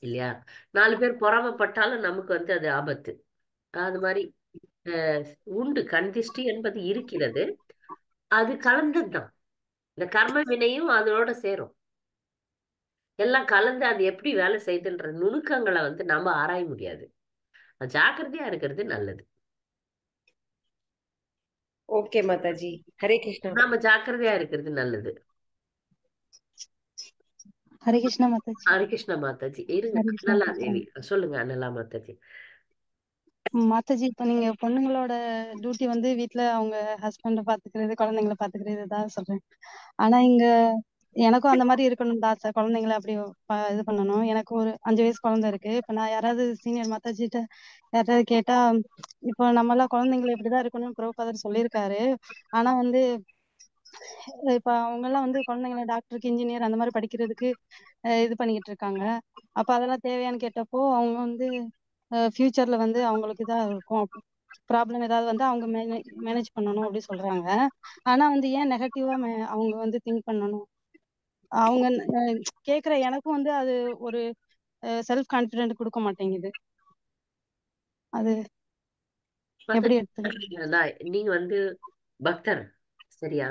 இல்லையா? 4 பேர் பொறாமைப்பட்டாலும் நமக்கு வந்து அது ஆபத்து. அது மாதிரி அஹ், உண்டு, கண் திஷ்டி என்பது இருக்கிறது. அது கலந்ததுதான். இந்த கர்ம வினையும் அதோட சேரும். எல்லாம் கலந்து அது எப்படி வேலை செய்யுதுன்ற நுணுக்கங்களை வந்து நம்ம ஆராய முடியாது. ஜாக்கிரதையா இருக்கிறது நல்லது. ஓகே மாதாஜி, ஹரே கிருஷ்ணா. நாம ஜாக்கிரதையா இருக்கிறது நல்லது. ஹரே கிருஷ்ணா மாதாஜி. ஹரிகிருஷ்ண மாதாஜி இருங்க. ஹரே கிருஷ்ணா அனலா மாதாஜி. தேவி சொல்லுங்க. அனலா மாதாஜி. மாதாஜி, இப்போ நீங்க பொண்ணுங்களோட டியூட்டி வந்து வீட்ல அவங்க ஹஸ்பண்ட பாத்துக்கிறது, குழந்தைங்கள பாத்துக்கிறது தான் சொல்றேன். ஆனா இங்க எனக்கும் அந்த மாதிரி இருக்கணும் தான் ஆசை. குழந்தைங்கள அப்படி இது பண்ணணும். எனக்கு ஒரு 5 வயசு குழந்தை இருக்கு. இப்ப நான் யாராவது சீனியர் மாதாஜிட்ட யாராவது கேட்டா, இப்போ நம்ம எல்லாம் குழந்தைங்களை இப்படிதான் இருக்கணும்னு பிரபுபாதர் சொல்லியிருக்காரு. ஆனா வந்து இப்ப அவங்க எல்லாம் வந்து குழந்தைங்களை டாக்டருக்கு, இன்ஜினியர் அந்த மாதிரி படிக்கிறதுக்கு இது பண்ணிக்கிட்டு இருக்காங்க. அப்ப அதெல்லாம் தேவையான்னு கேட்டப்போ அவங்க வந்து ஃபியூச்சர்ல வந்து அவங்களுக்கு இதா இருக்கும், ப்ராப்ளம் ஏதாவது வந்து அவங்க மேனேஜ் பண்ணணும் அப்படி சொல்றாங்க. ஆனா வந்து ஏன் நெகட்டிவா அவங்க வந்து திங்க் பண்ணணும்? அவங்க கேக்குற எனக்கும் வந்து அது ஒரு செல்ஃப் கான்பிடென்ட் கொடுக்க மாட்டேங்குது. அது எப்படி எடுத்துக்கிறது? அதான் நீங்க வந்து பக்தர், சரியா?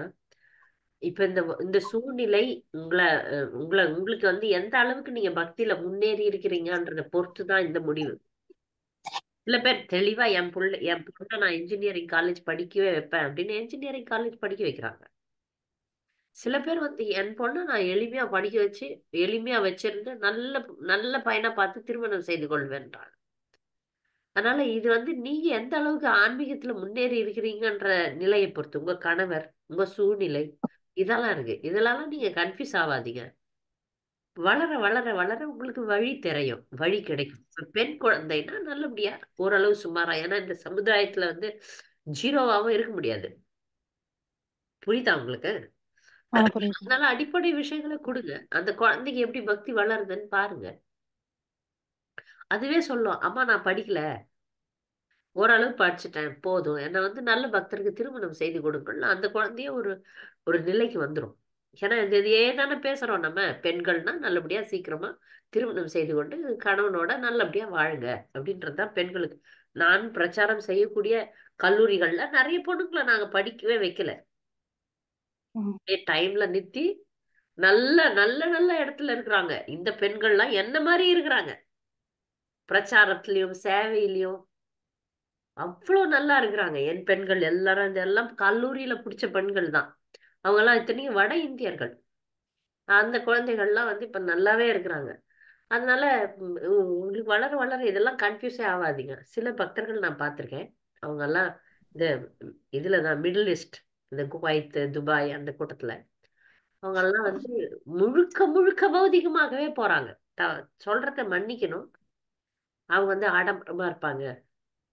இப்ப இந்த சூழ்நிலை உங்களை உங்களுக்கு வந்து எந்த அளவுக்கு நீங்க பக்தியில முன்னேறி இருக்கிறீங்கன்றத பொறுத்துதான் இந்த முடிவு. சில பேர் தெளிவா என் பொண்ணை நான் இன்ஜினியரிங் காலேஜ் படிக்கவே வைப்பேன் அப்படின்னு இன்ஜினியரிங் காலேஜ் படிக்க வைக்கிறாங்க. சில பேர் வந்து என் பொண்ணை நான் எளிமையா படிக்க வச்சு எளிமையா வச்சிருந்து நல்ல நல்ல பையனை பார்த்து திருமணம் செய்து கொள்வேன்றாங்க. அதனால இது வந்து நீங்க எந்த அளவுக்கு ஆன்மீகத்துல முன்னேறி இருக்கிறீங்கன்ற நிலையை பொறுத்து, உங்க கணவர், உங்க சூழ்நிலை, இதெல்லாம் இருக்கு. இதெல்லாம் நீங்க கன்ஃபியூஸ் ஆகாதீங்க. வளர வளர வளர உங்களுக்கு வழி தெரியும், வழி கிடைக்கும். இப்ப பெண் குழந்தைன்னா நல்லபடியா ஓரளவு சுமாரா, ஏன்னா இந்த சமுதாயத்துல வந்து ஜீரோவாவும் இருக்க முடியாது. புரியுதா உங்களுக்கு? புரியுது. அதனால அடிப்படை விஷயங்களை கொடுங்க. அந்த குழந்தைக்கு எப்படி பக்தி வளருதுன்னு பாருங்க. அதுவே சொல்லும், அம்மா நான் படிக்கல, ஓரளவு படிச்சுட்டேன், போதும், என்னை வந்து நல்ல பக்தருக்கு திருமணம் செய்து கொடுக்கணும். அந்த குழந்தைய ஒரு ஒரு நிலைக்கு வந்துடும். ஏன்னா இது ஏதானே பேசுறோம், நம்ம பெண்கள்னா நல்லபடியா சீக்கிரமா திருமணம் செய்து கொண்டு கணவனோட நல்லபடியா வாழுங்க அப்படின்றதுதான் பெண்களுக்கு. நான் பிரச்சாரம் செய்யக்கூடிய கல்லூரிகள்ல நிறைய பொண்ணுங்களை நாங்க படிக்கவே வைக்கல. டைம்ல நித்தி நல்ல நல்ல நல்ல இடத்துல இருக்கிறாங்க. இந்த பெண்கள்லாம் என்ன மாதிரி இருக்கிறாங்க, பிரச்சாரத்திலயும் சேவையிலயும் அவ்வளவு நல்லா இருக்கிறாங்க. என் பெண்கள் எல்லாரும் இதெல்லாம் கல்லூரியில பிடிச்ச பெண்கள் தான். அவங்க எல்லாம் இத்தனையும் வட இந்தியர்கள். அந்த குழந்தைகள்லாம் வந்து இப்ப நல்லாவே இருக்கிறாங்க. அதனால உங்களுக்கு வளர வளர இதெல்லாம் கன்ஃபியூஸே ஆகாதீங்க. சில பக்தர்கள் நான் பார்த்திருக்கேன், அவங்க எல்லாம் இந்த இதுலதான் மிடில் ஈஸ்ட், இந்த குவைத், துபாய் அந்த கூட்டத்துல அவங்க எல்லாம் வந்து முழுக்க முழுக்க பௌதிகமாகவே போறாங்க. சொல்றத மன்னிக்கணும், அவங்க வந்து ஆடம்பரமா இருப்பாங்க,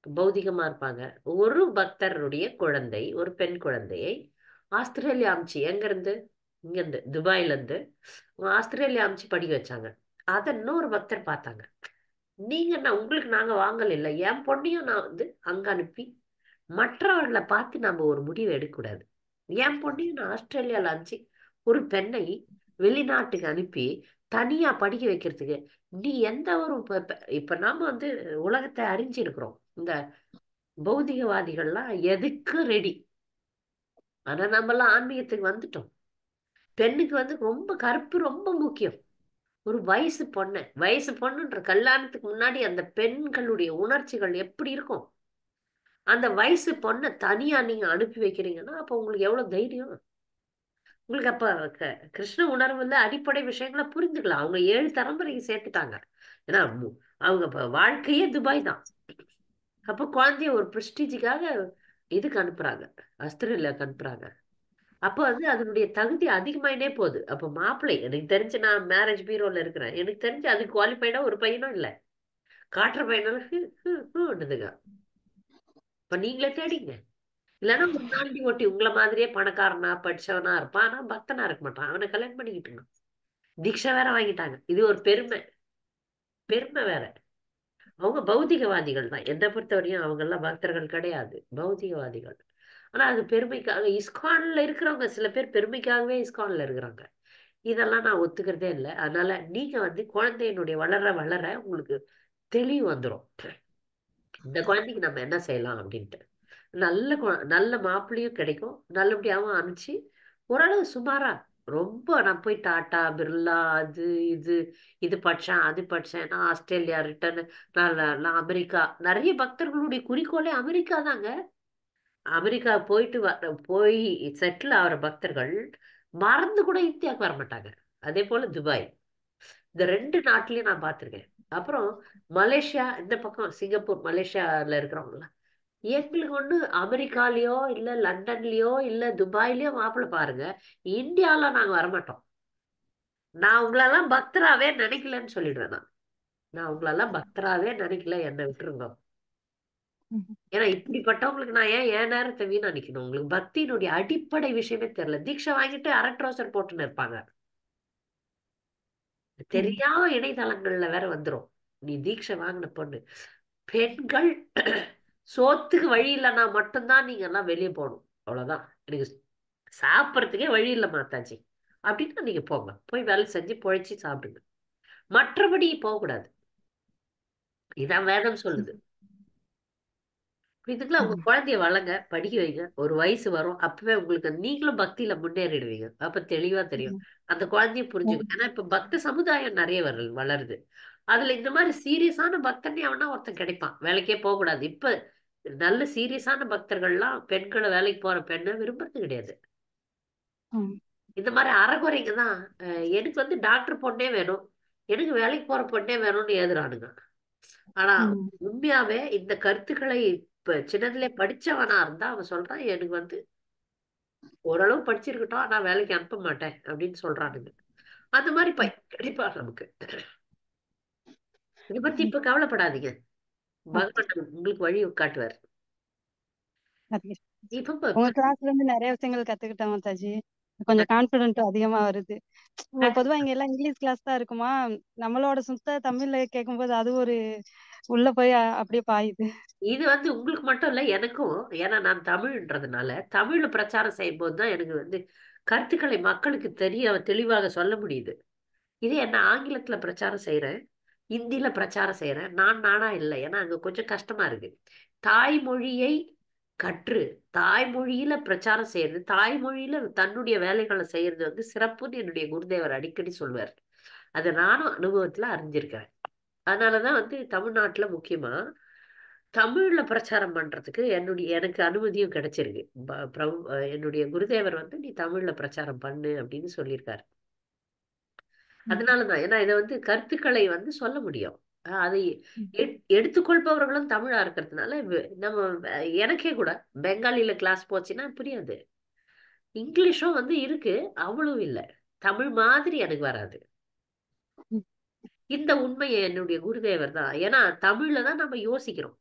பௌதிகமா இருப்பாங்க. ஒரு பக்தருடைய குழந்தை, ஒரு பெண் குழந்தையை ஆஸ்திரேலியா அமிச்சு, எங்க இருந்து, இங்க இருந்து துபாயில இருந்து ஆஸ்திரேலியா அமிச்சு படிக்க வச்சாங்க. அதை இன்னொரு பக்தர் பார்த்தாங்க. உங்களுக்கு நாங்க வாங்கல இல்ல, என் பொண்ணையும் நான் வந்து அங்க அனுப்பி மற்றவர்களை பார்த்து நம்ம ஒரு முடிவு எடுக்கக்கூடாது. என் பொண்ணையும் நான் ஆஸ்திரேலியால அனுப்பிச்சு ஒரு பெண்ணை வெளிநாட்டுக்கு அனுப்பி தனியா படிக்க வைக்கிறதுக்கு நீ எந்த ஒரு இப்ப நாம வந்து உலகத்தை அறிஞ்சிருக்கிறோம். இந்த பௌதிகவாதிகள்லாம் எதுக்கு ரெடி. ஆனா நம்ம எல்லாம் ஆன்மீகத்துக்கு வந்துட்டோம். பெண்ணுக்கு வந்து ரொம்ப கருப்பு ரொம்ப முக்கியம். ஒரு வயசு பொண்ணுன்ற கல்யாணத்துக்கு முன்னாடி அந்த பெண்களுடைய உணர்ச்சிகள் எப்படி இருக்கும்? அந்த வயசு பொண்ணை தனியா நீங்க அனுப்பி வைக்கிறீங்கன்னா அப்ப உங்களுக்கு எவ்வளவு தைரியம்? உங்களுக்கு அப்ப கிருஷ்ண உணர்வுல அடிப்படை விஷயங்களை புரிஞ்சுக்கலாம். அவங்க 7 தலைமுறைக்கு சேர்த்துட்டாங்க. ஏன்னா அவங்க வாழ்க்கையே துபாய் தான். அப்ப குழந்தைய ஒரு பிரஸ்டீஜுக்காக இதுக்கு அனுப்புறாங்க, ஆஸ்திரேலியாவுக்கு அனுப்புறாங்க. அப்ப வந்து அதனுடைய தகுதி அதிகமாயினே போகுது. அப்ப மாப்பிள்ளை, எனக்கு தெரிஞ்சு நான் மேரேஜ் பீரோல இருக்கிறேன், எனக்கு தெரிஞ்சு அது குவாலிஃபைடா ஒரு பையனும் இல்ல. காட்டுற பையனுக்கு இப்ப நீங்களே தேடிங்க. இல்லைன்னா ஒரு நாண்டி ஓட்டி உங்களை மாதிரியே பணக்காரனா படிச்சவனா இருப்பான், ஆனா பக்தனா இருக்க மாட்டான், அவனை கல்யாணம் பண்ணிக்கிட்டு தீட்சை வேற வாங்கிட்டாங்க. இது ஒரு பெருமை, பெருமை வேற. அவங்க பௌதிகவாதிகள் தான். என்னை பொறுத்தவரையும் அவங்க எல்லாம் பக்தர்கள் கிடையாது, பௌதிகவாதிகள். ஆனா அது பெருமைக்காக இஸ்கான்ல இருக்கிறவங்க சில பேர் பெருமைக்காகவே இஸ்கான்ல இருக்கிறாங்க. இதெல்லாம் நான் ஒத்துக்கிறதே இல்லை. அதனால நீங்க வந்து குழந்தையினுடைய வளர வளர உங்களுக்கு தெளிவு வந்துடும், இந்த குழந்தைக்கு நம்ம என்ன செய்யலாம் அப்படின்ட்டு. நல்ல மாப்பிள்ளையும் கிடைக்கும், நல்லபடியாவும் அனுப்பிச்சு ஓரளவு சுமாரா. ரொம்ப நான் போய் டாடா பிர்லா அது இது இது படிச்சேன் அது படிச்சேன், நான் ஆஸ்திரேலியா ரிட்டர்ன், நான் அமெரிக்கா. நிறைய பக்தர்களுடைய குறிக்கோளே அமெரிக்கா தாங்க. அமெரிக்கா போய் செட்டில் ஆகிற பக்தர்கள் மறந்து கூட இந்தியாவுக்கு வர மாட்டாங்க. அதே போல துபாய், இந்த 2 நாட்டிலையும் நான் பார்த்திருக்கேன். அப்புறம் மலேசியா, இந்த பக்கம் சிங்கப்பூர் மலேசியால இருக்கிறவங்களாம் எங்களுக்கு ஒண்ணு அமெரிக்காலயோ இல்ல லண்டன்லயோ இல்ல துபாய்லயோ மாப்பிள்ளை பாருங்க, இந்தியால நாங்க வரமாட்டோம். நான் உங்களெல்லாம் பக்தராவே நினைக்கலன்னு சொல்லிடுவேன். நான் உங்களெல்லாம் பக்தராவே நினைக்கல, என்னை விட்டுருங்க. ஏன்னா இப்படிப்பட்டவங்களுக்கு நான் என் நேரத்தை வீணா நிக்கணும்? உங்களுக்கு பக்தியினுடைய அடிப்படை விஷயமே தெரியல. தீட்சை வாங்கிட்டு அரை ட்ரௌசர் போட்டுன்னு இருப்பாங்க. தெரியாம இணையதளங்கள்ல வேற வந்துரும், நீ தீட்சை வாங்கின பொண்ணு. பெண்கள் சோத்துக்கு வழி இல்லைன்னா மட்டும்தான் நீங்க எல்லாம் வெளியே போகணும், அவ்வளவுதான். எனக்கு சாப்பிட்றதுக்கே வழி இல்லை மாதாஜி, அப்படின்னா நீங்க போங்க, போய் வேலை செஞ்சு பொழைச்சி சாப்பிடுங்க. மற்றபடி போகக்கூடாது. இதான் வேதம் சொல்லுது. இதுக்கெல்லாம் உங்க குழந்தைய வளங்க, படிக்க வைங்க. ஒரு வயசு வரும், அப்பவே உங்களுக்கு நீங்களும் பக்தியில முன்னேறிடுவீங்க. அப்ப தெளிவா தெரியும். அந்த குழந்தைய புரிஞ்சுக்கும். ஏன்னா இப்ப பக்த சமுதாயம் நிறைய வளருது. அதுல இந்த மாதிரி சீரியஸான பக்தனே அவனா ஒருத்தன் கிடைப்பான். வேலைக்கே போக கூடாது. இப்ப நல்ல சீரியஸான பக்தர்கள்லாம் பெண்களை வேலைக்கு போற பெண்ணை விரும்புறது கிடையாது. இந்த மாதிரி அறகுறைங்க தான் எனக்கு வந்து டாக்டர் பொண்ணே வேணும், எனக்கு வேலைக்கு போற பொண்ணே வேணும்னு எழுதுறானுங்க. ஆனா உண்மையாவே இந்த கருத்துக்களை இப்ப சின்னதுல படிச்சவனா இருந்தா அவன் சொல்றான், எனக்கு வந்து ஓரளவு படிச்சிருக்கட்டும், நான் வேலைக்கு அனுப்ப மாட்டேன் அப்படின்னு சொல்றானுங்க. அந்த மாதிரி கிடைப்பா நமக்கு. இதை பத்தி இப்ப கவலைப்படாதீங்க, பகவான் உங்களுக்கு வழி காட்டுவார். இப்ப உங்க கிளாஸ்ல இருந்து நிறைய விஷயங்கள் கத்துக்கிட்டேன் மாதாஜி. கொஞ்சம் கான்பிடென்ட் அதிகமா வருது. பொதுவா இங்க எல்லாம் இங்கிலீஷ் கிளாஸ் தான் இருக்குமா, நம்மளோட சுத்த தமிழ்ல கேட்கும்போது அது ஒரு உள்ள போய் அப்படியே பாயுது. இது வந்து உங்களுக்கு மட்டும் இல்ல, எனக்கும். ஏன்னா நான் தமிழ்ன்றதுனால தமிழ்ல பிரச்சாரம் செய்யும் போதுதான் எனக்கு வந்து கருத்துக்களை மக்களுக்கு தெளிவாக சொல்ல முடியுது. இதே என்ன ஆங்கிலத்துல பிரச்சாரம் செய்யறேன், இந்தியில பிரச்சாரம் செய்யறேன், நானா இல்லை. ஏன்னா அங்க கொஞ்சம் கஷ்டமா இருக்கு. தாய்மொழியை கற்று தாய்மொழியில பிரச்சாரம் செய்யறது, தாய்மொழியில தன்னுடைய வேலைகளை செய்யறது வந்து சிறப்புன்னு என்னுடைய குருதேவர் அடிக்கடி சொல்வார். அதை நானும் அனுபவத்துல அறிஞ்சிருக்கிறேன். அதனாலதான் வந்து தமிழ்நாட்டுல முக்கியமா தமிழ்ல பிரச்சாரம் பண்றதுக்கு எனக்கு அனுமதியும் கிடைச்சிருக்கு. என்னுடைய குருதேவர் வந்து நீ தமிழ்ல பிரச்சாரம் பண்ணு அப்படின்னு சொல்லியிருக்காரு. அதனாலதான், ஏன்னா இதை வந்து கருத்துக்களை வந்து சொல்ல முடியும். அதை எடுத்துக்கொள்பவர்களும் தமிழா இருக்கிறதுனால நம்ம எனக்கே கூட பெங்காலில கிளாஸ் போச்சுன்னா புரியாது. இங்கிலீஷும் வந்து இருக்கு, அவ்வளவு இல்லை, தமிழ் மாதிரி எனக்கு வராது. இந்த உண்மையை என்னுடைய குருதேவர் தான். ஏன்னா தமிழ்ல தான் நம்ம யோசிக்கிறோம்.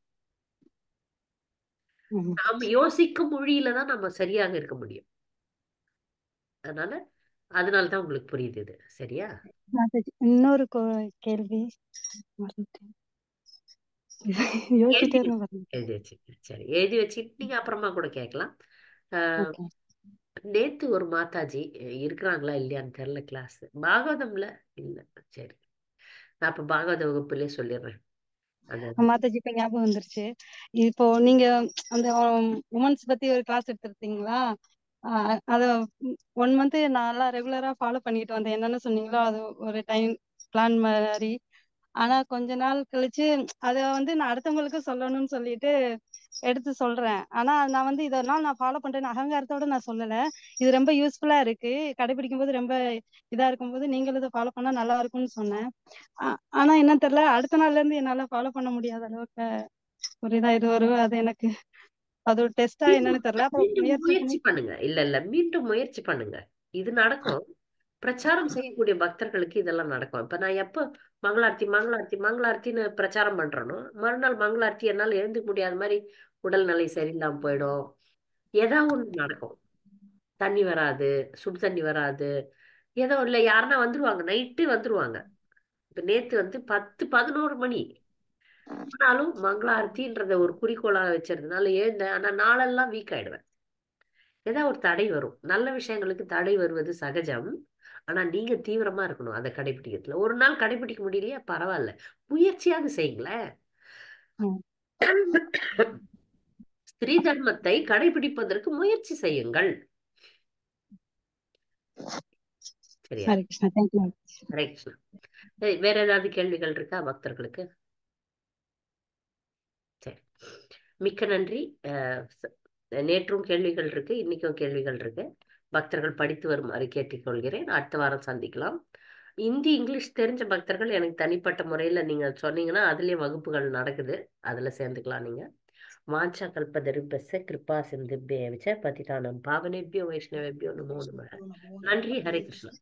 நாம யோசிக்கும் மொழியில தான் நம்ம சரியாக இருக்க முடியும். அதனாலதான் உங்களுக்கு புரியுது இது. சரியா? இன்னொரு கேள்வி யோசிச்சுட்டே எழுதி வச்சுக்கங்க. சரி, எழுதி வச்சுட்டு நீங்க அப்புறமா கூட கேட்கலாம். நேத்து ஒரு மாதாஜி இருக்கிறாங்களா இல்லையான்னு தெரியல, கிளாஸ் பாகவதம்ல இல்ல. சரி, நான் இப்ப பாகவத வகுப்புலயே சொல்லிடுறேன். மாதாஜி இப்ப ஞாபகம் வந்துருச்சு. இப்போ நீங்க அந்த உமன்ஸ் பத்தி ஒரு கிளாஸ் எடுத்திருந்தீங்களா? அத 1 மந்த் நல்லா ரெகுலரா ஃபாலோ பண்ணிட்டு வந்தேன். என்னென்ன சொன்னீங்களோ அது ஒரு டைம் பிளான் மாதிரி. ஆனா கொஞ்ச நாள் கழிச்சு அத வந்து நான் அடுத்தவங்களுக்கு சொல்லணும்னு சொல்லிட்டு எடுத்து சொல்றேன். ஆனா நான் வந்து இதனால நான் ஃபாலோ பண்றேன்னு அகங்காரத்தோட நான் சொல்லல. இது ரொம்ப யூஸ்ஃபுல்லா இருக்கு, கடைபிடிக்கும் போது ரொம்ப இதா இருக்கும்போது நீங்களும் இதை ஃபாலோ பண்ணா நல்லா இருக்கும்னு சொன்னேன். ஆனா என்ன தெரியல, அடுத்த நாள்ல இருந்து என்னால ஃபாலோ பண்ண முடியாத அளவுக்கு ஒரு இது வரும். அது எனக்கு அது ஒரு டெஸ்டா என்னன்னு தெரியல. அப்புறம் முயற்சி பண்ணுங்க. இல்ல மீண்டும் முயற்சி பண்ணுங்க, இது நடக்கும். பிரச்சாரம் செய்யக்கூடிய பக்தர்களுக்கு இதெல்லாம் நடக்கும். இப்ப நான் எப்ப மங்களார்த்தி மங்களார்த்தி மங்களார்த்தின்னு பிரச்சாரம் பண்றேனோ, மறுநாள் மங்களார்த்தி என்னால் எழுந்துக்க முடியாத மாதிரி உடல்நிலை சரியில்லாம போயிடும். ஏதாவது ஒண்ணு நடக்கும். தண்ணி வராது, சுடு தண்ணி வராது, ஏதோ இல்ல யாருன்னா வந்துருவாங்க, நைட்டு வந்துருவாங்க. இப்ப நேத்து வந்து 10-11 மணி ஆனாலும் மங்களார்த்தின்றத ஒரு குறிக்கோளாக வச்சிருந்தனால எழுந்தேன். ஆனா நாளெல்லாம் வீக் ஆயிடுவேன். ஏதாவது ஒரு தடை வரும். நல்ல விஷயங்களுக்கு தடை வருவது சகஜம். ஆனா நீங்க தீவிரமா இருக்கணும் அதை கடைபிடிக்கிறதுல. ஒரு நாள் கடைபிடிக்க முடியலையா பரவாயில்ல, முயற்சியாக செய்யுங்களேன். ஸ்திரீ தர்மத்தை கடைபிடிப்பதற்கு முயற்சி செய்யுங்கள். சரியா? ஹரே கிருஷ்ணா. தேங்க்யூ. ஹரே கிருஷ்ணா. வேற ஏதாவது கேள்விகள் இருக்கா பக்தர்களுக்கு? சரி, மிக்க நன்றி. நேற்றும் கேள்விகள் இருக்கு, இன்னைக்கும் கேள்விகள் இருக்கு. பக்தர்கள் படித்து வருமாறு கேட்டுக்கொள்கிறேன். அடுத்த வாரம் சந்திக்கலாம். இந்தி இங்கிலீஷ் தெரிஞ்ச பக்தர்கள் எனக்கு தனிப்பட்ட முறையில நீங்க சொன்னீங்கன்னா அதுலயே வகுப்புகள் நடக்குது, அதுல சேர்ந்துக்கலாம் நீங்க. வாஞ்சா கல்பதருபஸ்ய கிருபா சிந்துப்யேவ ச பதிதானம் பாவனேப்யோ வைஷ்ணவேப்யோ நமோ நமः. நன்றி. ஹரே கிருஷ்ணா.